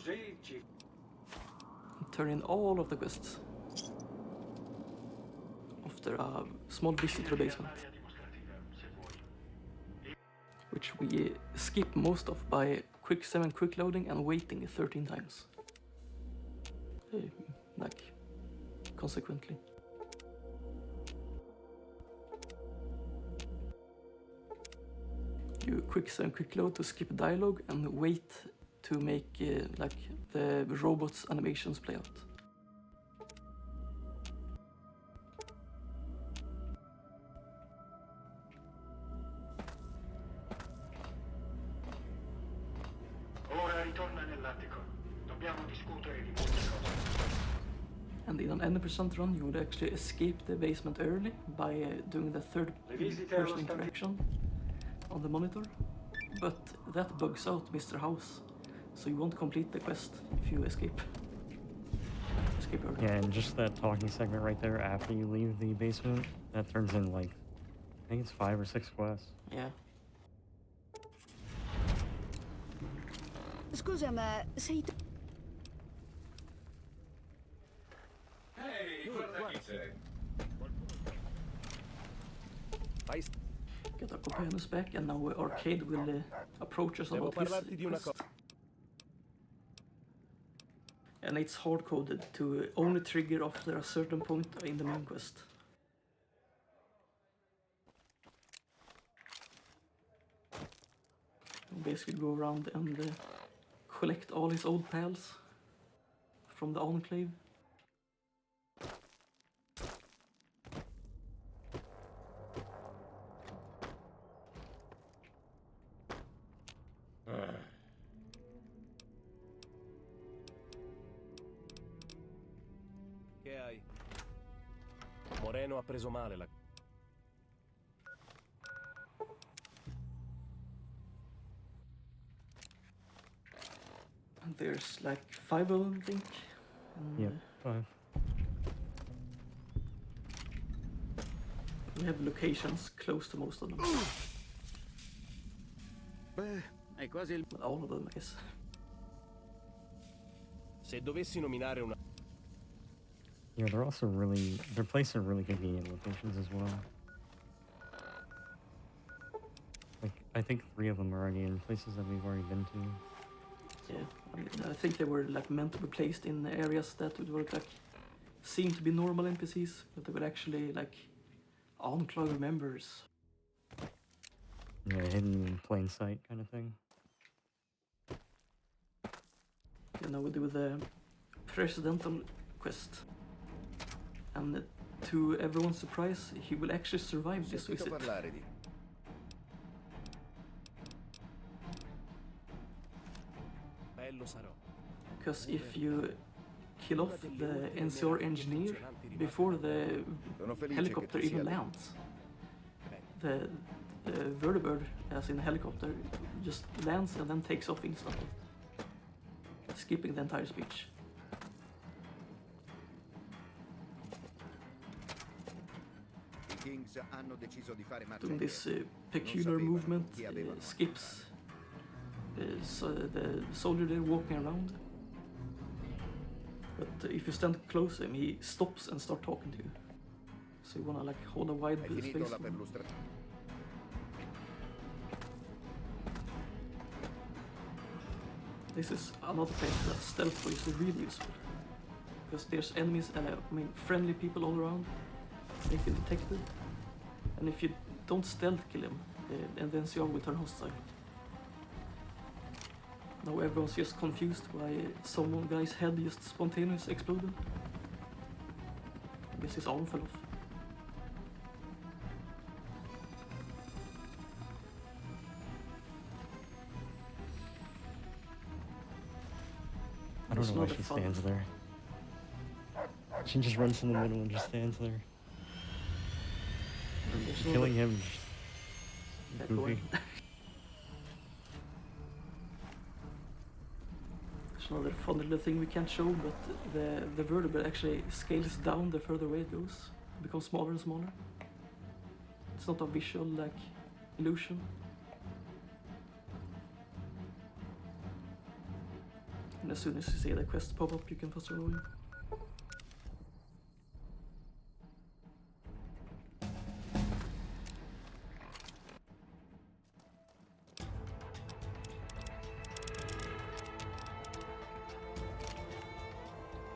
And turn in all of the quests. After a small visit to the basement. Which we skip most of by quick 7 quick loading and waiting 13 times. Like, consequently. You quick 7 quick load to skip dialogue and wait to make like the robots animations play out. And in an N% run, you would actually escape the basement early by doing the third person interaction on the monitor. But that bugs out Mr. House, so you won't complete the quest if you escape. Escape early. Yeah, and just that talking segment right there after you leave the basement, that turns in like, I think it's 5 or 6 quests. Yeah. Scusa, ma sei tu? Get our companions back, and now Arcade will approach us about his quest. And it's hard-coded to only trigger after a certain point in the main quest. We'll basically go around and collect all his old pals from the Enclave. Che hai? Moreno ha preso male la... And there's like 5 of them, I think. And, Yep, 5. We have locations close to most of them. Beh, è quasi il... But all of them, I guess. Se dovessi nominare una... Yeah, they're placed in really convenient locations as well. Like, I think 3 of them are already in places that we've already been to. Yeah, I think they were like meant to be placed in areas that would work like seem to be normal NPCs, but they were actually like Enclave members. Yeah, hidden in plain sight kind of thing. And now we do the Presidential quest. And to everyone's surprise, he will actually survive this visit. parlare di... Bello sarò. Because if you kill off the NCR engineer before the helicopter even lands, the vertibird, as in the helicopter, just lands and then takes off instantly, skipping the entire speech. Doing this peculiar movement skips so the soldier there walking around. But if you stand close to him, he stops and starts talking to you. So you wanna like hold a wide space. This is another place that stealth is really useful. Because there's enemies and friendly people all around. They can detect it. And if you don't stealth kill him, and then NCR will turn hostile. Now everyone's just confused why some guy's head just spontaneously exploded. I guess his arm fell off. I don't know why she stands there. She just runs in the middle and just stands there. Killing him. Goofy. There's another fun little thing we can't show, but the vertebra actually scales down the further away it goes. It becomes smaller and smaller. It's not a visual like illusion. And as soon as you see the quest pop up, you can faster away.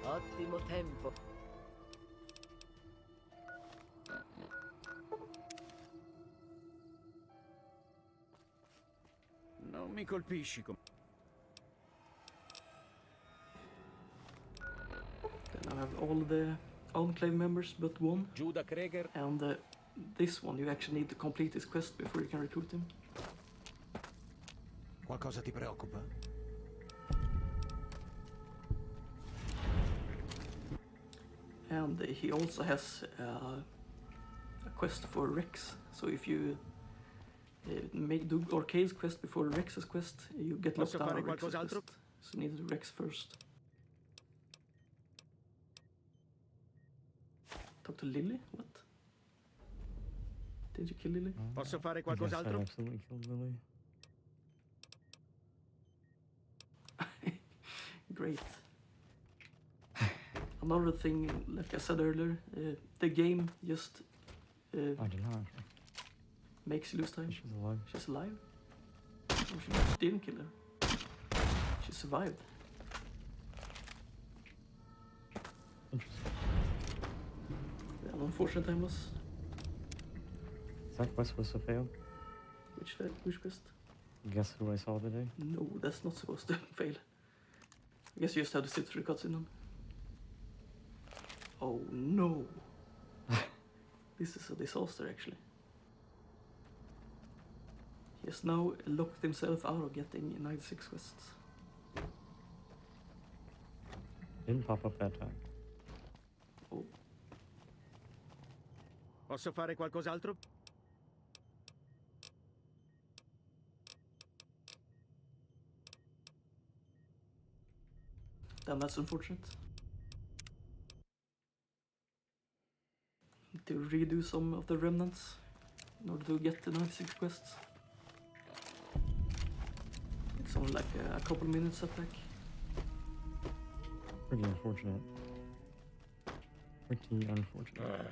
Ottimo tempo. Non mi colpisci come... Then I have all the Enclave members but one. Judah Kreger. And this one, you actually need to complete this quest before you can recruit him. Qualcosa ti preoccupa? And he also has a quest for Rex. So if you do Arcade's quest before Rex's quest, you get locked down on Rex's quest. So you need the Rex first. Talk to Lily? What? Did you kill Lily? Posso fare I qualcos'altro? absolutely killed Lily. Great. Another thing, like I said earlier, the game just I did not. makes you lose time. She's alive. She's alive? Oh, she didn't kill her. She survived. Interesting. An unfortunate time loss. That quest was to fail. Which quest? Guess who I saw today? No, that's not supposed to fail. I guess you just have to sit through the cutscene then. Oh no! This is a disaster actually. He has now locked himself out of getting 96 quests. Didn't pop up that time. Oh. Posso fare qualcos'altro? Damn, that's unfortunate. Need to redo some of the remnants in order to get the 96 quests. It's only like a couple minutes setback. Pretty unfortunate. Pretty unfortunate.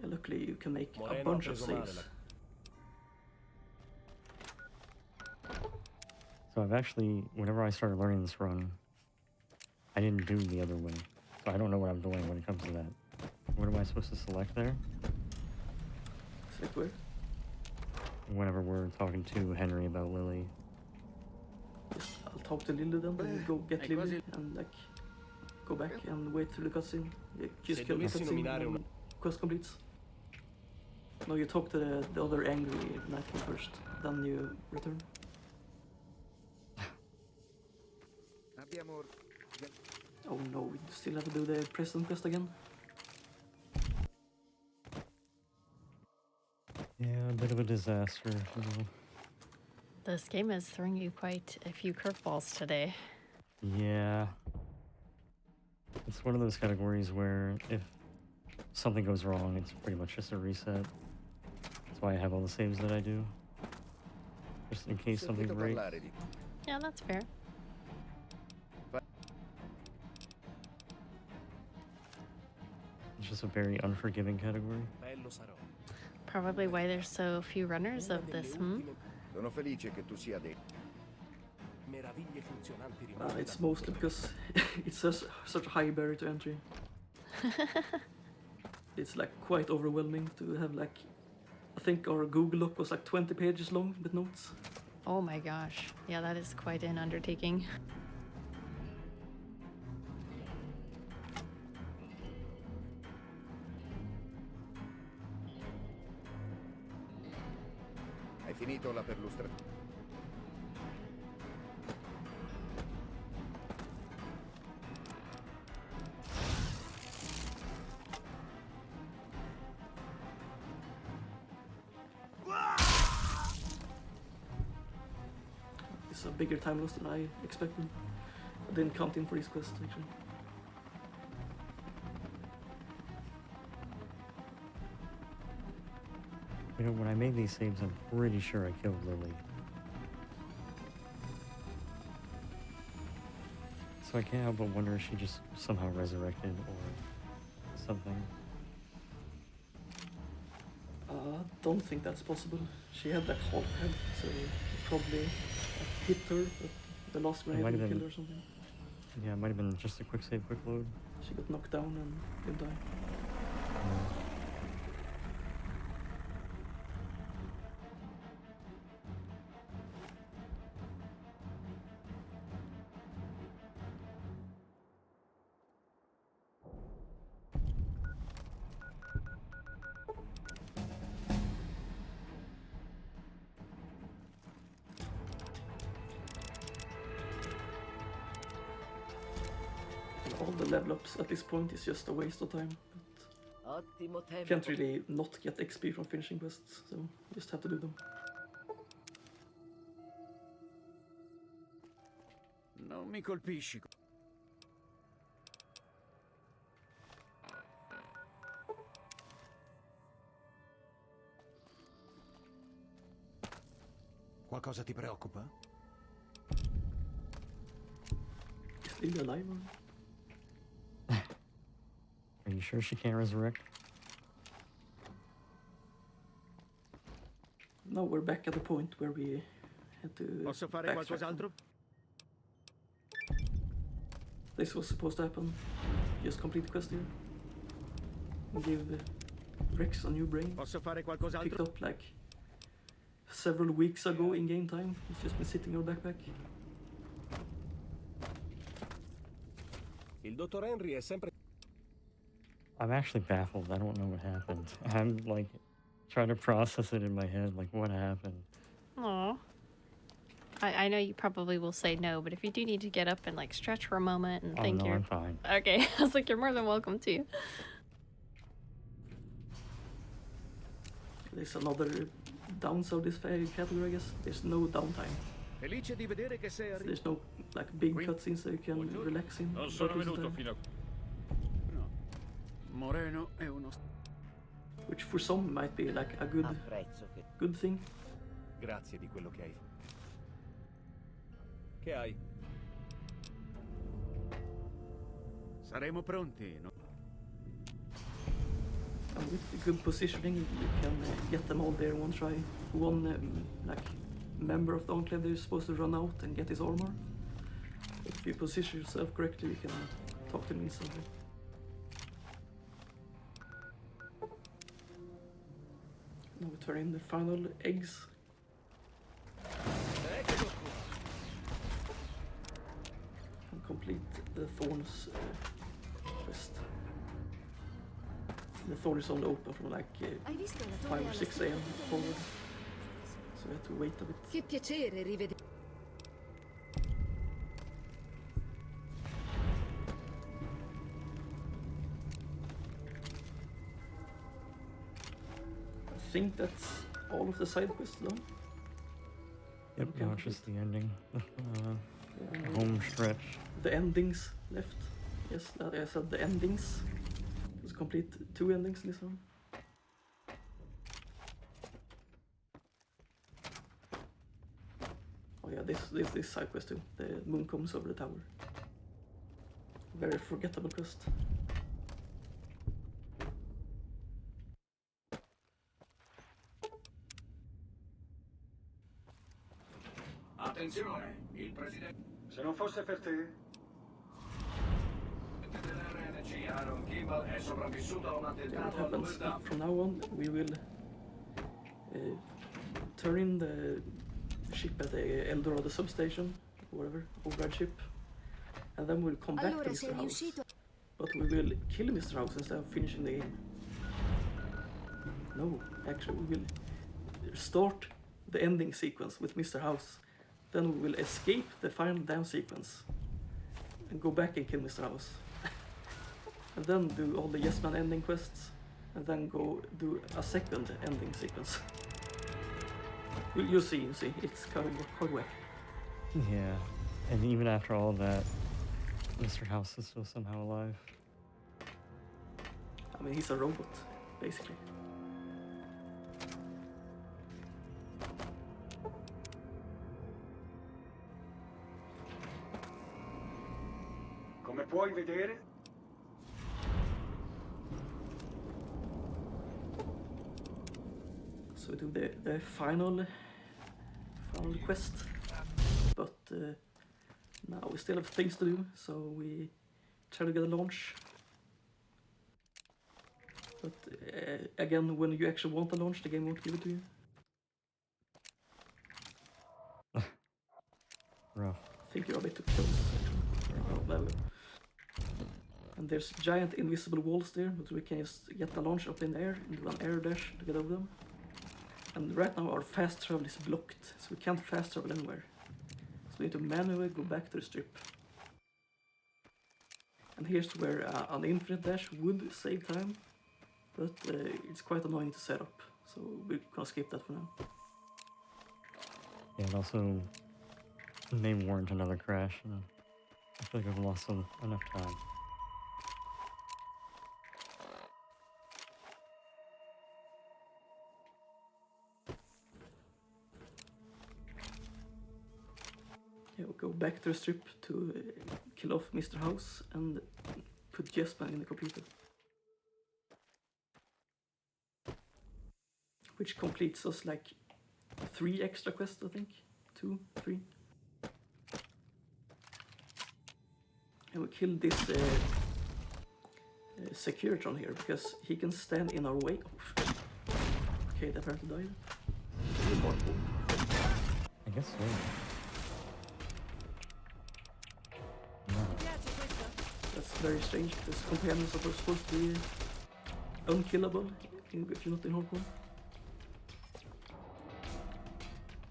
Yeah, luckily you can make a bunch of saves. So I've actually, whenever I started learning this run, I didn't do the other way. So I don't know what I'm doing when it comes to that. What am I supposed to select there? Select where? Whenever we're talking to Henry about Lily. Just, I'll talk to Lily then, and go get Lily, and like go back and wait through the cutscene. Just kill the cutscene and quest completes. No, you talk to the other angry Night King first, then you return. Oh no, we still have to do the President quest again. Yeah, a bit of a disaster. You know. This game is throwing you quite a few curveballs today. Yeah. It's one of those categories where if something goes wrong, it's pretty much just a reset. That's why I have all the saves that I do. Just in case something breaks. Yeah, that's fair. It's just a very unforgiving category. Probably why there's so few runners of this, Sono felice che tu sia dentro. It's mostly because it's such a high barrier to entry. It's like quite overwhelming to have like, I think our Google Doc was like 20 pages long with notes. Oh my gosh. Yeah, that is quite an undertaking. Hai finito la perlustrazione? It's a bigger time loss than I expected. I didn't count in for this quest actually. You know, when I made these saves, I'm pretty sure I killed Lily. So I can't help but wonder if she just somehow resurrected or something. Don't think that's possible. She had like half head, so it probably hit her, but the last grenade killed her or something. Yeah, it might have been just a quick save, quick load. She got knocked down and didn't die. Yeah. All the level ups at this point is just a waste of time. Ottimo But tempo. can't really not get XP from finishing quests, so just have to do them. Non mi colpisci. Qualcosa ti preoccupa? Is Lily alive or? Are you sure she can't resurrect? No, we're back at the point where we had to. Posso fare backtrack. qualcos'altro? This was supposed to happen. Just complete the quest here. Give Rex a new brain. Posso fare Picked qualcos'altro? up like several weeks ago in game time. It's just been sitting in our backpack. Il dottor Henry è sempre... I'm actually baffled. I don't know what happened. I'm like trying to process it in my head. Like, what happened? Aw. I know you probably will say no, but if you do need to get up and like stretch for a moment and think no, you're... I'm fine. Okay, I was like, you're more than welcome to. There's another downside of this category, I guess. There's no downtime. Felice di vedere che sei arrivato. There's no like big cutscenes that you can relax in. Non sono Focus venuto time. fino a... No. Moreno è uno... Which for some might be like a Apprezzo che... good thing. Grazie di quello che hai. Che hai? Saremo pronti, no? And with the good positioning, you can get them all there in one try. One like member of the Enclave is supposed to run out and get his armor. If you position yourself correctly, you can talk to him instantly. Now we turn in the final eggs. And complete the Thorns quest. The Thorn is only open from like 5 or 6 a.m. forward. So we have to wait a bit. Che piacere rivedere. I think that's all of the side quests done. Yep, now it's just the ending. Home stretch. The endings left. Yes, that I said the endings. Let's complete 2 endings in this one. Oh yeah, this side quest too. The moon comes over the tower. Very forgettable quest. Attenzione, il presidente Se non fosse per te, dell'RNC, Aaron Kimball, è sopravvissuto a un What attentato happens all'Overdam. from now on? We will turn in the ship at the Eldorado substation, whatever, override ship, and then we'll come back to Allora Mr. sei House. riuscito. But we will kill Mr. House instead of finishing the game. No, actually, we will start the ending sequence with Mr. House. Then we will escape the final dam sequence and go back and kill Mr. House. And then do all the Yes Man ending quests, and then go do a second ending sequence. You'll see, it's quite wack. Yeah, and even after all that, Mr. House is still somehow alive. I mean, he's a robot, basically. come puoi vedere, So we do the final quest, but now we still have things to do, so we try to get a launch. But again, when you actually want a launch, the game won't give it to you. Rough. I think you're a bit too close, actually. Oh, there we go. And there's giant invisible walls there, but we can just get the launch up in the air and do an air dash to get over them. And right now our fast travel is blocked, so we can't fast travel anywhere. So we need to manually go back to the strip. And here's where an infinite dash would save time, but it's quite annoying to set up, so we're gonna skip that for now. Yeah, and also may warrant another crash, and I feel like I've lost enough time. Yeah, we'll go back to the strip to kill off Mr. House and put Jesper in the computer. Which completes us like 3 extra quests, I think. 2, 3. And we kill this Securitron here because he can stand in our way. Oh, okay, that apparently died. I guess so. That's very strange because companions are supposed to be unkillable if you're not in hardcore.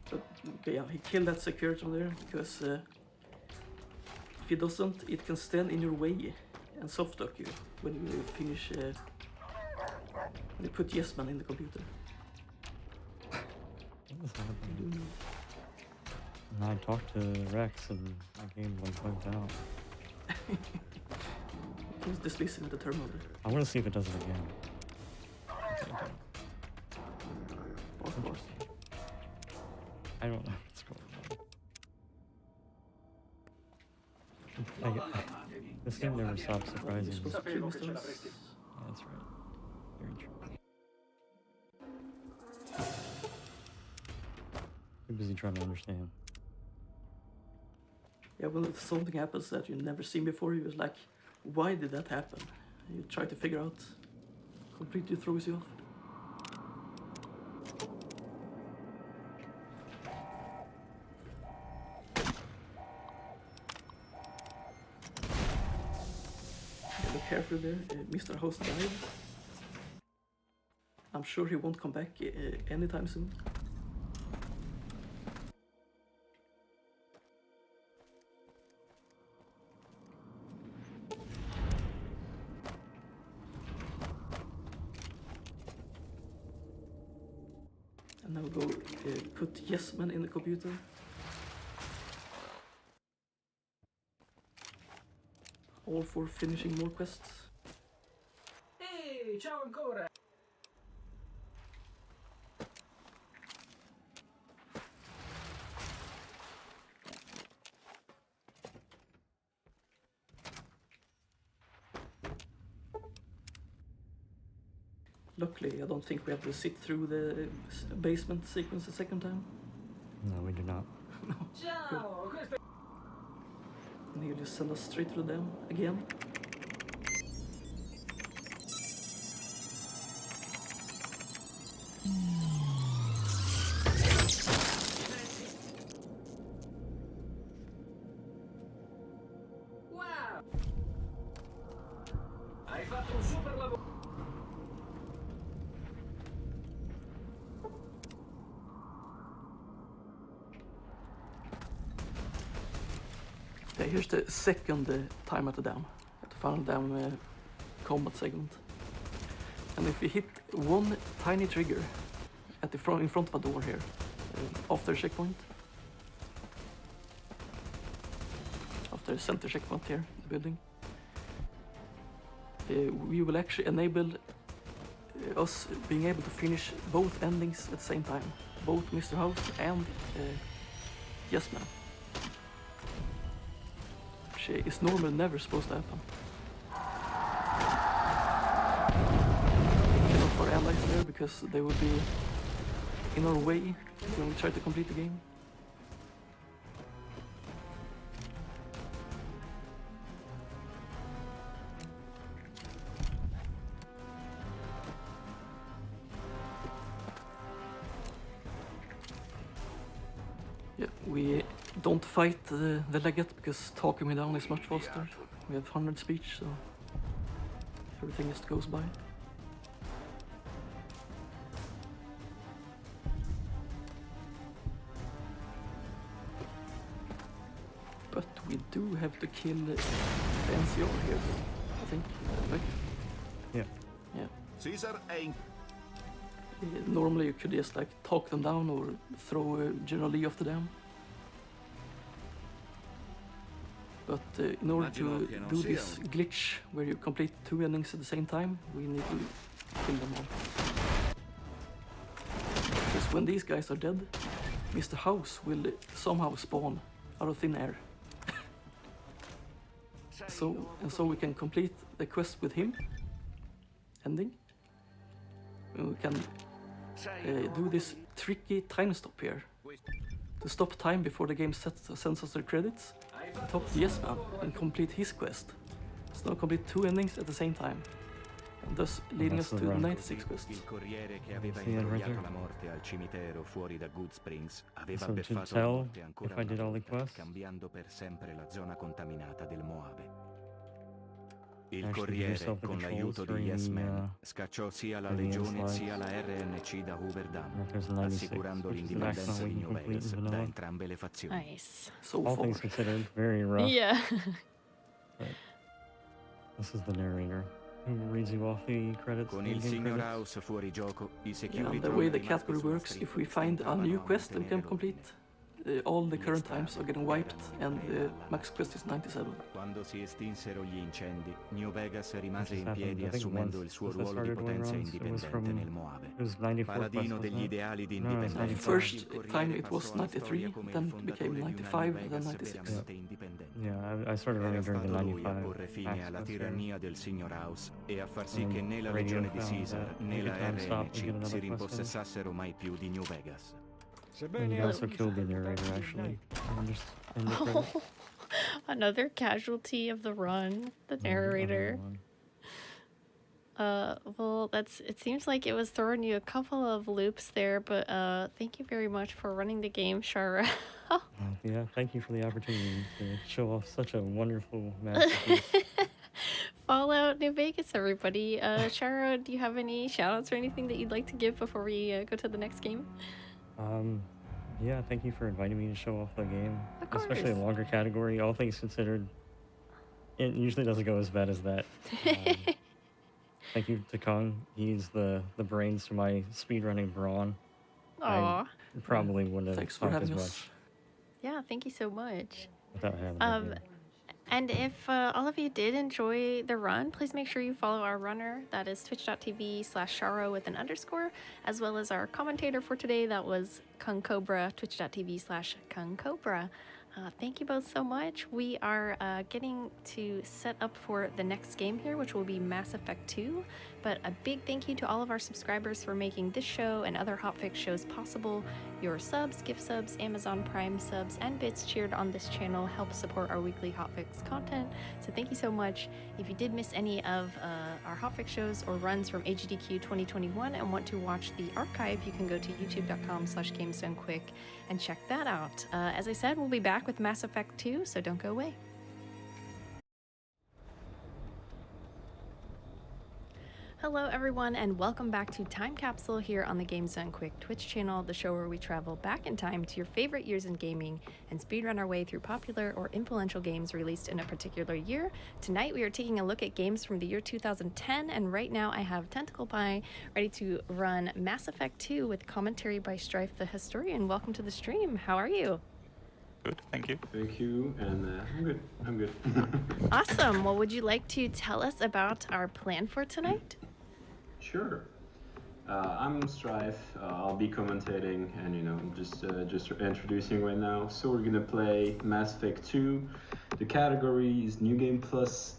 But okay, yeah, he killed that Securitron there because if he doesn't, it can stand in your way and soft lock you when you finish. When you put Yes Man in the computer. What is happening? And I talked to Rex and my game like bugged out. He's dismissing with the terminal. I want to see if it does it again. Of course. I don't know what's going on. This game never stops surprising me. Yeah, sapevo che ce l'avresti. that's right. Very true. Too busy trying to understand. Yeah, well, if something happens that you've never seen before, you're like, why did that happen? You try to figure out, completely throws you off. spoiler there, Mr. House died. I'm sure he won't come back anytime soon. And now go put Yes Man in the computer. All for finishing more quests. Ehi, ciao ancora! Luckily, I don't think we have to sit through the basement sequence a second time. No, we do not. No. Ciao! Questo And he'll just send us straight to them again. Wow! Hai fatto un super lavoro! Okay, here's the second time at the dam. At the final dam combat segment. And if we hit one tiny trigger at the in front of a door here, after the checkpoint, after the center checkpoint here in the building, we will actually enable us being able to finish both endings at the same time, both Mr. House and Yes Man. Which is normally never supposed to happen. Kill off our allies there because they would be in our way when we try to complete the game. Yeah, we don't fight the legate because talking me down is much faster. We have 100 speech, so everything just goes by. But we do have to kill the NCR here, I think, right? Yeah. Yeah. Caesar è in... Normally you could just like talk them down or throw General Lee off the dam. But in order to do this glitch where you complete two endings at the same time, we need to kill them all. Because when these guys are dead, Mr. House will somehow spawn out of thin air. So we can complete the quest with him, ending. And we can do this tricky time stop here to stop time before the game sends us the credits. Top Yes Man and complete his quest. So now complete two endings at the same time, and thus leading us to the 96 quests. Il corriere che aveva imbrogliato la morte al cimitero fuori da Good Springs aveva So to beffato la tell morte ancora if I did una all the volta, quests? cambiando per sempre la zona contaminata del Moave. Il Actually, give corriere, yourself the con controls l'aiuto di during Yes the, Man, scacciò sia la during the Legione end sia slides. la RNC da Hoover Dam, And if there's a 96, assicurando which is the maximum l'indipendenza we di can New complete Vegas in da vanilla. entrambe le fazioni. Nice. So All far. things considered, very rough. Yeah. But this is the narrator who reads you off the credits. Con the il in-game signor credits. House fuori gioco, i Yeah, security and the way the rimasti category sullo works, stretto if we find a new stentavano a quest and can mantenere complete, ordine. all the current times are getting wiped, and the max quest is 97. Quando si estinsero gli incendi, New Vegas rimase Just in happened, piedi I think, assumendo once il suo since I ruolo di started going potenza runs. It was indipendente from nel Moave. it was 94 Paladino quests, degli wasn't it? ideali di No, it's indipendenza. 95. First il corriere time it was passò alla 93, storia come il then it became fondatore di una 95, New then Vegas 96. veramente indipendente. Yeah, I started Era running during the stato lui a 95 porre fine max alla quest era. tirannia del signor House e a far sì And che né la radio legione di found Caesar that né every la time stop and get RNC another si quest in. rimpossessassero mai più di New Vegas. And you also killed the narrator, actually. And just in the credits. Another casualty of the run, the Another narrator. one. Well, it seems like it was throwing you a couple of loops there, but thank you very much for running the game, Shara. Yeah, thank you for the opportunity to show off such a wonderful masterpiece. Fallout New Vegas, everybody. Shara, do you have any shout-outs or anything that you'd like to give before we go to the next game? Yeah, thank you for inviting me to show off the game. Of course. Especially a longer category. All things considered, it usually doesn't go as bad as that. Thank you to Kong. He's the brains to my speedrunning brawn. Aw. I probably wouldn't have Thanks for talked as having much us. Yeah, thank you so much. without having that. And if all of you did enjoy the run, please make sure you follow our runner. That is twitch.tv/Sharo with an underscore, as well as our commentator for today. That was Kung Cobra, twitch.tv/Kung Cobra. Thank you both so much. We are getting to set up for the next game here, which will be Mass Effect 2. But a big thank you to all of our subscribers for making this show and other Hotfix shows possible. Your subs, gift subs, Amazon Prime subs, and bits cheered on this channel help support our weekly Hotfix content. So thank you so much. If you did miss any of our Hotfix shows or runs from AGDQ 2021 and want to watch the archive, you can go to youtube.com/GamesDoneQuick and check that out. As I said, we'll be back with Mass Effect 2, so don't go away. Hello everyone, and welcome back to Time Capsule here on the Games Done Quick Twitch channel, the show where we travel back in time to your favorite years in gaming and speedrun our way through popular or influential games released in a particular year. Tonight we are taking a look at games from the year 2010, and right now I have Tentacle Pie ready to run Mass Effect 2 with commentary by Strife the Historian. Welcome to the stream. How are you? Good, thank you. Thank you, and I'm good. Awesome. Well, would you like to tell us about our plan for tonight? Sure. I'm Strife. I'll be commentating, and just introducing right now. So we're gonna play Mass Effect 2. The category is New Game Plus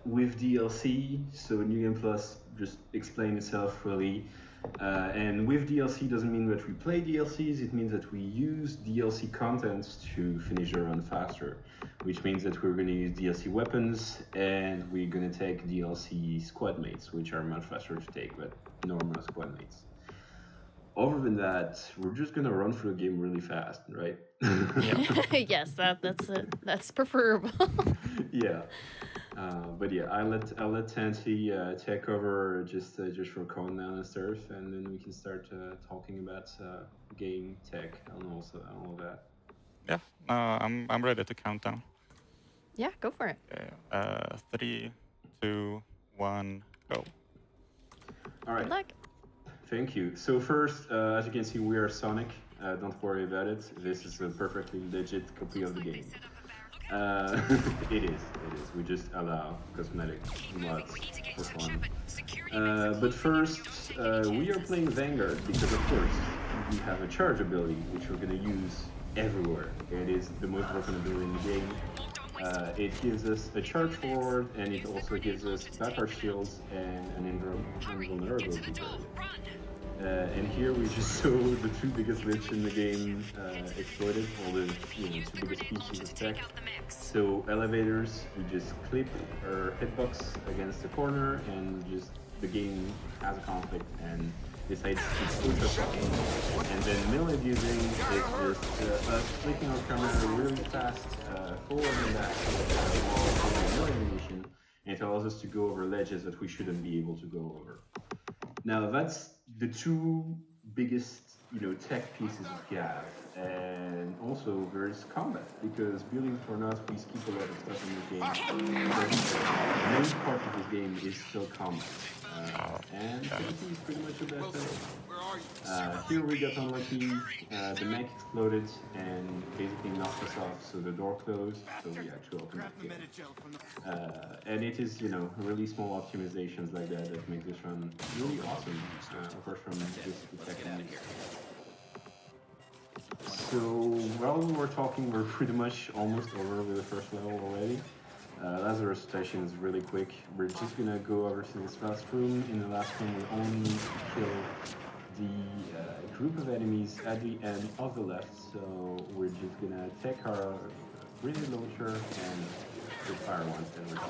with DLC. So New Game Plus just explain itself really. And with DLC doesn't mean that we play DLCs. It means that we use DLC content to finish the run faster, which means that we're going to use DLC weapons and we're going to take DLC squad mates, which are much faster to take than normal squad mates. Other than that, we're just going to run through the game really fast, right? Yes, that's preferable. Yeah. But yeah, I'll let Tanti take over just for countdown and stuff, and then we can start talking about game tech and all that. Yeah, I'm ready to count down. Yeah, go for it. 3, 2, 1, go. All right. Good luck. Thank you. So first, as you can see, we are Sonic. Don't worry about it. This is a perfectly legit copy of the game. It is. We just allow cosmetic mods for fun. But first, we are playing Vanguard because, of course, we have a charge ability, which we're going to use everywhere. It is the most broken ability in the game. It gives us a charge forward, and it also gives us backup shields and an invulnerability barrier. And here we just saw the two biggest glitches in the game exploited, all the two biggest pieces of tech. So elevators, we just clip our hitbox against the corner, and just the game has a conflict and decides to push us up. And then melee abusing is just us flicking our camera really fast forward and back while melee ammunition, and it allows us to go over ledges that we shouldn't be able to go over. Now that's the two biggest, tech pieces we have, and also there's combat, because believe it or not, we skip a lot of stuff in this game. The main part of this game is still combat, and PvP is pretty much about that. Here we got unlucky, the mech exploded and basically knocked us off, so the door closed, so we had to open it again. And it is, really small optimizations like that make this run really awesome, apart from just the technique. So while we were talking, we're pretty much almost over with the first level already. Lazarus station is really quick. We're just gonna go over to this last room. In the last room, we only need to kill the group of enemies at the end of the left. So we're just gonna take our grenade launcher and fire once, and we're done.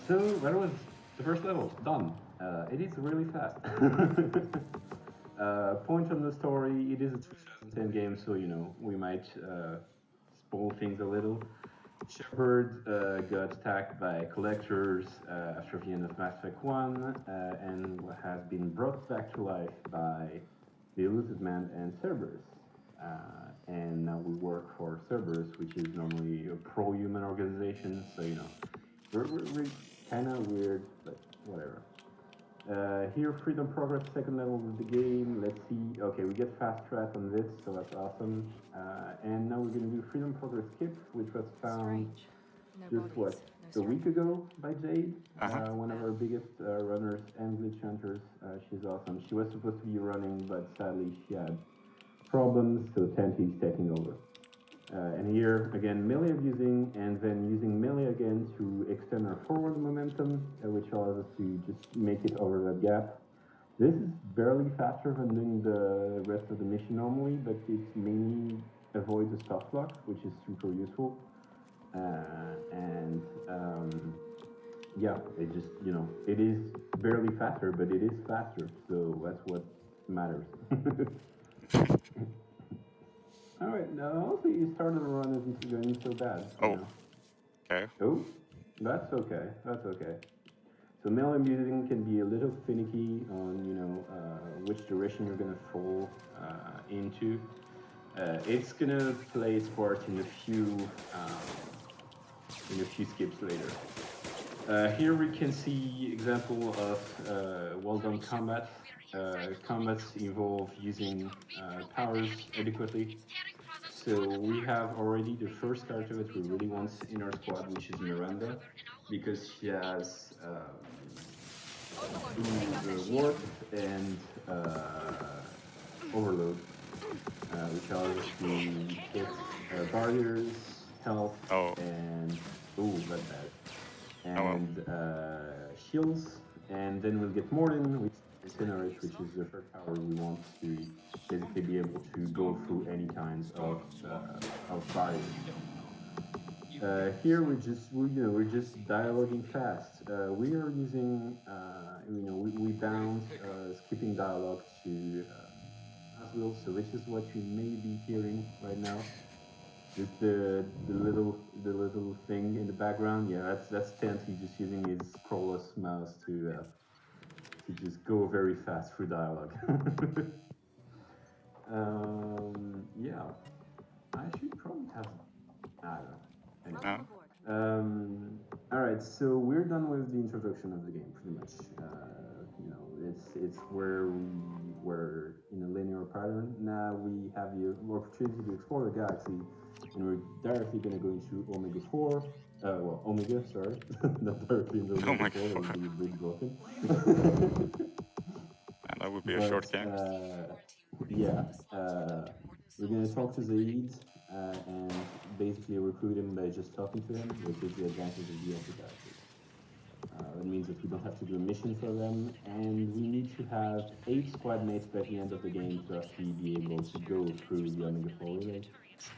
So that was the first level done. It is really fast. Point on the story: it is a 2010 game, so we might spoil things a little. Shepard got attacked by collectors after the end of Mass Effect 1 and has been brought back to life by the Elusive Man and Cerberus. And now we work for Cerberus, which is normally a pro-human organization, so you know, we're kind of weird, but whatever. Here, Freedom Progress, second level of the game. Let's see. Okay, we get fast track on this, so that's awesome. And now we're going to do Freedom Progress Skip, which was found just what, a week ago by Jade, one of our biggest runners and glitch hunters. She's awesome. She was supposed to be running, but sadly she had problems, so Tanti's taking over. And here, again, melee abusing, and then using melee again to extend our forward momentum, which allows us to just make it over that gap. This is barely faster than doing the rest of the mission normally, but it mainly avoids the stop block, which is super useful. Yeah, it just, you know, it is barely faster, but it is faster, so that's what matters. All right, now honestly, you started the run isn't going so bad. Oh, okay. Oh, that's okay. That's okay. So melee abusing can be a little finicky on, you know, which direction you're gonna fall into. It's gonna play its part in a few skips later. Here we can see example of well-done combat. Combats involve using powers adequately. So we have already the first character that we really want in our squad, which is Miranda, because she has warp and overload, which allows us to hit barriers, health, and that's bad. And shields, and then we'll get Morden, which is Incinerate, which is the third power we want to basically be able to go through any kinds of barriers. Here we're just dialoguing fast. We are using we bound skipping dialogue to as well, so which is what you may be hearing right now. Just the little thing in the background. Yeah, that's Tanty just using his scrollless mouse to just go very fast through dialogue. Yeah, I should probably have. I don't know. Anyway. All right, so we're done with the introduction of the game, pretty much. It's where we were in a linear pattern. Now we have the opportunity to explore the galaxy, and we're directly going to go into Omega 4. Omega, sorry, not directly into Omega 4. That would be a bit broken. And that would be a short game. We're going to talk to Zaid and basically recruit him by just talking to him, which is the advantage of the empty characters. That means that we don't have to do a mission for them, and we need to have 8 squad mates by the end of the game to actually be able to go through the Omega 4 relay.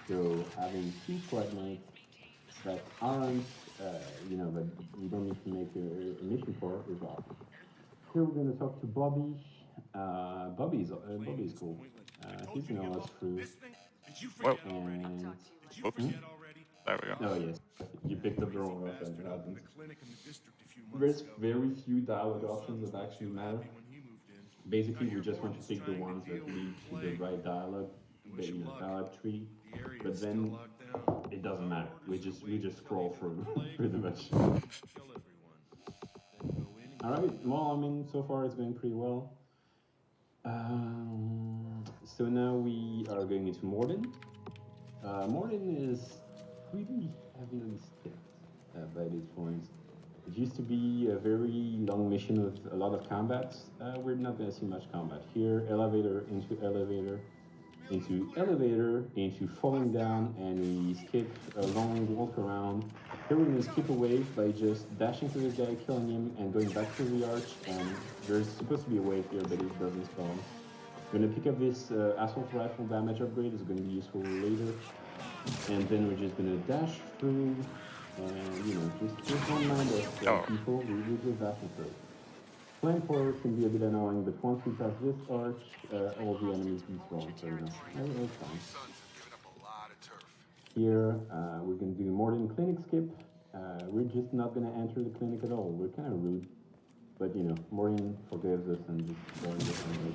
So having 2 squad mates that aren't, that we don't need to make a mission for is awesome. Here we're going to talk to Bobby. Bobby's cool. He's going to let us through. Whoa. And there we go. Oh yes, you picked up the wrong reference. It happens. There's very few dialogue options that actually matter. Basically, we just want to pick the ones that lead to the right dialogue, dialogue tree. But then it doesn't matter. We just scroll through pretty much. All right. Well, I mean, so far it's going pretty well. So now we are going into Morden. Morden is pretty heavily skipped by this point. It used to be a very long mission with a lot of combat. We're not going to see much combat here. Elevator into elevator, into elevator, into falling down, and we skip a long walk around. Here we're going to skip a wave by just dashing to this guy, killing him, and going back to the arch. And there's supposed to be a wave here, but it doesn't spawn. We're going to pick up this assault rifle damage upgrade. It's going to be useful later. And then we're just going to dash through. And, just don't mind us people, we just dashing through. Flamethrower can be a bit annoying, but once we pass this arch, all the enemies despawn, so, it's fine. Here, we're going to do more than clinic skip. We're just not going to enter the clinic at all. We're kind of rude. But, you know, Maureen forgives us and just going this anyway.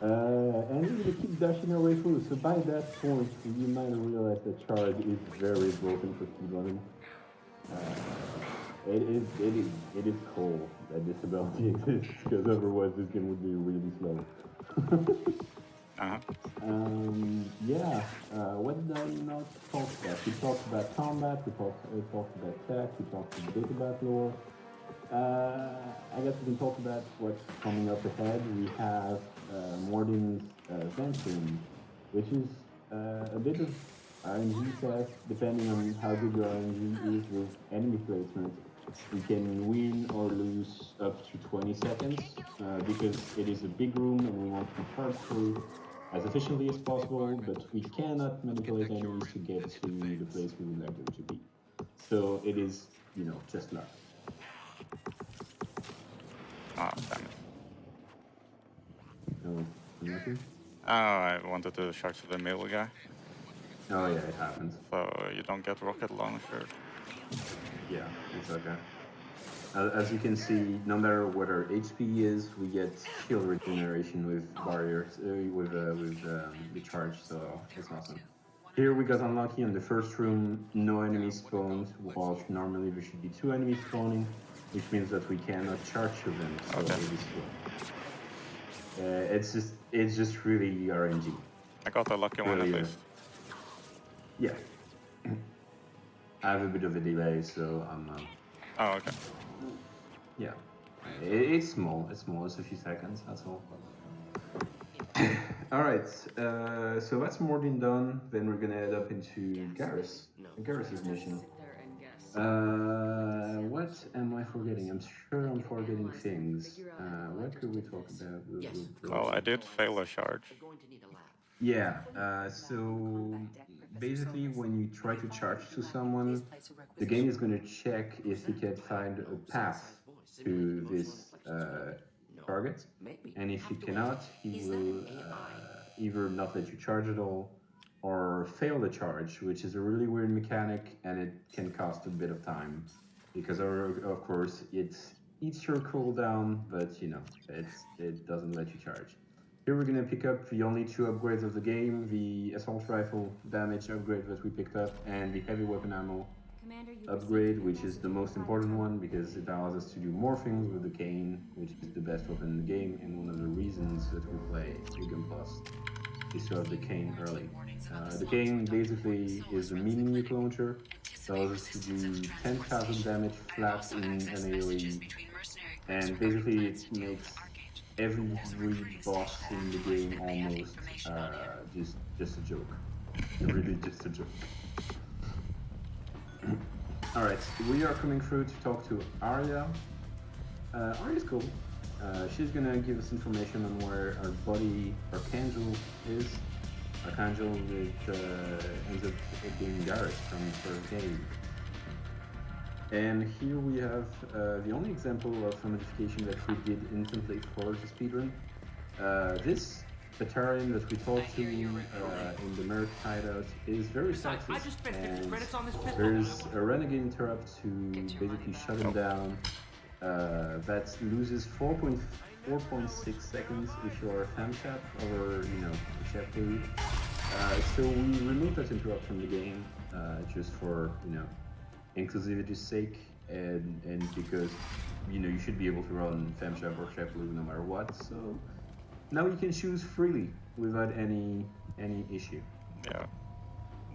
And we're going to keep dashing our way through. So by that point, you might realize that charge is very broken for speedrunning. It is cool that this ability exists, because otherwise this game would be really slow. Yeah, what did I not talk about? We talked about combat, we talked about tech, we talked a bit about lore. I guess we can talk about what's coming up ahead. We have Morden's Venturing, which is a bit of RNG test, depending on how good your RNG is with enemy placement. We can win or lose up to 20 seconds because it is a big room and we want to charge through as efficiently as possible, but we cannot manipulate enemies to get to the place we would like them to be. So it is, you know, just luck. Oh, damn it. No, nothing? Oh, I wanted to charge to the middle guy. Oh yeah, it happens. So you don't get rocket launcher. Yeah, it's okay. As you can see, no matter what our HP is, we get shield regeneration with barriers, with the charge, so it's awesome. Here we got unlucky in the first room, no enemies spawned, while normally there should be 2 enemies spawning, which means that we cannot charge to them, so it is slow. It's just really RNG. I got a lucky one at least. Yeah. I have a bit of a delay, so I'm... Oh, okay. Yeah. It's small. It's a few seconds, that's all. Alright, so that's more than done. Then we're gonna head up into Garrus's mission. What am I forgetting? I'm sure I'm forgetting things. What could we talk about? Well, I did fail a charge. Yeah, so basically when you try to charge to someone, the game is going to check if he can find a path to this target, and if he cannot, he will either not let you charge at all or fail the charge, which is a really weird mechanic, and it can cost a bit of time because of course it eats your cooldown, but you know, it doesn't let you charge. Here we're going to pick up the only 2 upgrades of the game, the assault rifle damage upgrade that we picked up, and the heavy weapon ammo upgrade, which is the most important one because it allows us to do more things with the cane, which is the best weapon in the game, and one of the reasons that we play Vegan Plus is to have the cane early. The cane basically is a mini nuke launcher, allows us to do 10,000 damage flat in an AoE, and basically it makes every boss in the game almost just a joke. Really just a joke. Alright, we are coming through to talk to Arya. Arya's cool. She's gonna give us information on where our buddy Archangel is. Archangel ends up being Garrus from the first game. And here we have the only example of a modification that we did instantly for the speedrun. This Batarian that we talked to in the Merc hideout is very sexist, and there's a renegade interrupt to basically shut him down that loses 4.6 seconds if you are a FemChap or, you know, a chef lead. So we removed that interrupt from the game just for, you know, inclusivity's sake, and because, you know, you should be able to run FemChap or Chef Blue no matter what, so now you can choose freely without any issue. Yeah,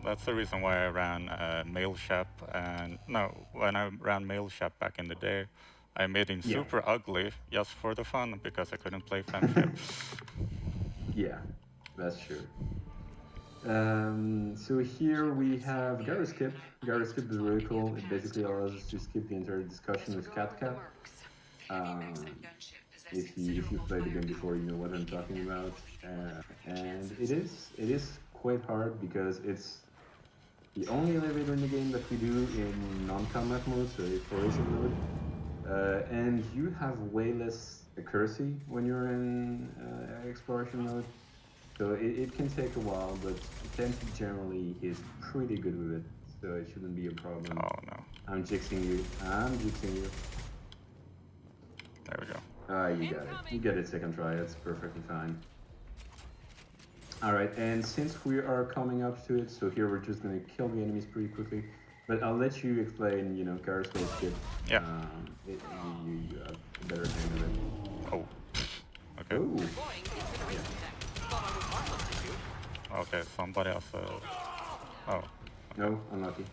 that's the reason why I ran Male Shep, and no, when I ran Male Shep back in the day, I made him super ugly just for the fun because I couldn't play FemChap. Yeah, that's true. So here we have Garrus Skip. Garrus Skip is really cool. It basically allows us to skip the entire discussion with Katka. If you played the game before, you know what I'm talking about. And it is quite hard because it's the only elevator in the game that we do in non-combat mode, so exploration mode. And you have way less accuracy when you're in exploration mode. So it can take a while, but Tenty generally is pretty good with it, so it shouldn't be a problem. Oh no. I'm jinxing you. I'm jinxing you. There we go. Ah, you got it. You get it second try. That's perfectly fine. All right, and since we are coming up to it, so here we're just gonna kill the enemies pretty quickly. But I'll let you explain, you know, Garrus Wave skip. Yeah. You have a better hang of it. Oh. Okay. Ooh. Okay, somebody else. Oh. No, unlucky.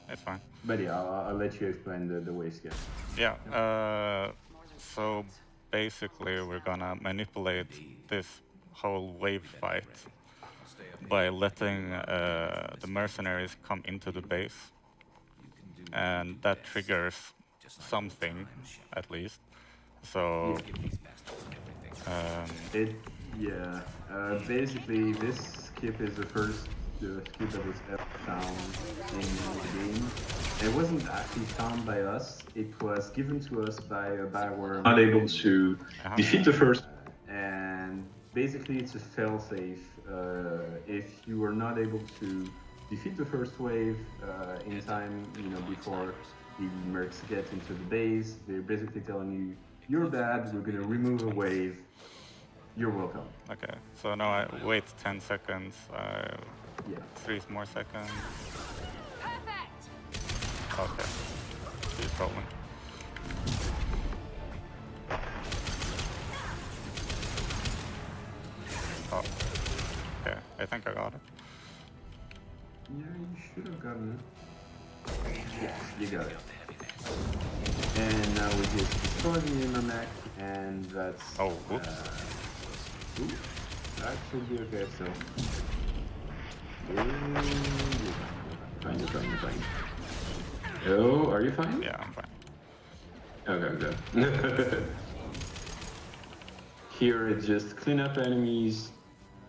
It's fine. But yeah, I'll let you explain the wave skip. Yeah. So basically, we're gonna manipulate this whole wave fight by letting the mercenaries come into the base, and that triggers something, at least. So. Basically, this skip is the first skip that was ever found in the game. It wasn't actually found by us. It was given to us by a Bioware. Not able to defeat the first. And basically, it's a failsafe. If you are not able to defeat the first wave in time, you know, before the mercs get into the base, they're basically telling you, you're bad, we're gonna remove a wave. You're welcome. Okay, so now I wait 10 seconds, 3 more seconds. Okay, he's rolling. Oh, okay, I think I got it. Yeah, you should have gotten it. Yes, you got it. And now we just destroy the inner mech, and that's... Oh, oops. That should be okay still. You're fine. Oh, are you fine? Yeah, I'm fine. Okay, good. Here it's just clean up enemies.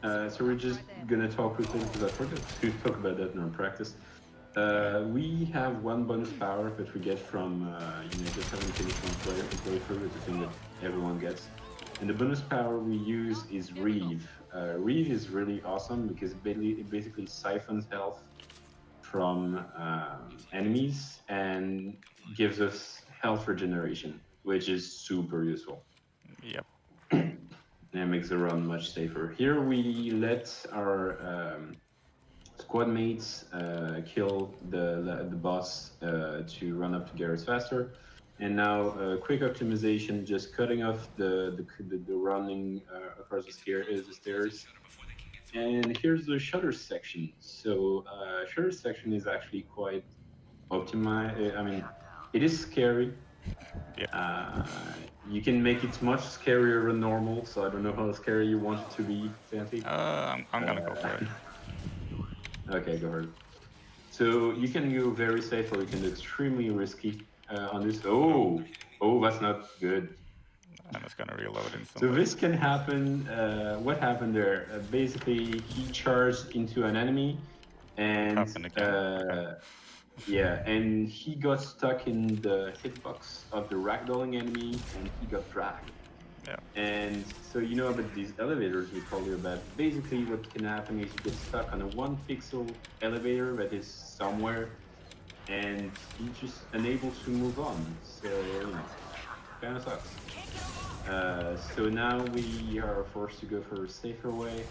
So we're just gonna talk quickly because I forgot to talk about that in our practice. We have one bonus power that we get from just having finished one playthrough. It's a thing that everyone gets. And the bonus power we use is Reeve. Reeve is really awesome because it basically siphons health from enemies and gives us health regeneration, which is super useful. Yep. And it makes the run much safer. Here we let our squad mates kill the boss to run up to Garrus faster. And now quick optimization, just cutting off the running across the stairs. And here's the shutter section. So shutter section is actually quite optimized. I mean, it is scary. Yeah. You can make it much scarier than normal, so I don't know how scary you want it to be, Santi. I'm gonna go for it. Okay, go for it. So you can go very safe or you can do extremely risky on this. Oh, that's not good. I'm just gonna reload instantly. So this can happen. What happened there? Basically, he charged into an enemy, and yeah, and he got stuck in the hitbox of the ragdolling enemy, and he got dragged. Yeah. And so you know about these elevators we told you about. Basically, what can happen is you get stuck on a 1-pixel elevator that is somewhere, and you're just unable to move on. So you know, kind of sucks. So now we are forced to go for a safer way.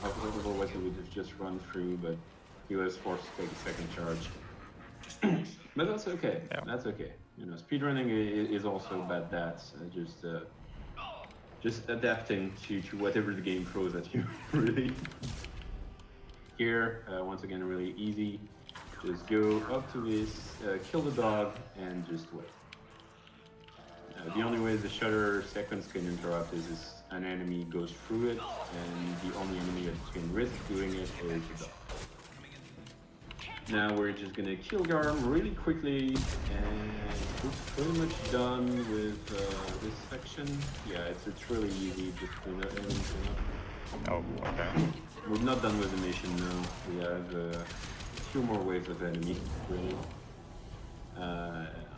Otherwise we would have just run through, but he was forced to take a second charge. But that's okay. Yeah. That's okay. You know, speedrunning is also about that. Just adapting to whatever the game throws at you, really. Here, once again, really easy. Just go up to this, kill the dog, and just wait. The only way the shutter sequence can interrupt is an enemy goes through it, and the only enemy that can risk doing it is the dog. Now we're just gonna kill Garm really quickly, and we're pretty much done with this section. Yeah, it's really easy, just clean up and clean up. Oh, okay. We're not done with the mission now. We have a few more waves of enemies, really.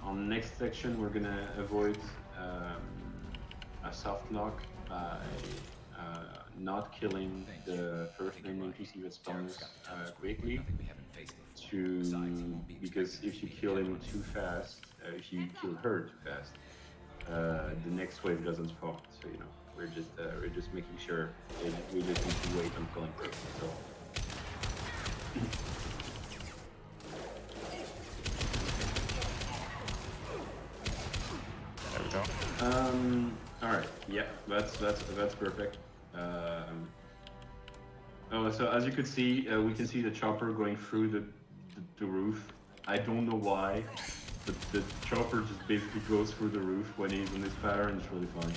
On the next section, we're gonna avoid a soft lock by not killing the first main NPC that spawns quickly. Because if you kill him too fast, if you kill her too fast, the next wave doesn't spawn. So you know, we're just making sure we just need to wait on killing her. So. There we go. All right. Yeah, that's perfect. Oh, so as you could see, we can see the chopper going through the roof. I don't know why, but the chopper just basically goes through the roof when he's on this fire, and it's really fun.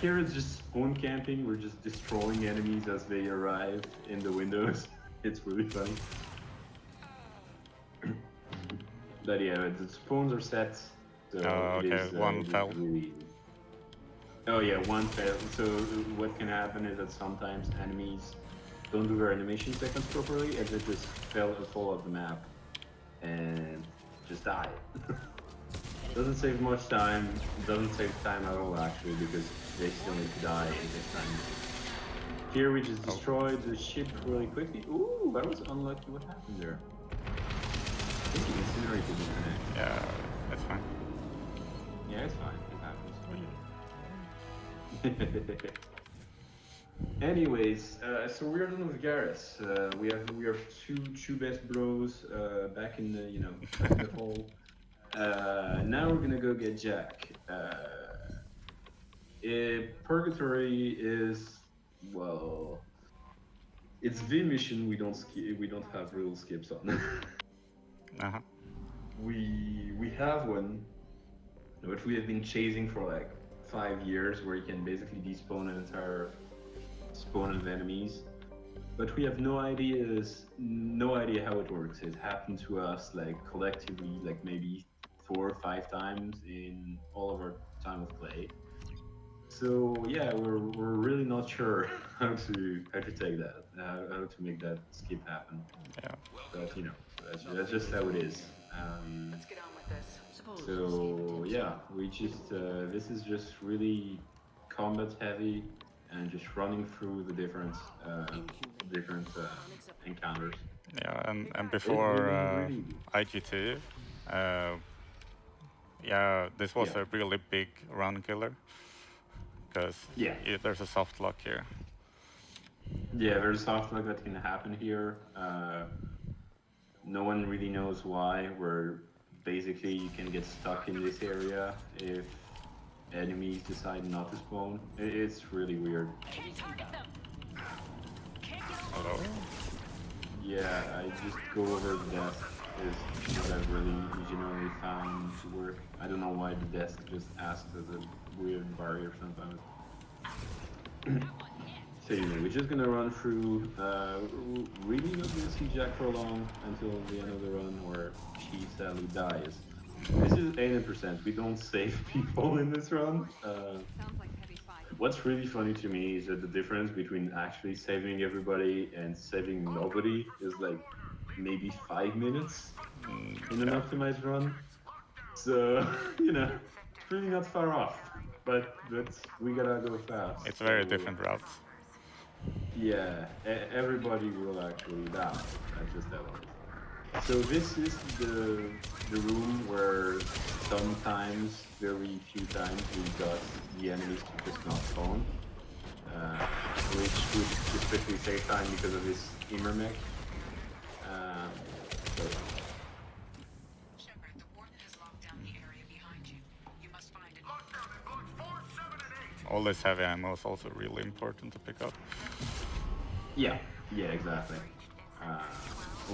Here it's just spawn camping. We're just destroying enemies as they arrive in the windows. It's really funny. But yeah, the spawns are set. So okay, one fell. Really... Oh yeah, one fell. So what can happen is that sometimes enemies don't do their animation sequence properly, and they just fall off the map and just die. Doesn't save much time. Doesn't save time at all actually, because they still need to die in this time. Here we just destroyed the ship really quickly. Ooh, that was unlucky. What happened there? I think he incinerated the connect. Yeah, that's fine. Yeah, it's fine. It happens. Anyways, so we're done with Garrus. We have two best bros back in the back in the hole. Now we're gonna go get Jack. Purgatory is, well, it's the mission we don't have real skips on. We have one, which we have been chasing for like 5 years, where you can basically despawn an entire spawn of enemies, but we have no idea how it works. It happened to us like collectively, like maybe 4 or 5 times in all of our time of play. So yeah, we're really not sure how to take that, how to make that skip happen. Yeah. But you know, that's just how it is. Let's get on with this. So yeah, we just this is just really combat heavy and just running through the different encounters. Yeah, and before really IGT, yeah, this was a really big run killer, because there's a soft lock here. Yeah, there's a soft lock that can happen here. No one really knows why. Where basically you can get stuck in this area if enemies decide not to spawn. It's really weird. Hello? Yeah, I just go over the desk is what I've really generally found to work. I don't know why the desk just asks as a weird barrier sometimes. So anyway, we're just gonna run through, really not gonna see Jack for long until the end of the run where she sadly dies. This is 80%, we don't save people in this run. What's really funny to me is that the difference between actually saving everybody and saving nobody is like maybe 5 minutes in an optimized run. So, you know, it's really not far off, but we gotta go fast. It's very different routes. Yeah, everybody will actually die. That's just how it is. So this is the room where sometimes, very few times, we got the enemies to just not spawn, which would just quickly save time because of this Immer mech. So All this heavy ammo is also really important to pick up. yeah, exactly.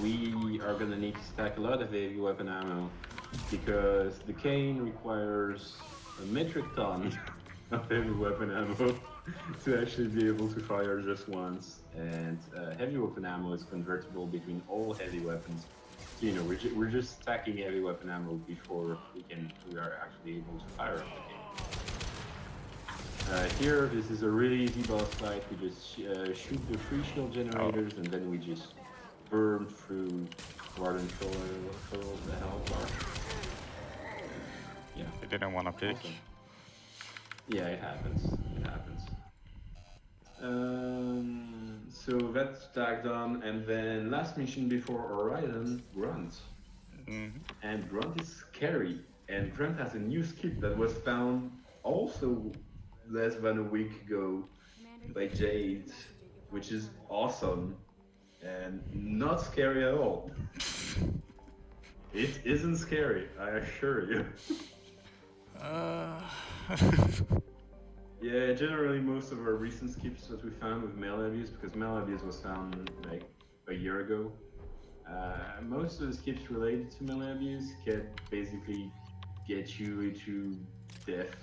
We are gonna need to stack a lot of heavy weapon ammo because the cane requires a metric ton of heavy weapon ammo to actually be able to fire just once, and heavy weapon ammo is convertible between all heavy weapons. So, you know, we're just stacking heavy weapon ammo before we are actually able to fire the cane. Here, this is a really easy boss fight. We just shoot the 3 shield generators, and then we just burn through Warden Troll's the health bar. Yeah. They didn't want to pick. Awesome. Yeah, it happens. It happens. So that's tagged on, and then last mission before Horizon, Grunt. And Grunt is scary, and Grunt has a new skip that was found also less than a week ago by Jade, which is awesome and not scary at all. It isn't scary, I assure you. Yeah, generally most of our recent skips that we found with male abuse, because male abuse was found like a year ago. Most of the skips related to male abuse can basically get you into death,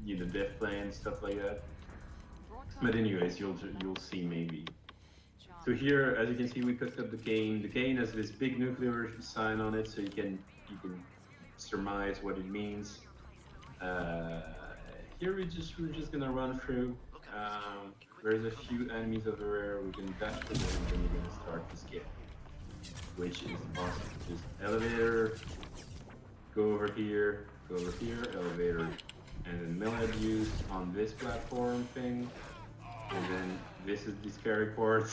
death plane, stuff like that. But anyways, you'll see maybe. So here, as you can see, we picked up the cane. The cane has this big nuclear sign on it, so you can surmise what it means. Here we're just gonna run through. There's a few enemies over there. We're gonna dash through them, and then we're gonna start the skip, which is awesome. Just elevator, go over here, elevator, and then melee abuse on this platform thing, and then this is the scary part.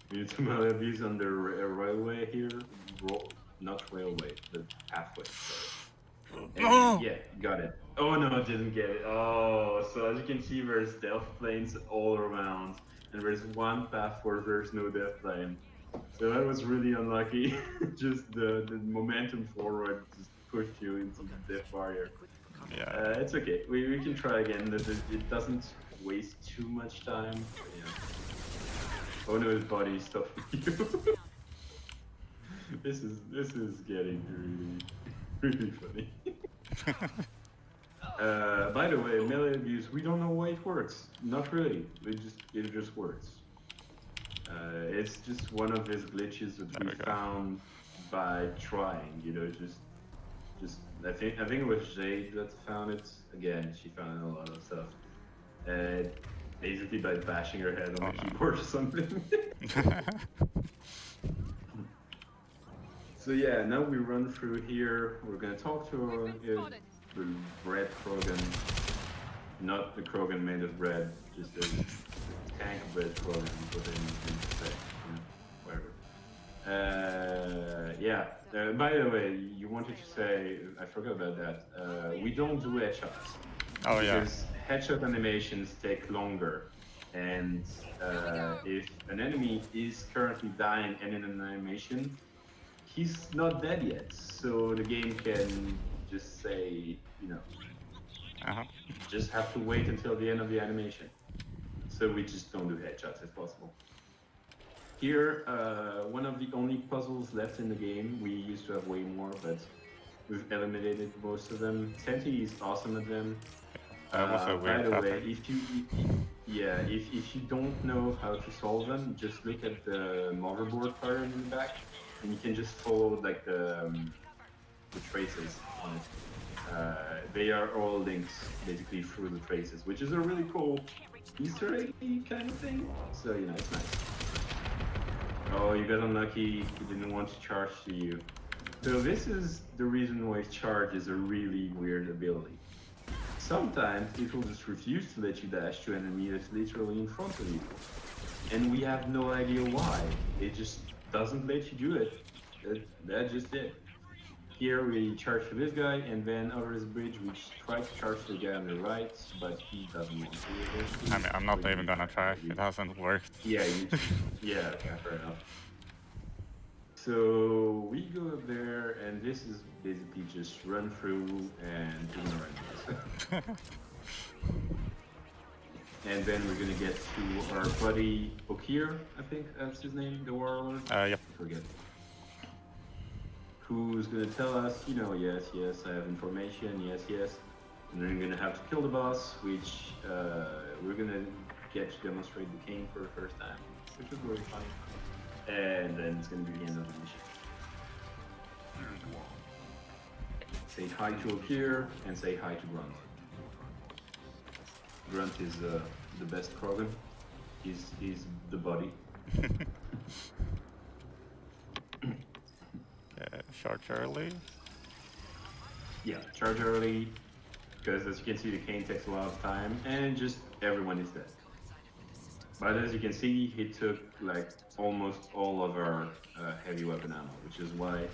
We need to melee abuse on the railway here, not railway, but pathway. Sorry. And yeah, got it. Oh no, didn't get it. Oh, so as you can see, there's death planes all around, and there's one path where there's no death plane. So that was really unlucky. Just the momentum forward just pushed you into the death barrier. Yeah. It's okay. We can try again. It doesn't waste too much time. Yeah. Oh no, his body is stopping you. This is getting really funny. By the way, melee abuse, we don't know why it works. Not really. It just works. It's just one of these glitches that we found by trying. Just I think it was Jade that found it. Again, she found a lot of stuff. Basically by bashing her head on the keyboard or something. So yeah, now we run through here. We're gonna talk to the bread Krogan, not the Krogan made of bread, just a tank bread Krogan, but then whatever. Yeah. By the way, you wanted to say, I forgot about that. We don't do headshots. Oh yeah. Because headshot animations take longer, and if an enemy is currently dying and in an animation, he's not dead yet, so the game can just say, just have to wait until the end of the animation. So we just don't do headshots if possible. Here, one of the only puzzles left in the game. We used to have way more, but we've eliminated most of them. Senti is awesome at them. By the way, if you don't know how to solve them, just look at the motherboard pattern in the back, and you can just follow like the traces on it. They are all linked basically through the traces, which is a really cool Easter egg kind of thing. So it's nice. Oh, you got unlucky. He didn't want to charge to you. So this is the reason why charge is a really weird ability. Sometimes it will just refuse to let you dash to an enemy that's literally in front of you. And we have no idea why. It just doesn't let you do it. That's just it. Here we charge to this guy, and then over this bridge we try to charge to the guy on the right, but he doesn't want to. I mean, I'm not even gonna try. It hasn't worked. Yeah, okay, fair enough. So we go up there, and this is basically just run through and ignore enemies. And then we're gonna get to our buddy Okir, I think that's his name, the warlord. Yep. I forget. Who's gonna tell us, yes, I have information, yes. And then we're gonna have to kill the boss, which we're gonna get to demonstrate the cane for the first time, which was really fun. And then it's gonna be the end of the mission. Say hi to Okir and say hi to Grunt. Grunt is the best Krogan. He's the buddy. Charge early. Yeah, charge early. because as you can see, the cane takes a lot of time, and just everyone is dead. But as you can see, he took like almost all of our heavy weapon ammo, which is why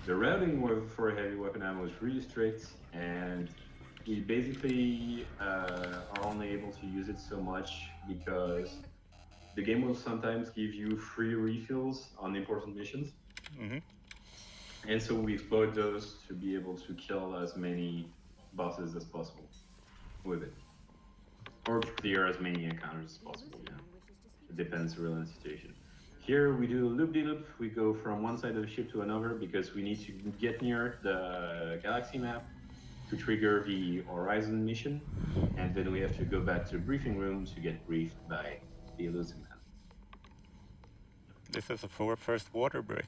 the routing for heavy weapon ammo is really strict, and we basically are only able to use it so much because the game will sometimes give you free refills on important missions. Mm-hmm. And so we exploit those to be able to kill as many bosses as possible with it. Or to clear as many encounters as possible, you know. It depends really on the situation. Here we do a loop-de-loop. We go from one side of the ship to another because we need to get near the galaxy map to trigger the Horizon mission. And then we have to go back to the briefing room to get briefed by the Illusion Man. This is a first water break.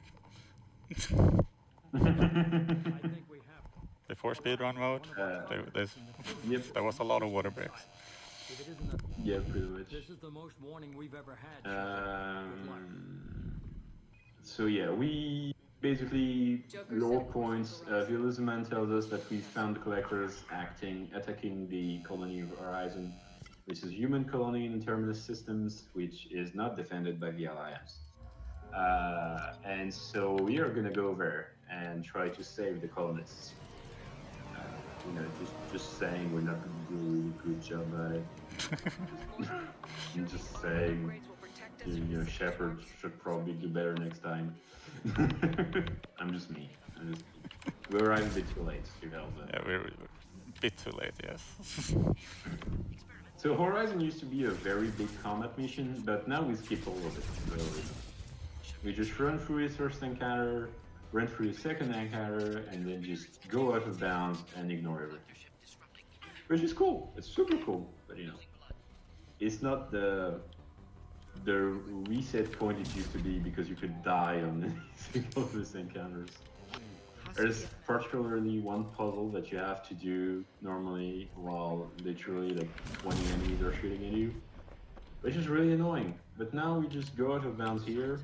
Before speedrun mode, there was a lot of water breaks. Yeah, pretty much. This is the most warning we've ever had. So yeah, we basically lore points. The Illusion Man tells us that we found the collectors attacking the colony of Horizon, which is a human colony in Terminus systems, which is not defended by the Alliance. And so we are gonna go there and try to save the colonists. You know, just saying we're not gonna do a really good job at it. I'm just saying, you know, Shepard should probably do better next time. I'm just me. We arrived a bit too late to help them. Yeah, we're a bit too late, yes. So Horizon used to be a very big combat mission, but now we skip all of it. So we just run through his first encounter, run through his second encounter, and then just go out of bounds and ignore everything. Which is cool. It's super cool, but you know, it's not the reset point it used to be because you could die on any single of these encounters. There's particularly one puzzle that you have to do normally while literally like 20 enemies are shooting at you, which is really annoying. But now we just go out of bounds here,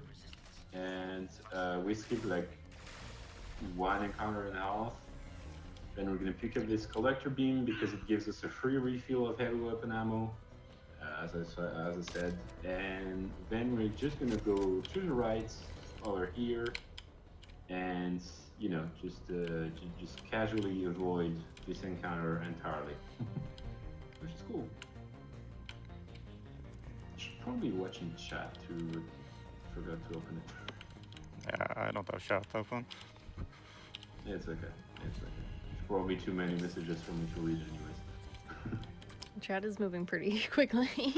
and we skip like one encounter and a half. Then we're gonna pick up this collector beam because it gives us a free refill of heavy weapon ammo, as I said. And then we're just gonna go to the right over here, and you know, just casually avoid this encounter entirely, which is cool. I should probably be watching chat too. Forgot to open it. Yeah, I don't have chat open. It's okay. It's okay. There's probably too many messages for me to read anyways. Chat is moving pretty quickly.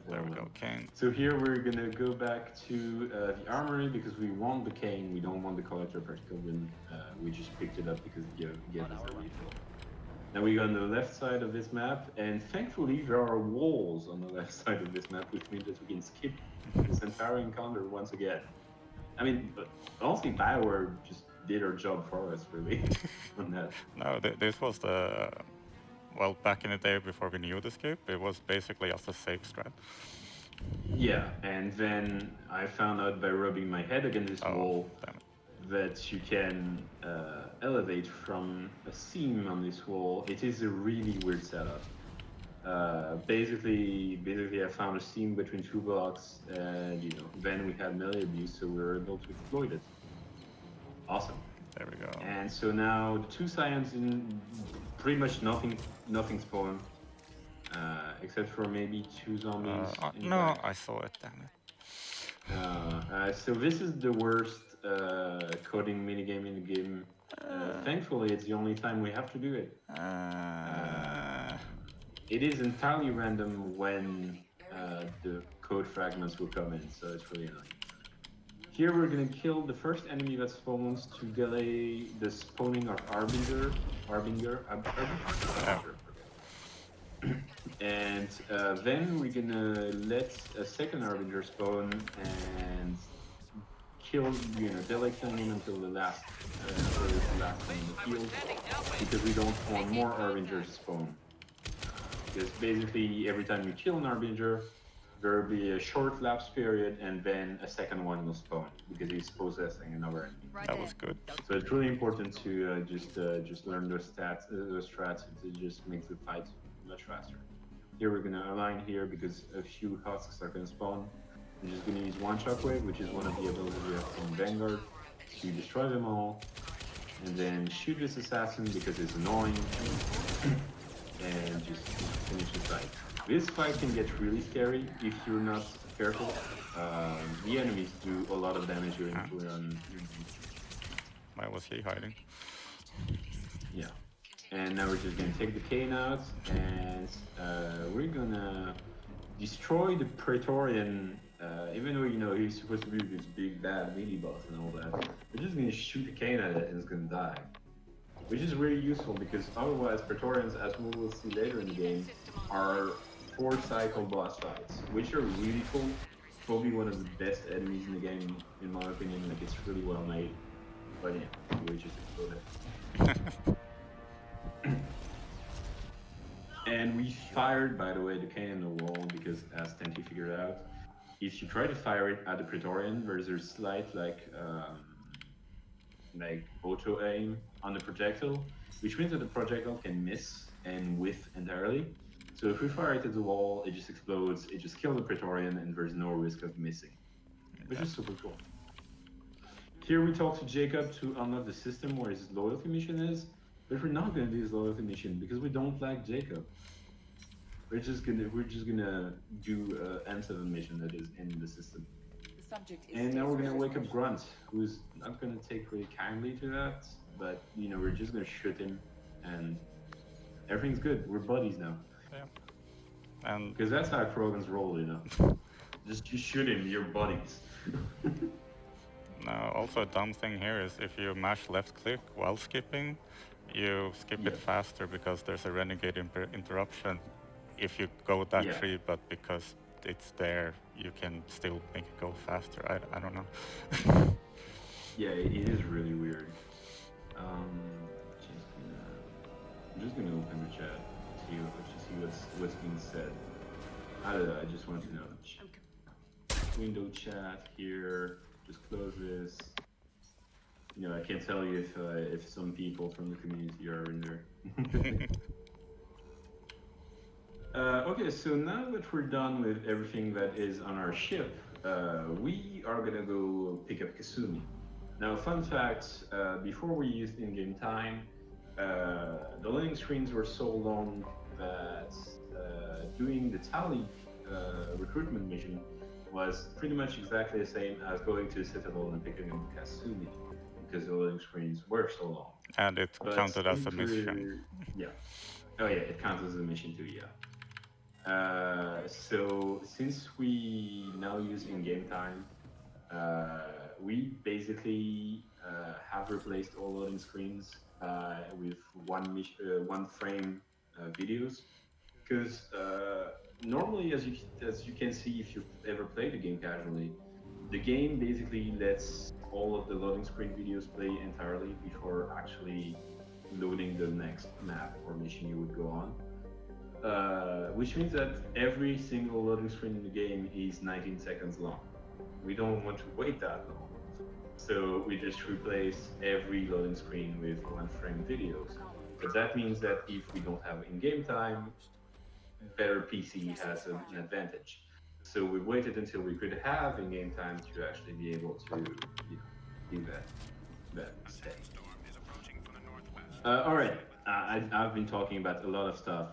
There we go, cane. So here we're gonna go back to the armory because we want the cane. We don't want the collector particle bin. We just picked it up because it gave us a refill. Now we go on the left side of this map, and thankfully there are walls on the left side of this map, which means that we can skip this entire encounter once again. I mean, but honestly, BioWare just did our job for us, really, on that. No, this was the... Well, back in the day before we knew the escape, it was basically just a safe strat. Yeah, and then I found out by rubbing my head against this wall that you can elevate from a seam on this wall. It is a really weird setup. Basically, I found a seam between two blocks, and you know, then we had melee abuse, so we were able to exploit it. Awesome. There we go. And so now the two scions in pretty much nothing spawn, except for maybe two zombies. No, I saw it, damn it. So this is the worst coding minigame in the game. Thankfully, it's the only time we have to do it. It is entirely random when the code fragments will come in, so it's really annoying. Here we're gonna kill the first enemy that spawns to delay the spawning of Harbinger. And then we're gonna let a second Harbinger spawn and kill, you know, delay killing him until the last one in the field, because we don't want more Harbingers to spawn. Because basically every time you kill an Harbinger, there will be a short lapse period, and then a second one will spawn because he's possessing another enemy. That was good. So it's really important to just learn those strats to just make the fight much faster. Here we're gonna align here because a few husks are gonna spawn. I'm just gonna use one shockwave, which is one of the abilities we have from Vanguard, to destroy them all, and then shoot this assassin because it's annoying, and just finish the fight. This fight can get really scary if you're not careful. The enemies do a lot of damage during Why was he hiding? Yeah. And now we're just gonna take the cane out, and we're gonna destroy the Praetorian. Even though he's supposed to be this big bad mini boss and all that, we're just gonna shoot the cane at it and it's gonna die. Which is really useful because otherwise Praetorians, as we will see later in the game, are 4-cycle boss fights, which are really cool. Probably one of the best enemies in the game, in my opinion. Like, it's really well made. But yeah, we just exploded. And we fired, by the way, the cane in the wall because, as Tenty figured out, if you try to fire it at the Praetorian, there's a slight like auto aim on the projectile, which means that the projectile can miss and whiff entirely. So if we fire it at the wall, it just explodes, it just kills the Praetorian, and there's no risk of missing, which is super cool. Here we talk to Jacob to unlock the system where his loyalty mission is, but we're not going to do his loyalty mission because we don't like Jacob. We're just gonna do N7 mission that is in the system. And now we're gonna wake up Grunt, who's not gonna take really kindly to that, but we're just gonna shoot him, and everything's good. We're buddies now. Yeah. And because that's how Krogans roll, Just you shoot him, you're buddies. Now, also a dumb thing here is if you mash left click while skipping, you skip it faster because there's a renegade interruption if you go that tree, but because it's there, you can still make it go faster. I don't know. Yeah, it is really weird. I'm just gonna open the chat, see what's being said. I don't know, I just want to know. Window chat here. Just close this. I can't tell you if some people from the community are in there. Okay, so now that we're done with everything that is on our ship, we are gonna go pick up Kasumi. Now, fun fact, before we used in-game time, the loading screens were so long that doing the Tali recruitment mission was pretty much exactly the same as going to the Citadel and picking up Kasumi, because the loading screens were so long. And it counted as a mission. Yeah. Oh yeah, it counts as a mission too, yeah. So since we now use in-game time, we basically have replaced all loading screens with one frame videos, because normally, as you can see if you've ever played the game casually, the game basically lets all of the loading screen videos play entirely before actually loading the next map or mission you would go on. Which means that every single loading screen in the game is 19 seconds long. We don't want to wait that long. So we just replace every loading screen with one frame videos. But that means that if we don't have in-game time, better PC has an advantage. So we waited until we could have in-game time to actually be able to do that step. All right, I've been talking about a lot of stuff.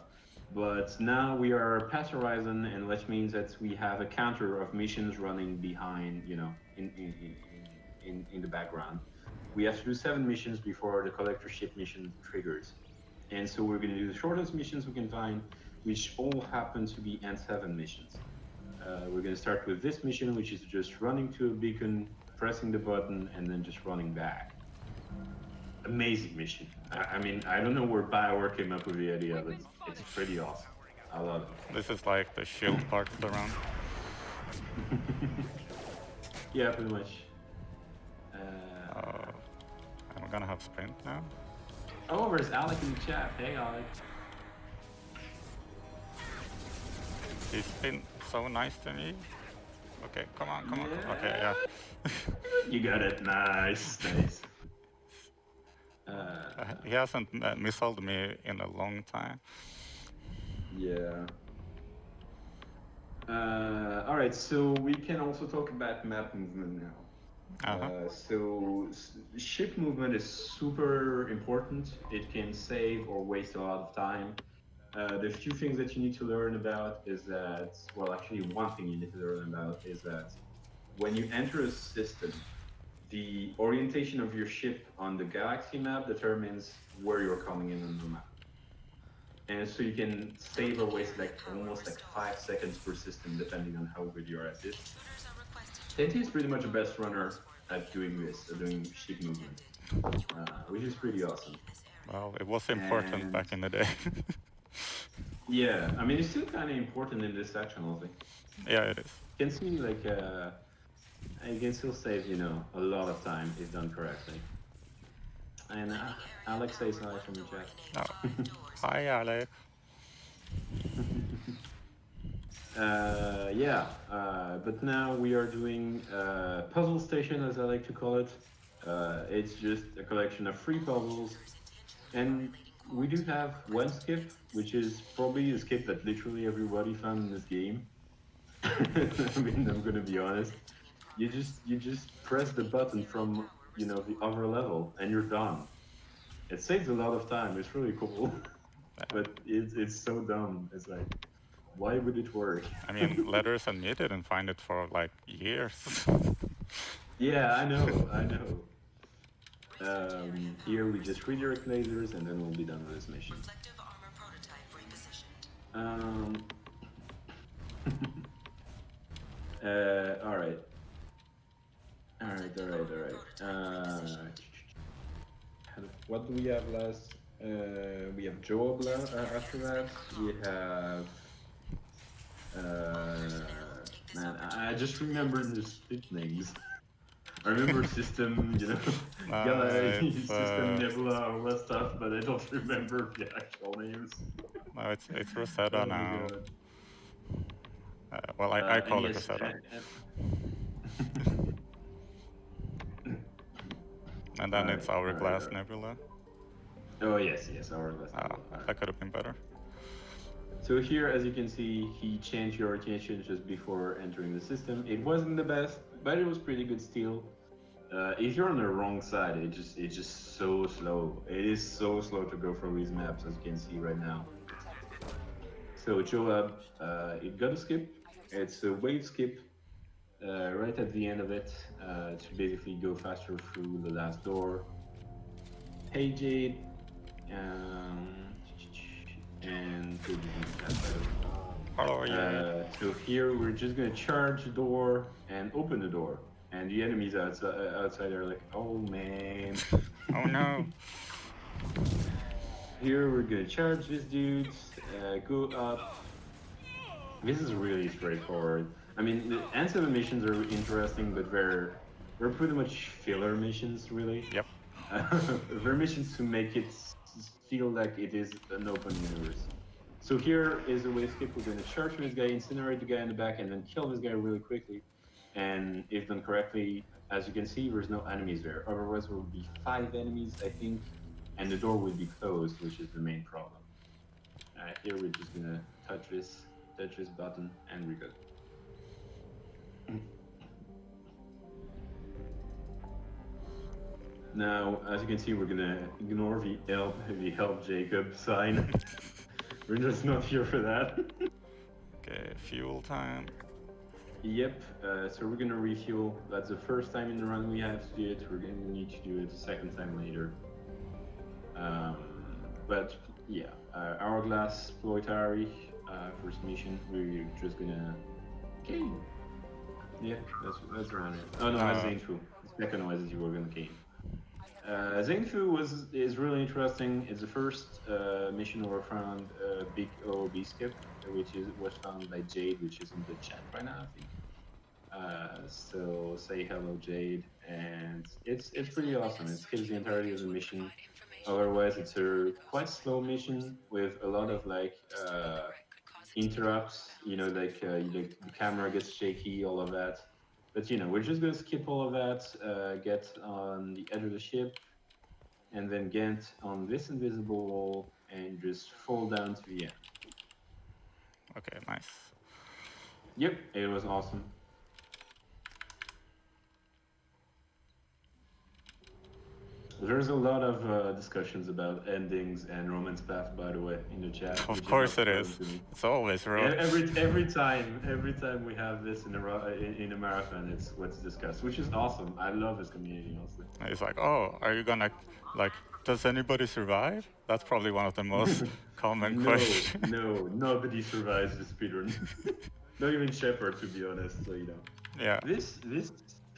But now we are past Horizon, and which means that we have a counter of missions running behind, in the background. We have to do 7 missions before the collector ship mission triggers. And so we're going to do the shortest missions we can find, which all happen to be N7 missions. We're going to start with this mission, which is just running to a beacon, pressing the button, and then just running back. Amazing mission. I mean, I don't know where BioWare came up with the idea, but it's pretty awesome. I love it. This is like the shield part of the round. Yeah, pretty much. I'm gonna have sprint now. Oh, there's Alec in the chat. Hey, Alec. He's been so nice to me. Okay, come on, come on. Okay, yeah. You got it. Nice, nice. He hasn't missiled me in a long time. Yeah. All right, so we can also talk about map movement now. So ship movement is super important. It can save or waste a lot of time. The few things that you need to learn about is that, well, actually one thing you need to learn about is that when you enter a system, the orientation of your ship on the galaxy map determines where you're coming in on the map. And so you can save or waste like almost like 5 seconds per system, depending on how good you are at this. Tenti is pretty much the best runner at doing this, at doing ship movement, which is pretty awesome. Well, it was important back in the day. Yeah, I mean, it's still kind of important in this section, honestly. Yeah, it is. You can see, like, you can still save, you know, a lot of time if done correctly. And Alex says hi from the chat. Oh. Hi, Alex. Yeah, but now we are doing puzzle station, as I like to call it. It's just a collection of free puzzles, and we do have one skip, which is probably a skip that literally everybody found in this game. I mean, I'm gonna be honest. You just press the button from, you know, the other level, and you're done. It saves a lot of time. It's really cool, but it's so dumb. It's like, why would it work? I mean, letters and me didn't find it for like years. Yeah, I know. Here we just redirect lasers and then we'll be done with this mission. Alright. What do we have last? We have Joab after that. We have... man, I just remember the split names. I remember system, you know, system Nebula, all that stuff, but I don't remember the actual names. No, it's Rosetta now. Well, I call it Rosetta. And then it's Hourglass Nebula. Oh yes, Hourglass Nebula. That could have been better. So here, as you can see, he changed your orientation just before entering the system. It wasn't the best, but it was pretty good still. If you're on the wrong side, it's just so slow. It is so slow to go through these maps, as you can see right now. So Joab, it got a skip. It's a wave skip right at the end of it to basically go faster through the last door. Hey Jade, and hello, yeah. So here we're just gonna charge the door and open the door, and the enemies outside are like, oh man. Oh no. Here we're gonna charge this dude, go up. This is really straightforward. I mean, the Ansem missions are interesting, but they're pretty much filler missions, really. Yep. They're missions to make it feel like it is an open universe. So here is a way skip. We're going to charge this guy, incinerate the guy in the back, and then kill this guy really quickly. And if done correctly, as you can see, there's no enemies there. Otherwise, there would be 5 enemies, I think, and the door would be closed, which is the main problem. Here we're just going to touch this button, and we're good. Now, as you can see, we're gonna ignore the help Jacob sign. We're just not here for that. Okay, fuel time. Yep, so we're gonna refuel. That's the first time in the run we have to do it. We're gonna need to do it a second time later. But yeah, Hourglass, Ploitari, first mission. We're just gonna game. Yeah, that's around it. Oh no, that's Zainfu. The second one is you were gonna game. Zainfu is really interesting. It's the first mission where we found a big OOB skip, which was found by Jade, which is in the chat right now, I think. So say hello, Jade, and it's pretty awesome. It skips the entirety of the mission. Otherwise, it's a quite slow mission with a lot of like interrupts, like the camera gets shaky, all of that. But we're just gonna skip all of that, get on the edge of the ship, and then get on this invisible wall and just fall down to the end. Okay, nice. Yep, it was awesome. There's a lot of discussions about endings and romance path, by the way, in the chat, Of which is course not it surprising is. to me. It's always Every time we have this in a marathon, it's what's discussed, which is awesome. I love this community, honestly. It's like, oh, are you gonna, like, does anybody survive? That's probably one of the most common questions. No, nobody survives the speedrun. Not even Shepard, to be honest. So Yeah. this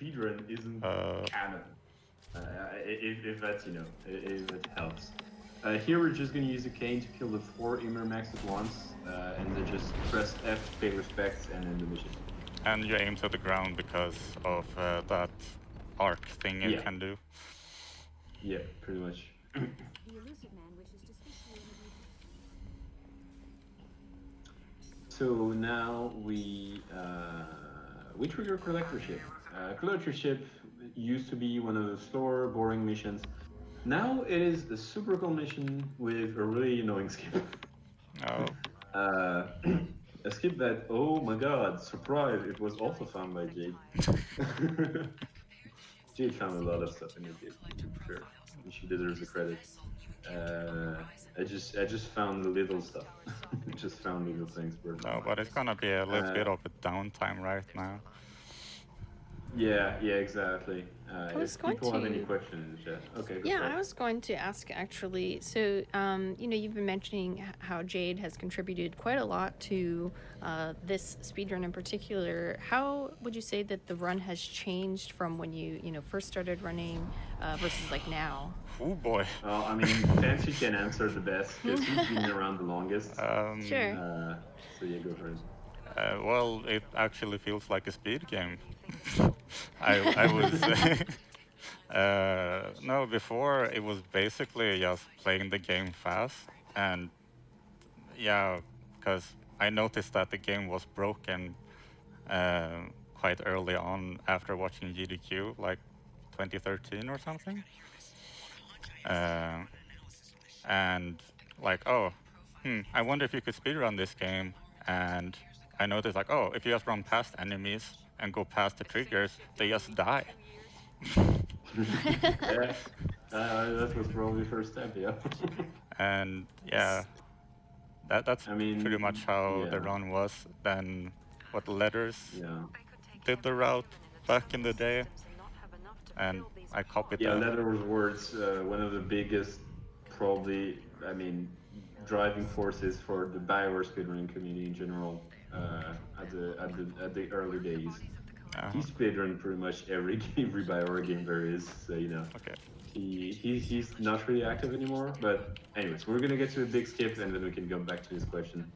speedrun isn't canon. If that's if it helps. Here we're just gonna use a cane to kill the 4 Immermax at once, and then just press F to pay respects and end the mission. And you aim to the ground because of that arc thing you can do. Yeah, pretty much. So now we trigger collector ship. Collector ship used to be one of the slower, boring missions. Now it is a super cool mission with a really annoying skip. Oh. A skip that, oh my god, surprise, it was also found by Jade. Jade found a lot of stuff in this game, to be fair. And she deserves the credit. I just found the little stuff. Just found little things. No, but it's gonna be a little bit of a downtime right now. Yeah, exactly. If people have any questions in the chat, okay. Yeah, I was going to ask actually. So, you've been mentioning how Jade has contributed quite a lot to this speedrun in particular. How would you say that the run has changed from when you first started running versus like now? Oh boy. Well, I mean, Fancy can answer the best because he's been around the longest. Sure. So yeah, go for it. Well, it actually feels like a speed game. I was no, before it was basically just playing the game fast, and yeah, because I noticed that the game was broken quite early on after watching GDQ, like 2013 or something. And like, oh, I wonder if you could speedrun this game. And I noticed like, oh, if you just run past enemies and go past the triggers, they just die. Yeah, that was probably the first step, yeah. And yeah, that's pretty much how the run was. Then what letters did the route back in the day, and I copied that. Yeah, Leather's words, one of the biggest, probably, driving forces for the Bioware speedrunning community in general at the early days. He speedrun pretty much every Bioware game there is, so Okay. He's not really active anymore. But anyways, we're gonna get to a big skip and then we can go back to his question.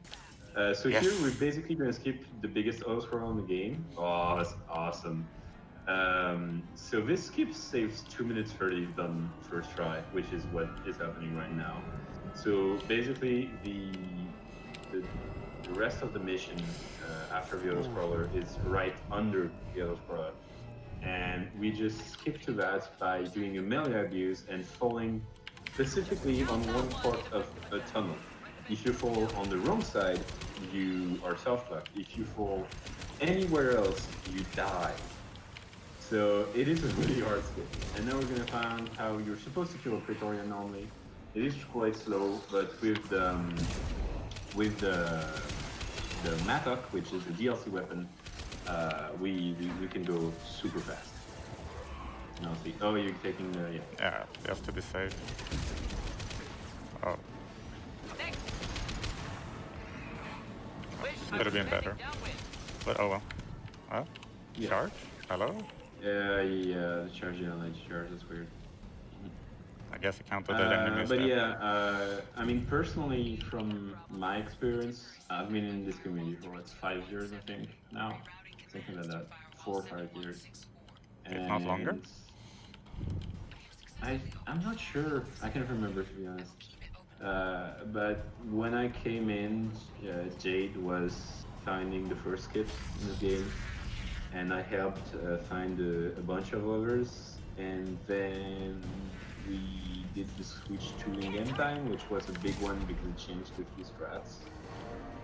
So here we're basically gonna skip the biggest auto scroll in the game. Oh, that's awesome. So this skip saves 2 minutes 30 done first try, which is what is happening right now. So basically, the rest of the mission after the auto scroller is right under the auto scroller, and we just skip to that by doing a melee abuse and falling specifically on one part of a tunnel. If you fall on the wrong side, you are self-blocked. If you fall anywhere else, you die. So it is a really hard skip. And now we're gonna find how you're supposed to kill a Praetorian normally. It is quite slow, but with the Mattock, which is a DLC weapon, we can go super fast. Now see. Oh, you're taking the Yeah, just to be safe. Oh. Could have been better. But oh well. Well, charge? Hello? Yeah, the charge charge, that's weird. I guess it counted the enemies But there. yeah, personally, from my experience, I've been in this community for 5 years, I think, now. Something like that. 4 or 5 years. If not longer? I'm not sure. I can't remember, to be honest. But when I came in, Jade was finding the first skips in the game, and I helped find a bunch of others. And then we did the switch to in-game time, which was a big one because it changed a few strats.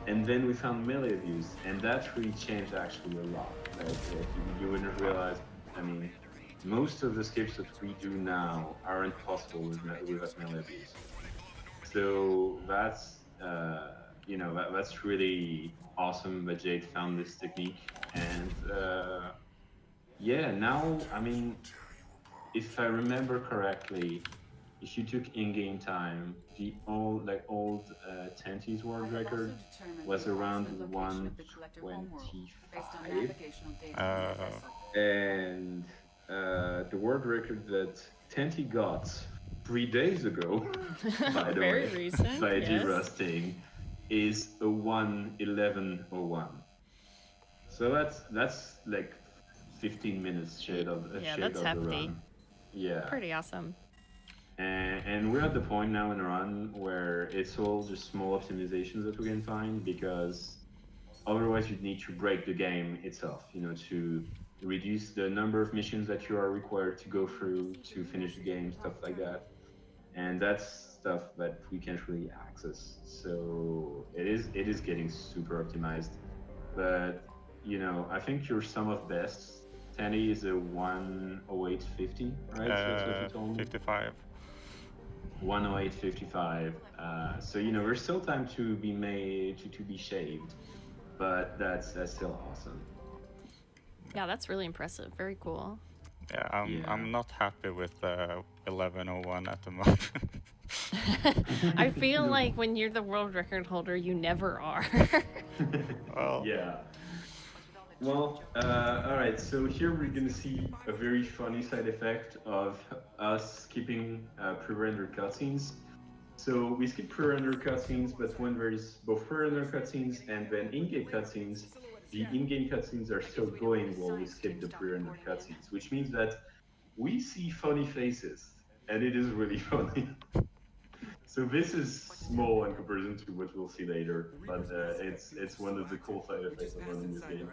And then we found melee views, and that really changed actually a lot. Like you wouldn't realize. I mean, most of the skips that we do now aren't possible without melee views. So that's that's really awesome that Jade found this technique, and yeah, now I mean, if I remember correctly, if you took in-game time, the old 10th world record was around 125, and the world record that Tenty got 3 days ago, by the Very way, recent, by yes. G-Rusting, is a 1:11:01. So that's like 15 minutes shade of that's the hefty. run. Yeah. Pretty awesome. And we're at the point now in the run where it's all just small optimizations that we can find, because otherwise you'd need to break the game itself, to reduce the number of missions that you are required to go through to finish the game, stuff like that. And that's stuff that we can't really access. So it is getting super optimized. But I think your sum of bests, Tanny, is a 108.50, right? That's what you told me. 55. 108.55. So there's still time to be made to be shaved, but that's still awesome. Yeah, that's really impressive. Very cool. Yeah, I'm not happy with 11:01 at the moment. I feel like when you're the world record holder, you never are. Well, yeah. Well, all right. So here we're gonna see a very funny side effect of us skipping pre-rendered cutscenes. So we skip pre-rendered cutscenes, but when there's both pre-rendered cutscenes and then in-game cutscenes, the in-game cutscenes are still going while we skip the pre-rendered cutscenes, which means that we see funny faces, and it is really funny. So this is small in comparison to what we'll see later, but it's one of the cool side effects of running this game.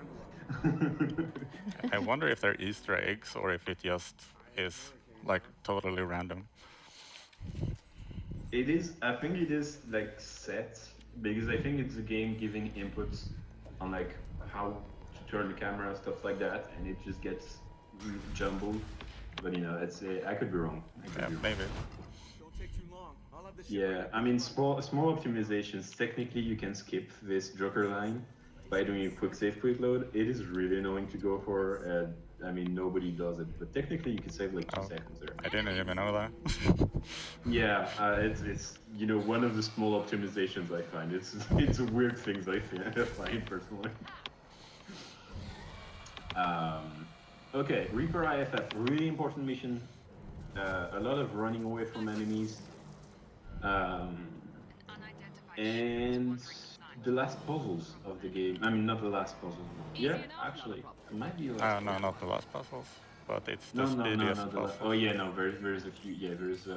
I wonder if they're Easter eggs or if it just is like totally random. It is. I think it is like set, because I think it's the game giving inputs on like how to turn the camera, stuff like that, and it just gets jumbled. But it's I could be wrong. Maybe. Yeah, I mean small optimizations. Technically, you can skip this Joker line by doing a quick save, quick load. It is really annoying to go for. I mean, nobody does it, but technically you can save like 2 seconds there. I didn't even know that. Yeah, it's one of the small optimizations I find. It's weird things I find personally. Okay, Reaper IFF, really important mission. A lot of running away from enemies. And the last puzzles of the game. I mean, not the last puzzle. Yeah, actually, it might be the last. No, not the last puzzles, but it's the No, speediest puzzle. Oh yeah, no, there's a few. Yeah, there's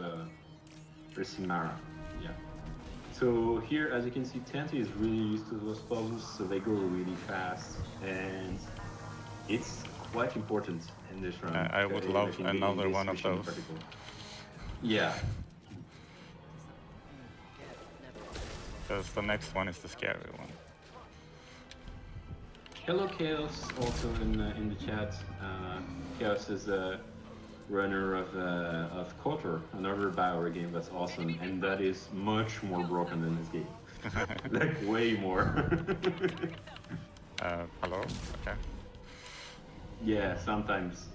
Samara. Yeah. So here, as you can see, Tanty is really used to those puzzles, so they go really fast, and it's quite important in this run. I would love another one of those. Yeah. Because the next one is the scary one. Hello, Chaos, also in the chat. Chaos is a runner of KOTOR, another Bioware game that's awesome, and that is much more broken than this game. Like, way more. Hello? Okay. Yeah, sometimes.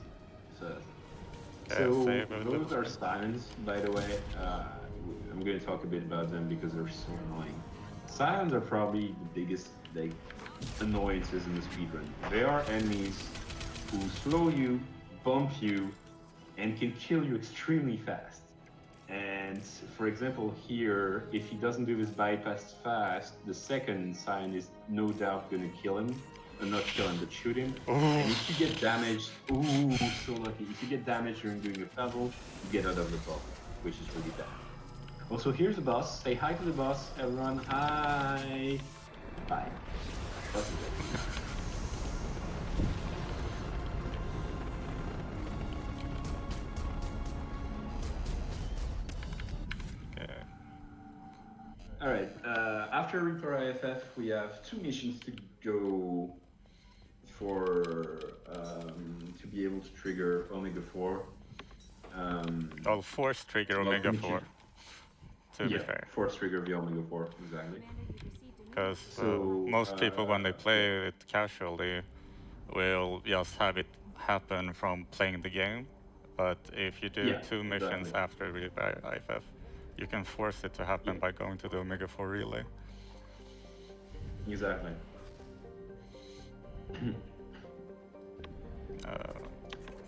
So those are sirens, by the way. I'm going to talk a bit about them because they're so annoying. Sirens are probably the biggest annoyances in the speedrun. They are enemies who slow you, bump you, and can kill you extremely fast. And for example, here, if he doesn't do this bypass fast, the second siren is no doubt going to kill him. Not kill him, but shoot him. And if you get damaged, so lucky. If you get damaged during doing a puzzle, you get out of the puzzle, which is really bad. Also, here's the boss. Say hi to the boss, everyone. Hi. Bye. Boss is dead. Okay. Alright, after Reaper IFF, we have 2 missions to go for to be able to trigger Omega 4. I'll force trigger well, Omega 4, to be fair. Force trigger the Omega 4, exactly. Because So, most people, when they play it casually, will just have it happen from playing the game. But if you do 2 missions exactly. after Reaper IFF, you can force it to happen by going to the Omega 4 relay. Exactly.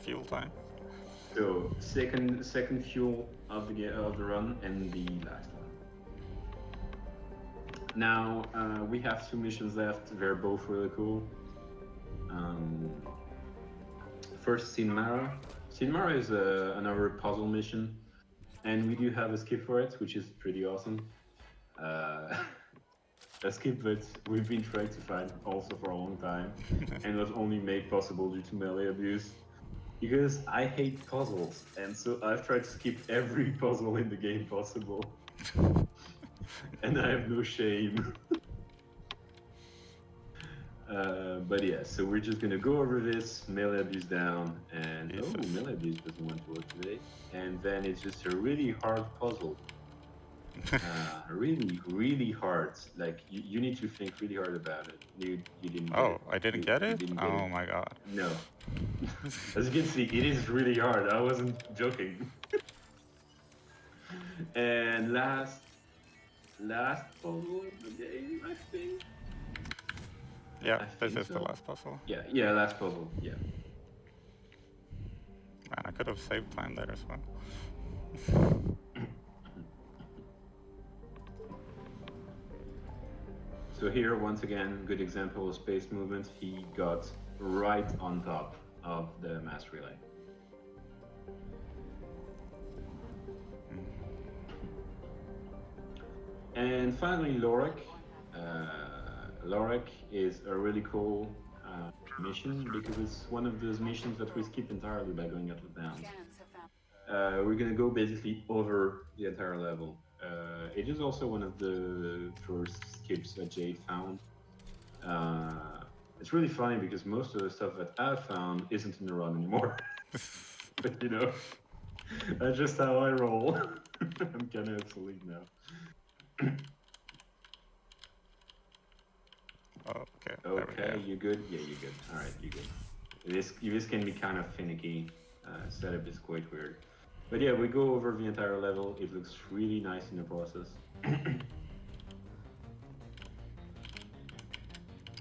Fuel time. So second fuel of the run and the last one. Now we have 2 missions left. They're both really cool. First, Sinmara. Sinmara is another puzzle mission, and we do have a skip for it, which is pretty awesome. A skip that we've been trying to find also for a long time, and was only made possible due to melee abuse. Because I hate puzzles, and so I've tried to skip every puzzle in the game possible. And I have no shame. But yeah, so we're just gonna go over this, melee abuse down, and melee abuse doesn't want to work today. And then it's just a really hard puzzle. Really hard. Like you need to think really hard about it. You didn't get it. I didn't get it? Oh my god. No. As you can see, it is really hard. I wasn't joking. And last puzzle in the game, I think. Yeah, this is the last puzzle. Yeah, last puzzle. Yeah. Man, I could have saved time there as well. So here, once again, good example of space movement. He got right on top of the mass relay. And finally, Lorik. Lorik is a really cool mission because it's one of those missions that we skip entirely by going Atlas down. We're gonna go basically over the entire level. It is also one of the first skips that Jade found. It's really funny because most of the stuff that I've found isn't in the run anymore. But you know, that's just how I roll. I'm kind of obsolete now. Okay. Okay, you good? Yeah, you're good. All right, you good. This can be kind of finicky. Setup is quite weird. But yeah, we go over the entire level. It looks really nice in the process.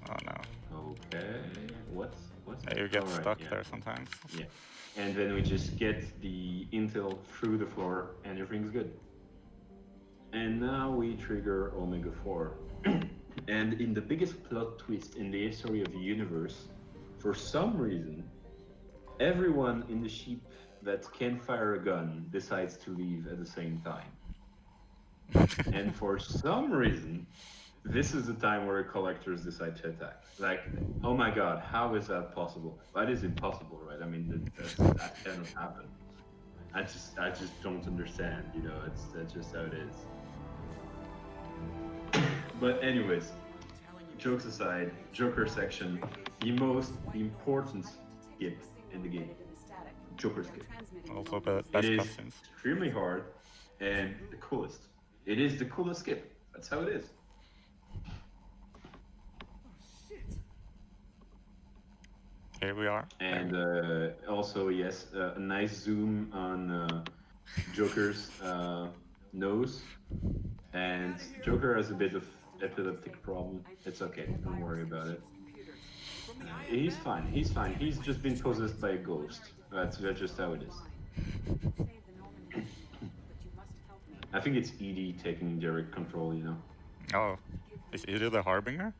Oh no. Okay. What's You get stuck there sometimes. Yeah. And then we just get the intel through the floor and everything's good. And now we trigger Omega 4. And in the biggest plot twist in the history of the universe, for some reason, everyone in the ship that can fire a gun decides to leave at the same time. And for some reason, this is the time where collectors decide to attack. Like, oh my god, how is that possible? That is impossible, right? I mean, that cannot happen. I just don't understand, you know, that's just how it is. But anyways, jokes aside, Joker section, the most important skip in the game. Joker skip. Also the best It is cutscenes. extremely hard and the coolest. It is the coolest skip. That's how it is. Here we are. And also, yes, a nice zoom on Joker's nose. And Joker has a bit of epileptic problem. It's okay, don't worry about it. He's fine, he's fine. He's just been possessed by a ghost. That's just how it is. I think it's Edie taking direct control, you know. Oh, is Edie the Harbinger?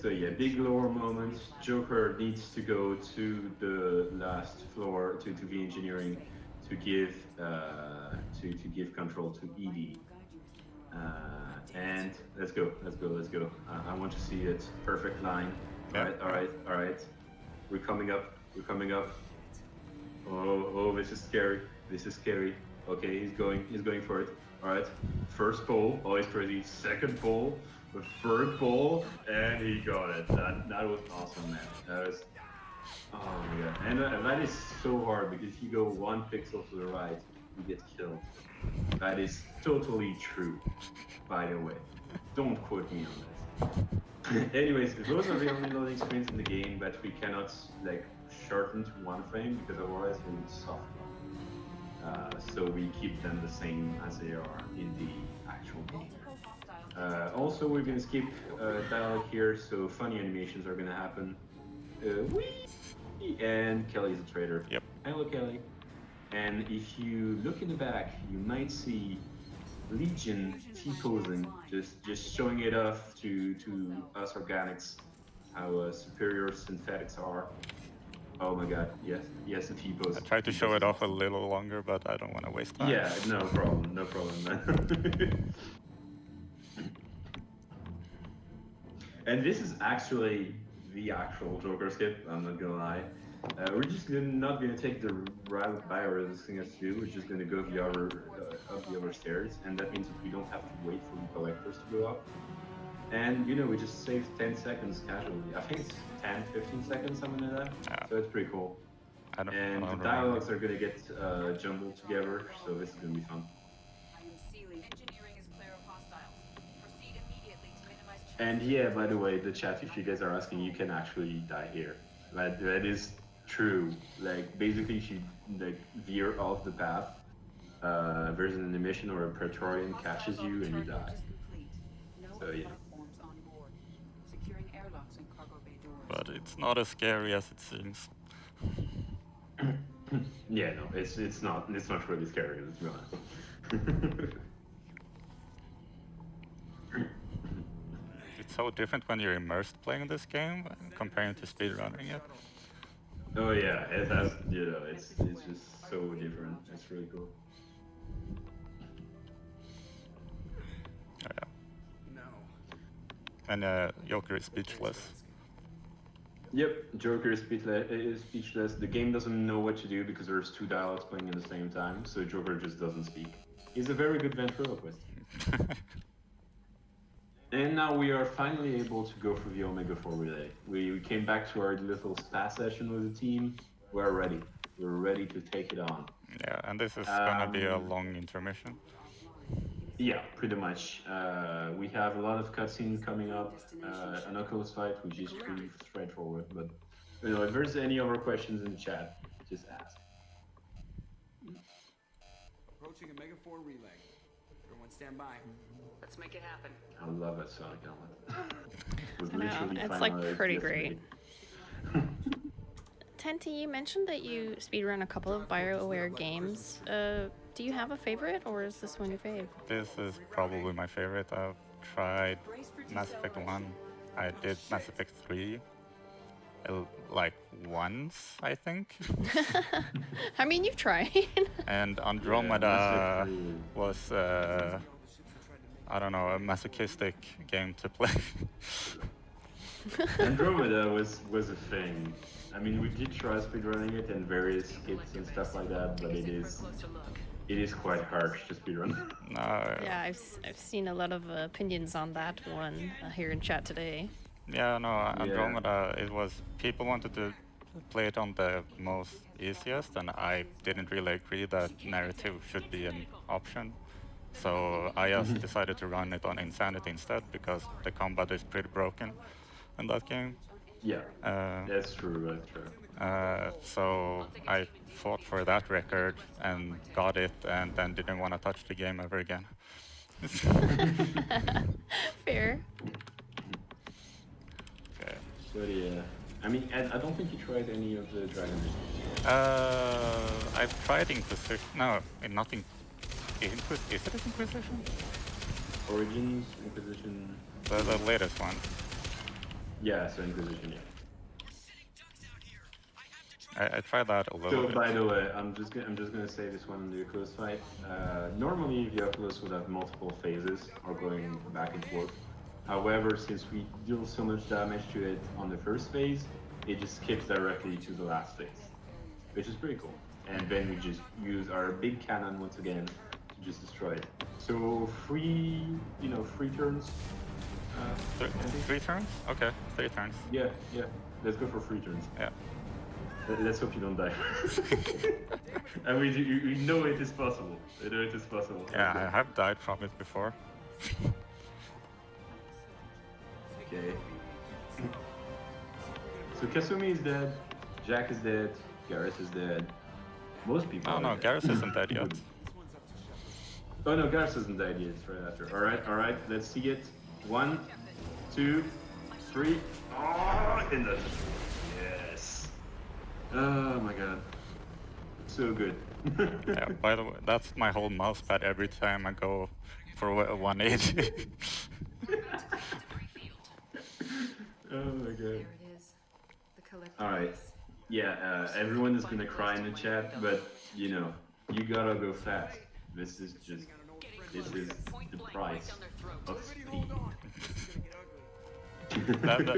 So yeah, big lore moment. Joker needs to go to the last floor to the engineering to give to give control to Edie. And let's go. I want to see it. Perfect line. Yeah. All right. We're coming up. Oh, this is scary. Okay, he's going for it. All right, first ball. Oh, he's crazy. Second ball, the third ball, and he got it. That was awesome, man. That was. Oh my god, and that is so hard because if you go 1 pixel to the right, you get killed. That is totally true, by the way. Don't quote me on this. Anyways, those are the only loading screens in the game that we cannot like shorten to 1 frame because otherwise they would soft lock. So we keep them the same as they are in the actual game. Also, we're gonna skip dialogue here, so funny animations are gonna happen. Whee! And Kelly's a traitor. Yep. Hello, Kelly. And if you look in the back, you might see Legion T-posing, just showing it off to us organics, how superior synthetics are. Oh my god, yes, the T-pose. I tried to show it off a little longer, but I don't want to waste time. Yeah, no problem, man. And this is actually the actual Joker skip, I'm not gonna lie. We're just not gonna take the route Bio is asking us to do. We're just gonna go the other up the other stairs, and that means that we don't have to wait for the collectors to go up. And you know, we just saved 10 seconds casually. I think it's 10, 15 seconds, something like that. Yeah. So it's pretty cool. I don't And the dialogues are gonna get jumbled together, so this is gonna be fun. And yeah, by the way, the chat, if you guys are asking, you can actually die here. That is true. Like, basically, if you like veer off the path, there's an animation or a Praetorian catches you and you die. So yeah. But it's not as scary as it seems. Yeah, no, it's not really scary, let's be honest. It's so different when you're immersed playing this game comparing to speedrunning it. Oh yeah, it has, you know, it's just so different. It's really cool. Yeah. And Joker is speechless. Yep, Joker is speechless. The game doesn't know what to do because there's 2 dialogues playing at the same time, so Joker just doesn't speak. He's a very good ventriloquist. And now we are finally able to go for the Omega 4 relay. We came back to our little spa session with the team. We're ready. We're ready to take it on. Yeah, and this is gonna be a long intermission. Yeah, pretty much. We have a lot of cutscenes coming up. An Oculus fight, which is pretty straightforward. But you know, if there's any other questions in the chat, just ask. Approaching a Mega 4 relay. Everyone stand by. Let's make it happen. I love it, Sonic Helmet. I know, it's like pretty great. Tenti, you mentioned that you speedrun a couple of BioWare games. Do you have a favorite, or is this one your fave? This is probably my favorite. I've tried Mass Effect 1. I did Mass Effect 3 like once, I think. I mean, you've tried. And Andromeda was, I don't know, a masochistic game to play. Andromeda was a thing. I mean, we did try speedrunning it and various skips and stuff like that, but it is quite harsh to speedrun. No. Yeah, I've seen a lot of opinions on that one here in chat today. Yeah, no, Andromeda, it was, people wanted to play it on the most easiest, and I didn't really agree that narrative should be an option. So I just decided to run it on Insanity instead, because the combat is pretty broken in that game. Yeah, that's true, so I fought for that record and got it, and then didn't want to touch the game ever again. Fair. Okay. But yeah, I mean, I don't think you tried any of the Dragon Age. I've tried Inquisition. No, nothing. Is it Inquisition? Origins, Inquisition. The latest one. Yeah, so Inquisition, yeah. I tried that a little So bit. by the way, I'm just gonna say this one in the Oculus fight. Normally, the Oculus would have multiple phases or going back and forth. However, since we deal so much damage to it on the first phase, it just skips directly to the last phase, which is pretty cool. And then we just use our big cannon once again to just destroy it. So three turns. Three turns? Okay, 3 turns. Yeah. Let's go for 3 turns. Yeah. Let's hope you don't die. And we know it is possible. We know it is possible. Yeah, I have died from it before. Okay. So Kasumi is dead, Jack is dead, Garrus is dead. Most people are dead. Garrus isn't dead yet. Oh no, Garrus isn't dead yet, it's right after. Alright, let's see it. 1, 2, 3. Oh, in the... Yes. Oh my god. So good. Yeah, by the way, that's my whole mouse pad every time I go for a 180. Oh my god. Alright. Yeah, everyone is gonna cry in the chat, but you know, you gotta go fast. This is the price of speed.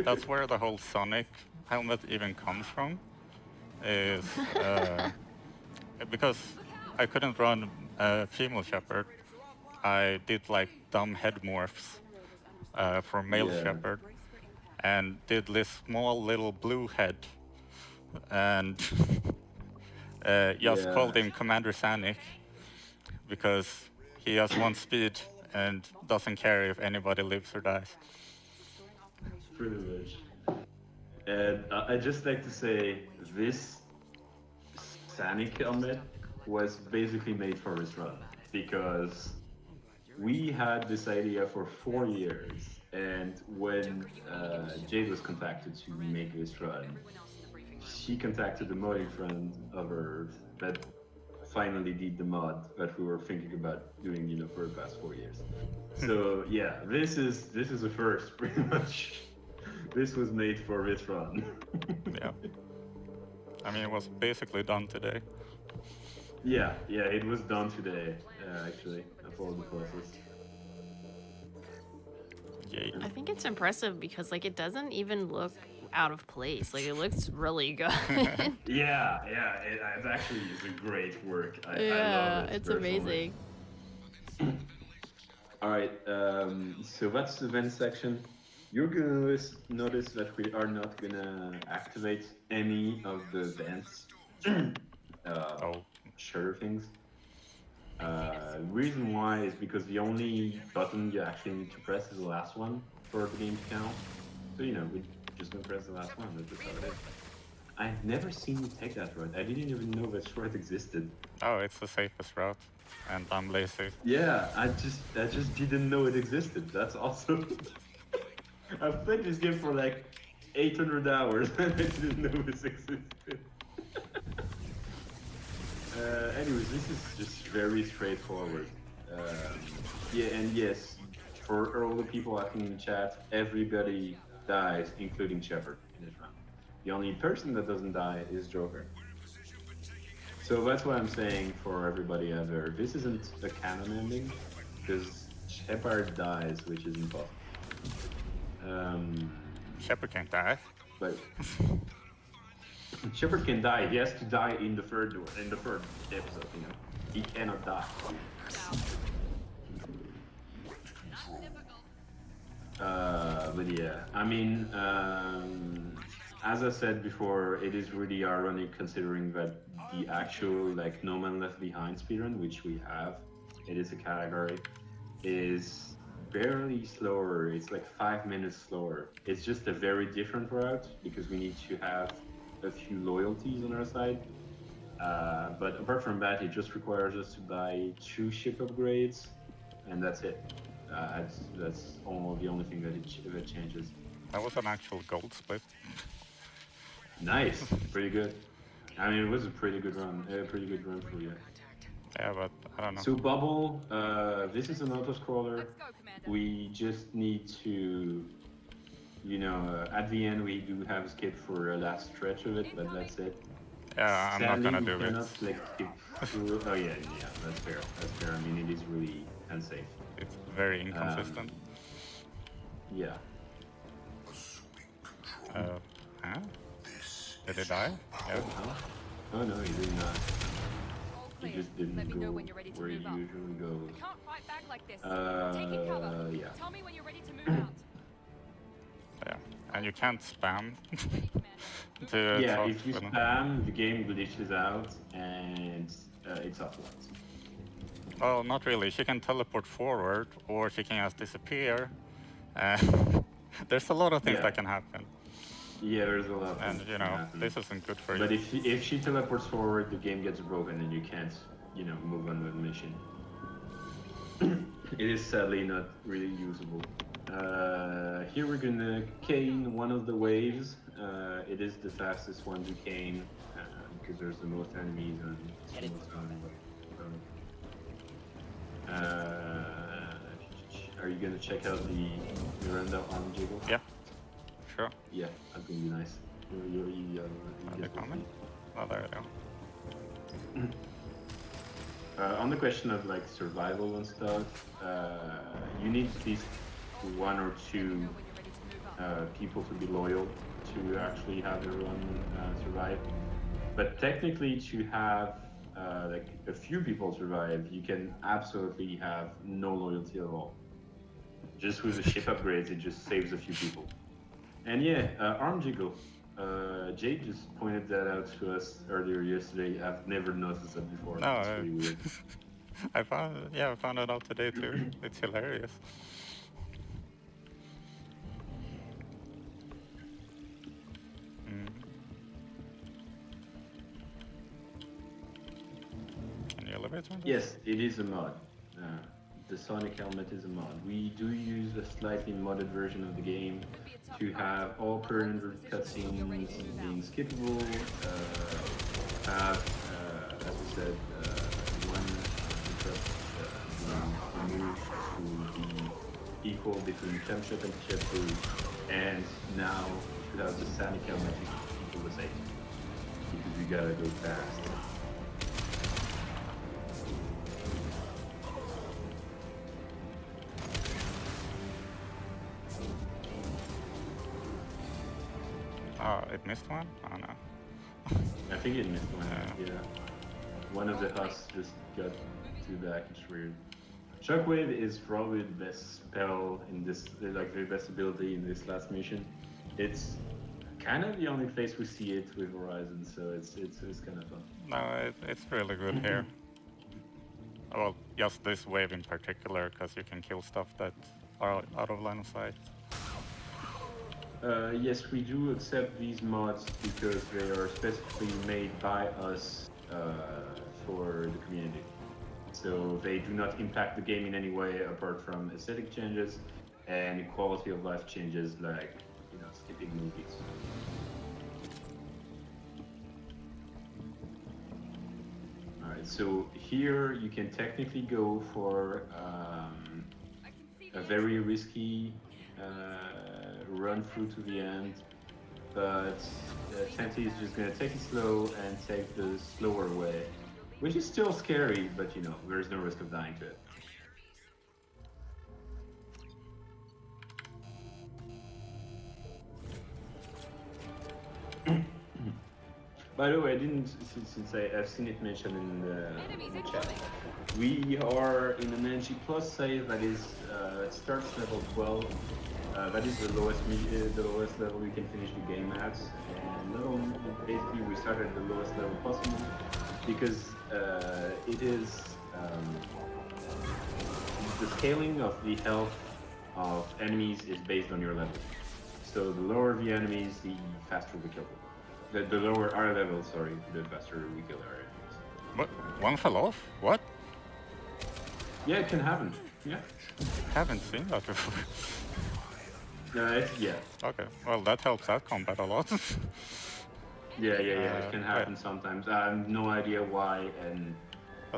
That's where the whole Sonic helmet even comes from. Is because I couldn't run a female shepherd, I did like dumb head morphs for male shepherd, and did this small little blue head, and just called him Commander Sanic because he has 1 speed and doesn't care if anybody lives or dies. Pretty much. And I'd just like to say this Sanic helmet was basically made for this run because we had this idea for 4 years, and when Jade was contacted to make this run, she contacted the modding friend of hers that finally did the mod that we were thinking about doing, for the past 4 years. So yeah, this is a first, pretty much. This was made for this run. Yeah. I mean, it was basically done today. Yeah, it was done today, actually. I followed the process. Yay. I think it's impressive because, like, it doesn't even look out of place. Like, it looks really good. Yeah, it actually is a great work. I love it. It's personally. amazing. All right, so that's the vent section. You're gonna notice that we are not gonna activate any of the vents. Shutter things. Reason why is because the only button you actually need to press is the last one for the game to count. So we're just gonna press the last one. That's just how it is. I've never seen you take that route. I didn't even know that route existed. Oh, it's the safest route, and I'm lazy. Yeah, I just didn't know it existed. That's awesome. I've played this game for like 800 hours and I didn't know this existed. Anyways, this is just very straightforward. Yeah, and yes, for all the people asking in the chat, everybody dies, including Shepard in this round. The only person that doesn't die is Joker. So that's why I'm saying for everybody out there, this isn't a canon ending, because Shepard dies, which is impossible. Shepard can't die. But Shepard can die. He has to die in the third episode. He cannot die. But yeah, I mean, as I said before, it is really ironic considering that the actual No Man Left Behind speedrun, which we have, it is a category, is barely slower. It's like 5 minutes slower. It's just a very different route because we need to have a few loyalties on our side. But apart from that, it just requires us to buy 2 ship upgrades, and that's it. That's the only thing that changes. That was an actual gold split. Nice, pretty good. I mean, it was a pretty good run. For you. Yeah, but I don't know. So Bubble, this is an auto-scroller. We just need to You know, at the end we do have skip for a last stretch of it, but that's it. Yeah, I'm not Sadly, gonna we do it. cannot like skip through. Oh yeah, that's fair. That's fair. I mean, it is really unsafe. It's very inconsistent. Yeah. Huh? Did it die? Yeah. Oh no, he did not. He just didn't go where he usually goes. Can't fight back like this. Taking cover. Yeah. Tell me when you're ready to move out. Yeah, and you can't spam. Yeah, talk if you with them. spam, the game glitches out and it's offline. Well, not really. She can teleport forward, or she can just disappear. There's a lot of things that can happen. Yeah, there's a lot. And you know, this isn't good for you. But if she teleports forward, the game gets broken and you can't, you know, move on with the mission. It is sadly not really usable. Here we're gonna cane one of the waves. It is the fastest one to cane because there's the most enemies and are you gonna check out the Miranda arm jiggle? Yeah, sure. Yeah, that's gonna be nice. Are they coming? Oh, there they go. On the question of like survival and stuff, you need at least 1 or 2 people to be loyal to actually have everyone survive. But technically, to have like a few people survive, you can absolutely have no loyalty at all. Just with the ship upgrades, it just saves a few people. And yeah, arm jiggle. Jade just pointed that out to us earlier yesterday. I've never noticed that before. No, it's really weird. I found it out today too. It's hilarious. Can you elevate on this? Yes, it is a mod. The Sonic helmet is a mod. We do use a slightly modded version of the game to have all per-rendered cutscenes being skippable, have, as we said, one interrupt removed to be equal between temp ship and ship 2, and now we have the Sonic helmet equal the same, because we gotta go fast. Oh, it missed one? Oh no. I think it missed one, yeah. One of the husks just got too back, it's weird. Shockwave is probably the best spell in this, like the best ability in this last mission. It's kind of the only place we see it with Horizon, so it's kind of fun. No, it's really good here. Well, just this wave in particular, because you can kill stuff that are out of line of sight. Yes, we do accept these mods because they are specifically made by us for the community. So they do not impact the game in any way apart from aesthetic changes and quality of life changes like, you know, skipping movies. Alright, so here you can technically go for a very risky run through to the end, but Tenty is just gonna take it slow and take the slower way, which is still scary, but you know, there's no risk of dying to it. By the way, I didn't, since I've seen it mentioned in the chat, we are in an NG Plus save that is starts level 12. That is the lowest level we can finish the game at, and not only basically we started at the lowest level possible because it is the scaling of the health of enemies is based on your level. So the lower the enemies, the faster we kill them. The lower our level, sorry, the faster we kill our enemies. What? One fell off? What? Yeah, it can happen. Yeah. Haven't seen that before. Yeah. Okay, well that helps out combat a lot. Yeah, it can happen sometimes. I have no idea why, and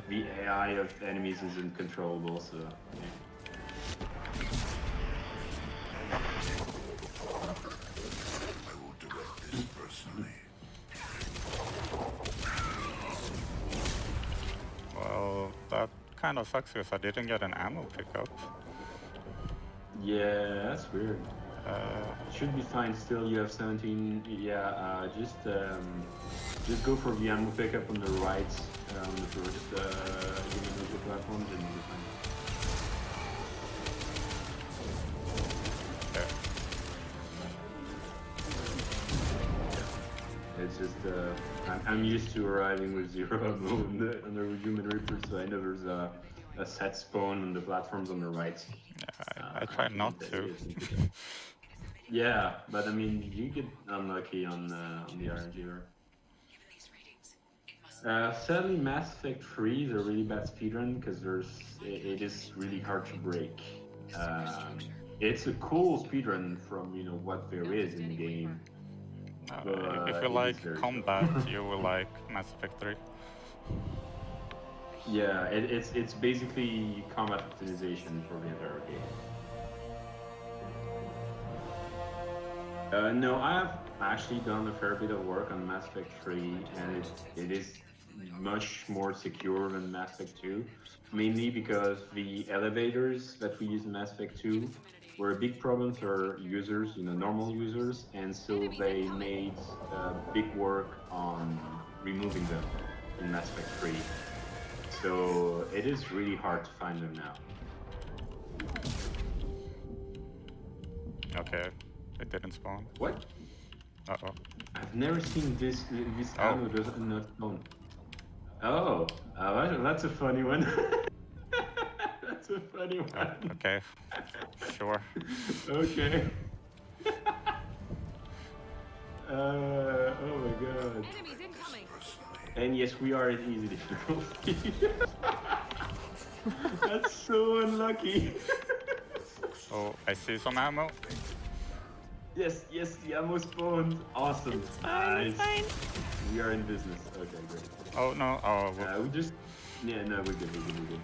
the AI of enemies isn't controllable, so yeah. kind of sucks because I didn't get an ammo pickup. Yeah, that's weird. Should be fine still. You have 17. Yeah, just go for the ammo pickup on the right on the first human platforms and you'll be fine. It's just I'm used to arriving with 0 ammo on the human reaper, so I know there's a set spawn on the platforms on the right. Yeah, I try not to. Yeah, but I mean, you get unlucky on the RNG. Sadly, Mass Effect 3 is a really bad speedrun because it is really hard to break. It's a cool speedrun from what there is in the game. If you like combat, you will like Mass Effect 3. Yeah, it's basically combat optimization for the entire game. No, I have actually done a fair bit of work on Mass Effect 3, and it is much more secure than Mass Effect 2, mainly because the elevators that we use in Mass Effect 2 were a big problem for users, normal users, and so they made big work on removing them in Mass Effect 3. So it is really hard to find them now. Okay, it didn't spawn. What? Uh-oh. I've never seen this ammo does not spawn. Oh, that's a funny one. That's a funny one. Okay, sure. Okay. Oh my god. Enemies incoming. And yes, we are at easy difficulty. That's so unlucky. Oh, I see some ammo. Yes, the ammo spawned. Awesome. It's fine, it's fine. We are in business. Okay, great. Oh no, we just... Yeah, no, we're good.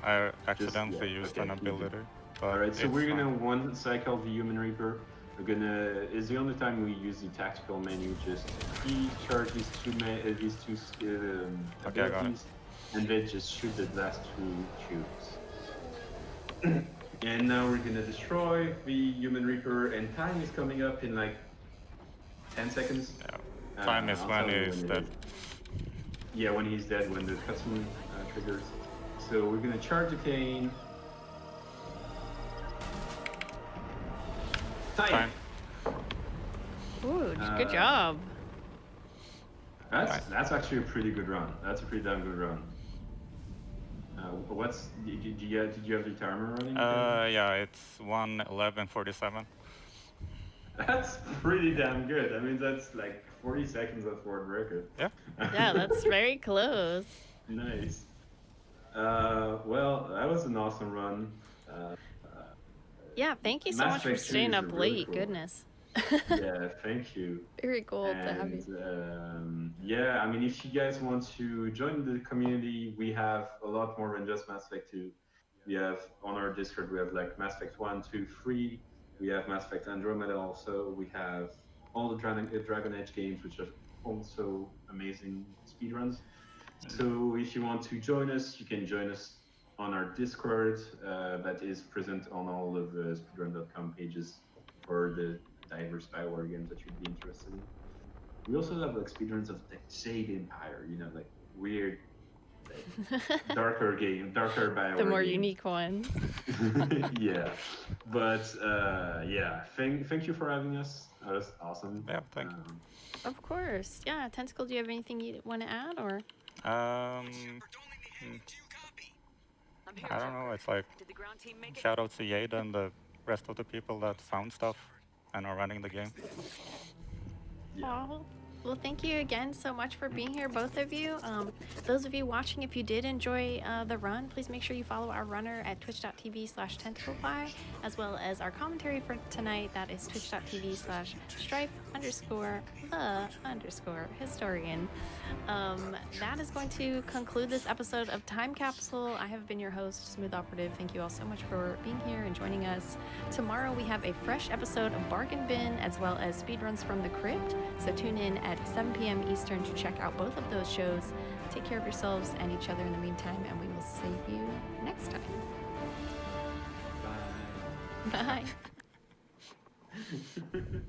I accidentally used an ability. Alright, so we're gonna one cycle the Human Reaper. It's the only time we use the tactical menu. Just recharge these two abilities, and then just shoot the last 2 tubes. And now we're gonna destroy the Human Reaper, and time is coming up in like 10 seconds. Yeah. Time is when he's dead. Yeah, when he's dead, when the cutscene triggers. So we're gonna charge the cane. Time. Ooh, good job. That's actually a pretty good run. That's a pretty damn good run. Did you have the timer running? Yeah, it's 1:11:47. That's pretty damn good. I mean, that's like 40 seconds of world record. Yeah. Yeah, that's very close. Nice. Well, that was an awesome run. Yeah, thank you so much for staying up late. Cool. Goodness. Yeah, thank you. Very cool to have you. Yeah, I mean, if you guys want to join the community, we have a lot more than just Mass Effect 2. We have on our Discord, we have like Mass Effect 1, 2, 3. We have Mass Effect Andromeda also. We have all the Dragon Age games, which are also amazing speedruns. So if you want to join us, you can join us on our Discord that is present on all of the speedrun.com pages for the diverse Bioware games that you'd be interested in. We also have like speedruns of the Jade Empire, like weird, like, darker Bioware the more games. unique ones. Yeah, but yeah, thank you for having us. That was awesome. Yeah, thank you. Of course. Yeah, Tentacle, do you have anything you want to add, or? I don't know, it's like, shout out to Yade and the rest of the people that found stuff and are running the game. Yeah. Well, thank you again so much for being here, both of you. Those of you watching, if you did enjoy the run, please make sure you follow our runner at twitch.tv/tentaclepie, as well as our commentary for tonight. That is twitch.tv/strife_the_historian. That is going to conclude this episode of Time Capsule. I have been your host, Smooth Operative. Thank you all so much for being here and joining us. Tomorrow we have a fresh episode of Bargain Bin, as well as Speedruns from the Crypt. So tune in at 7 p.m. Eastern to check out both of those shows. Take care of yourselves and each other in the meantime, and we will see you next time. Bye. Bye.